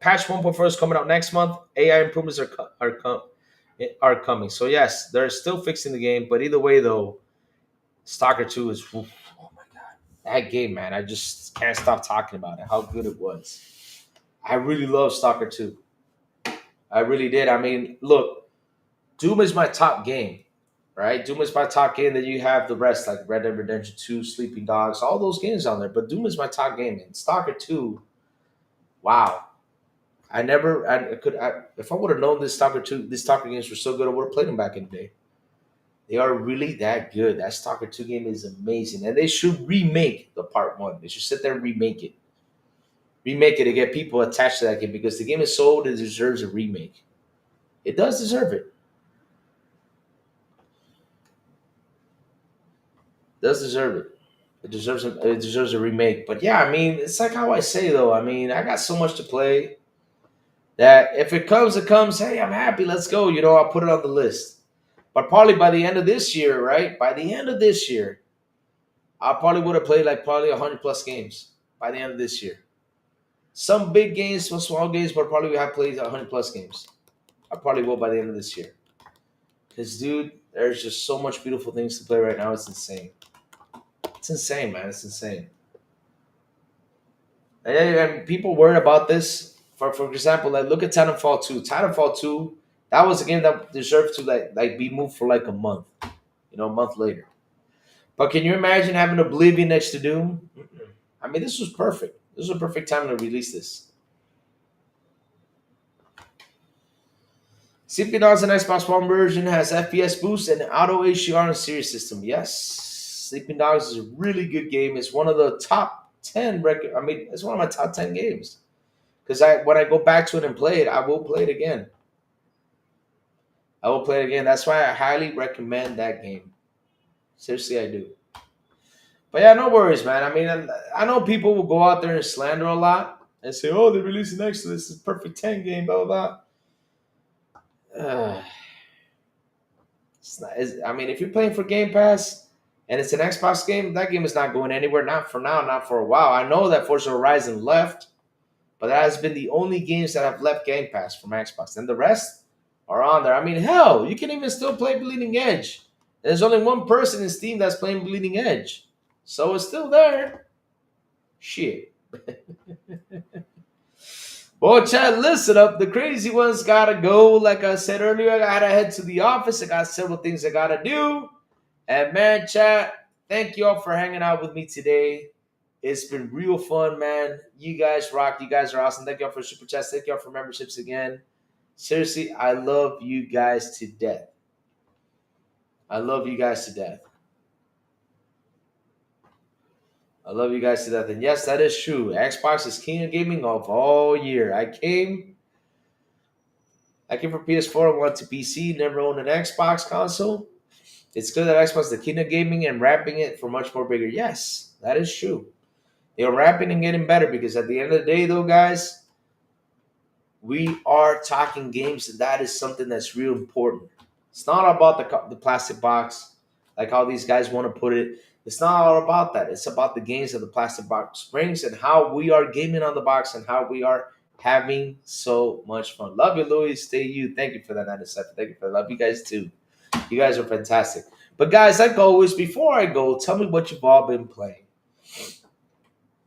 patch 1.4 is coming out next month. AI improvements are coming. So yes, they're still fixing the game, but either way though, Stalker 2 is oh my god. that game, man, I just can't stop talking about it. How good it was. I really love Stalker 2. I really did. I mean, look, Doom is my top game, right? Doom is my top game. Then you have the rest like Red Dead Redemption 2, Sleeping Dogs, all those games on there. But Doom is my top game. And Stalker 2, wow. If I would have known this Stalker 2, these Stalker games were so good, I would have played them back in the day. They are really that good. That Stalker 2 game is amazing. And they should remake the part one. They should sit there and remake it. Remake it to get people attached to that game because the game is so old it deserves a remake. It does deserve it. It does deserve it. It deserves a remake. But yeah, I mean, it's like how I say though. I mean, I got so much to play that if it comes, it comes. Hey, I'm happy. Let's go. I'll put it on the list. But probably by the end of this year, right? By the end of this year, I probably would have played like probably 100 plus games by the end of this year. Some big games, some small games, but probably we have played 100 plus games. I probably will by the end of this year. Because, dude, there's just so much beautiful things to play right now. It's insane. It's insane, man. It's insane. And people worry about this. For example, like look at Titanfall 2. Titanfall 2, that was a game that deserved to like be moved for like a month. A month later. But can you imagine having Oblivion next to Doom? Mm-mm. I mean, this was perfect. This was a perfect time to release this. Sleeping Dogs and Xbox One version has FPS boost and auto HDR and Series system. Yes, Sleeping Dogs is a really good game. It's one of the top 10 record. I mean, it's one of my top 10 games. Because when I go back to it and play it, I will play it again. I will play it again. That's why I highly recommend that game. Seriously, I do. But yeah, no worries, man. I mean, I know people will go out there and slander a lot and say, "Oh, they're releasing next to this is perfect 10 game, blah blah blah." I mean, if you're playing for Game Pass and it's an Xbox game, that game is not going anywhere. Not for now, not for a while. I know that Forza Horizon left, but that has been the only games that have left Game Pass from Xbox. And the rest are on there. I mean, hell, you can even still play Bleeding Edge. There's only one person in Steam that's playing Bleeding Edge. So it's still there. Shit. Well, Chad, listen up. The crazy ones gotta go. Like I said earlier, I gotta head to the office. I got several things I gotta do. And man, Chad, thank you all for hanging out with me today. It's been real fun, man. You guys rock. You guys are awesome. Thank you all for super chats. Thank you all for memberships again. Seriously, I love you guys to death. I love you guys to death. I love you guys to death. And yes, that is true. Xbox is king of gaming of all year. I came from PS4 and went to PC, never owned an Xbox console. It's good that Xbox is the king of gaming and wrapping it for much more bigger. Yes, that is true. They're wrapping and getting better because at the end of the day, though, guys, we are talking games, and that is something that's real important. It's not about the plastic box, like how these guys want to put it. It's not all about that. It's about the games that the plastic box brings and how we are gaming on the box and how we are having so much fun. Love you, Louis. Stay you. Thank you for that 97. Thank you for that. Love you guys too. You guys are fantastic. But guys, like always, before I go, tell me what you've all been playing.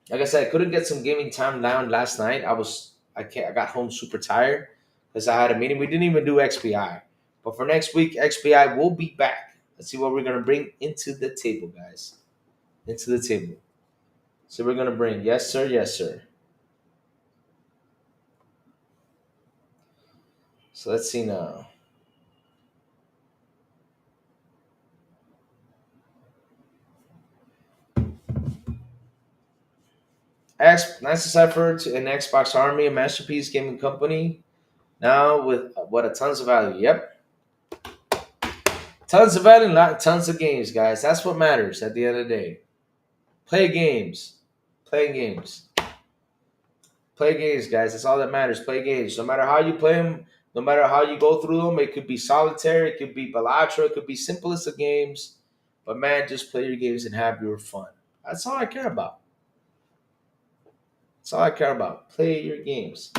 Like I said, I couldn't get some gaming time down last night. I got home super tired because I had a meeting. We didn't even do XPI. But for next week, XPI will be back. Let's see what we're gonna bring into the table, guys. Into the table. So we're gonna bring, yes, sir, yes, sir. So let's see now. Nice Cypher to an Xbox Army, a masterpiece gaming company. Now with what a tons of value. Yep. Tons of value, tons of games, guys. That's what matters at the end of the day. Play games. Play games. Play games, guys. That's all that matters. Play games. No matter how you play them, no matter how you go through them, it could be solitaire, it could be bilateral, it could be simplest of games. But man, just play your games and have your fun. That's all I care about. That's all I care about. Play your games.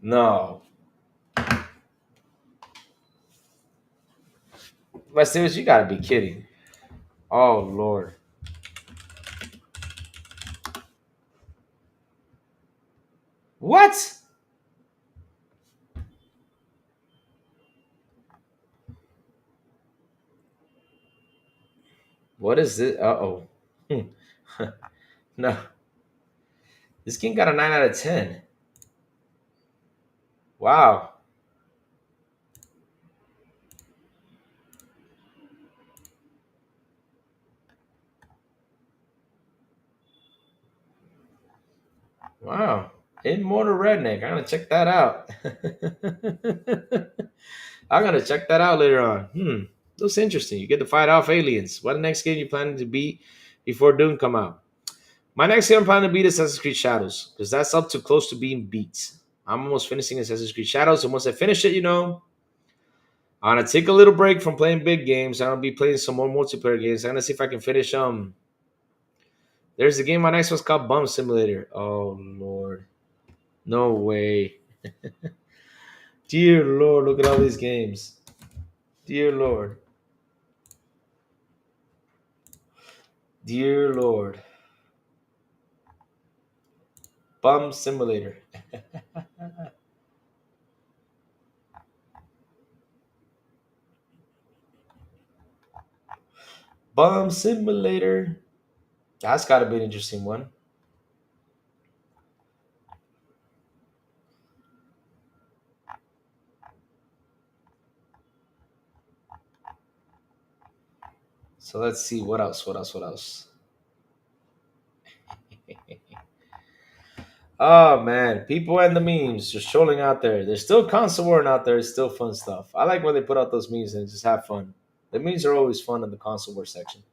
No. Mysterious, you gotta be kidding. Oh Lord. What? What is this? Uh-oh. No. This game got a 9 out of 10. Wow. Wow. Immortal Redneck. I'm gonna check that out. I'm gonna check that out later on. Looks interesting. You get to fight off aliens. What next game you planning to beat before Doom come out? My next game I'm planning to beat is Assassin's Creed Shadows, because that's up to close to being beat. I'm almost finishing Assassin's Creed Shadows, and once I finish it, I'm gonna take a little break from playing big games. I'm gonna be playing some more multiplayer games. I'm gonna see if I can finish. There's a game my next one's called Bum Simulator. Oh Lord, no way. Dear Lord, look at all these games. Dear Lord, dear Lord, Bum Simulator. Bum Simulator. That's got to be an interesting one. So let's see what else. What else? What else? Oh man, people and the memes just trolling out there. There's still console warring out there. It's still fun stuff. I like when they put out those memes and just have fun. The memes are always fun in the console war section.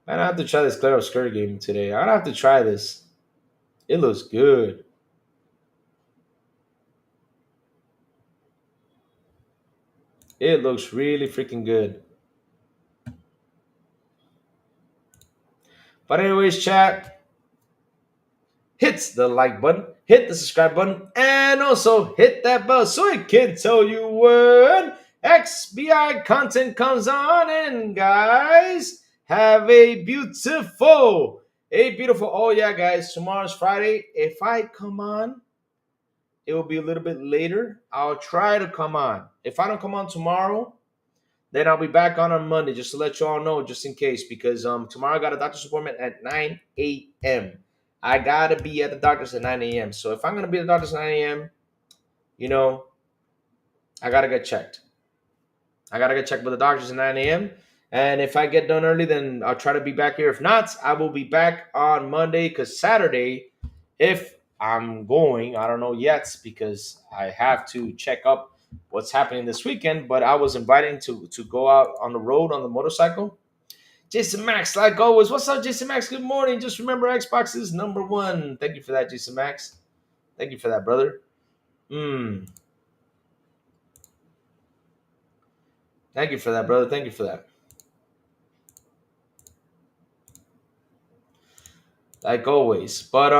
Man, I have to try this Clair Obscura game today. I have to try this. It looks good. It looks really freaking good. But anyways, chat, hit the like button, hit the subscribe button, and also hit that bell so it can tell you when XBI content comes on. And guys, have a beautiful. Oh yeah, guys, tomorrow's Friday. If I come on, it will be a little bit later. I'll try to come on. If I don't come on tomorrow, then I'll be back on Monday, just to let you all know, just in case, because tomorrow I got a doctor's appointment at 9 a.m. I gotta be at the doctor's at 9 a.m. So if I'm gonna be at the doctor's at 9 a.m., you know, I gotta get checked. I gotta get checked by the doctors at 9 a.m. And if I get done early, then I'll try to be back here. If not, I will be back on Monday, because Saturday, if I'm going, I don't know yet, because I have to check up what's happening this weekend. But I was invited to go out on the road on the motorcycle. Jason Max, like always. What's up, Jason Max? Good morning. Just remember, Xbox is number one. Thank you for that, Jason Max. Thank you for that, brother. Thank you for that, brother. Thank you for that. Like always. But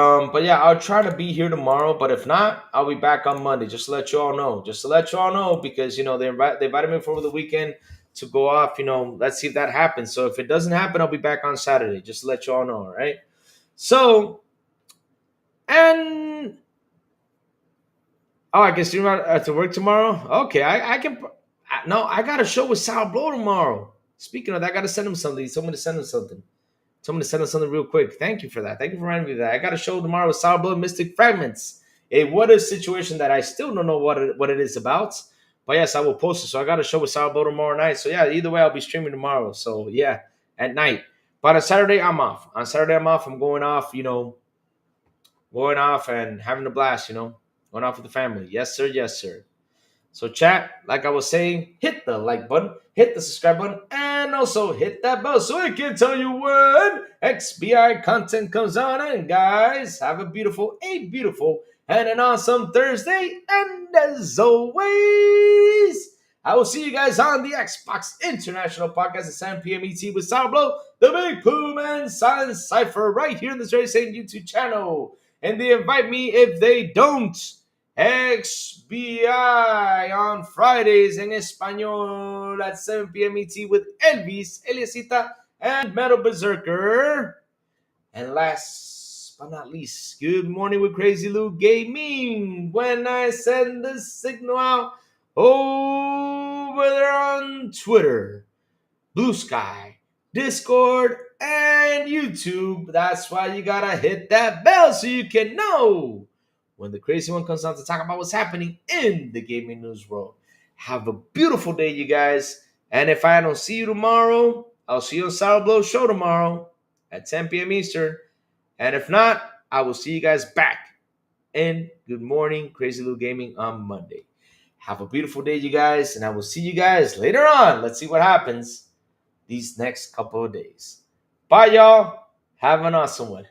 yeah, I'll try to be here tomorrow. But if not, I'll be back on Monday. Just to let you all know. Just to let you all know, because they invited me for over the weekend to go off. Let's see if that happens. So if it doesn't happen, I'll be back on Saturday. Just to let you all know, all right? So, and I guess you're not to work tomorrow. Okay, I can. No, I got a show with Sourblow tomorrow. Speaking of that, I got to send him something. Someone to send him something. Someone to send us something real quick. Thank you for that. Thank you for reminding me of that. I got a show tomorrow with Sourblow Mystic Fragments. A what if situation that I still don't know what it is about. But yes, I will post it. So I got a show with Sourblow tomorrow night. So yeah, either way, I'll be streaming tomorrow. So yeah, at night. But on Saturday, I'm off. On Saturday, I'm off. I'm going off, going off and having a blast, going off with the family. Yes, sir. Yes, sir. So chat, like I was saying, hit the like button, hit the subscribe button, and also hit that bell so it can tell you when XBI content comes on. And guys, have a beautiful, and an awesome Thursday. And as always, I will see you guys on the Xbox International Podcast at 7 p.m. ET with Sourblow, the Big Plume, and Silent Cypher right here in this very same YouTube channel. And they invite me if they don't. XBI on Fridays in Espanol at 7 p.m. ET with Elvis, Eliasita, and Metal Berserker. And last but not least, Good Morning with Crazy Lou Gaming. When I send the signal out over there on Twitter, Blue Sky, Discord, and YouTube. That's why you gotta hit that bell so you can know when the crazy one comes on to talk about what's happening in the gaming news world. Have a beautiful day, you guys. And if I don't see you tomorrow, I'll see you on Sourblow Show tomorrow at 10 p.m. Eastern. And if not, I will see you guys back in Good Morning Crazy Lou Gaming on Monday. Have a beautiful day, you guys, and I will see you guys later on. Let's see what happens these next couple of days. Bye, y'all. Have an awesome one.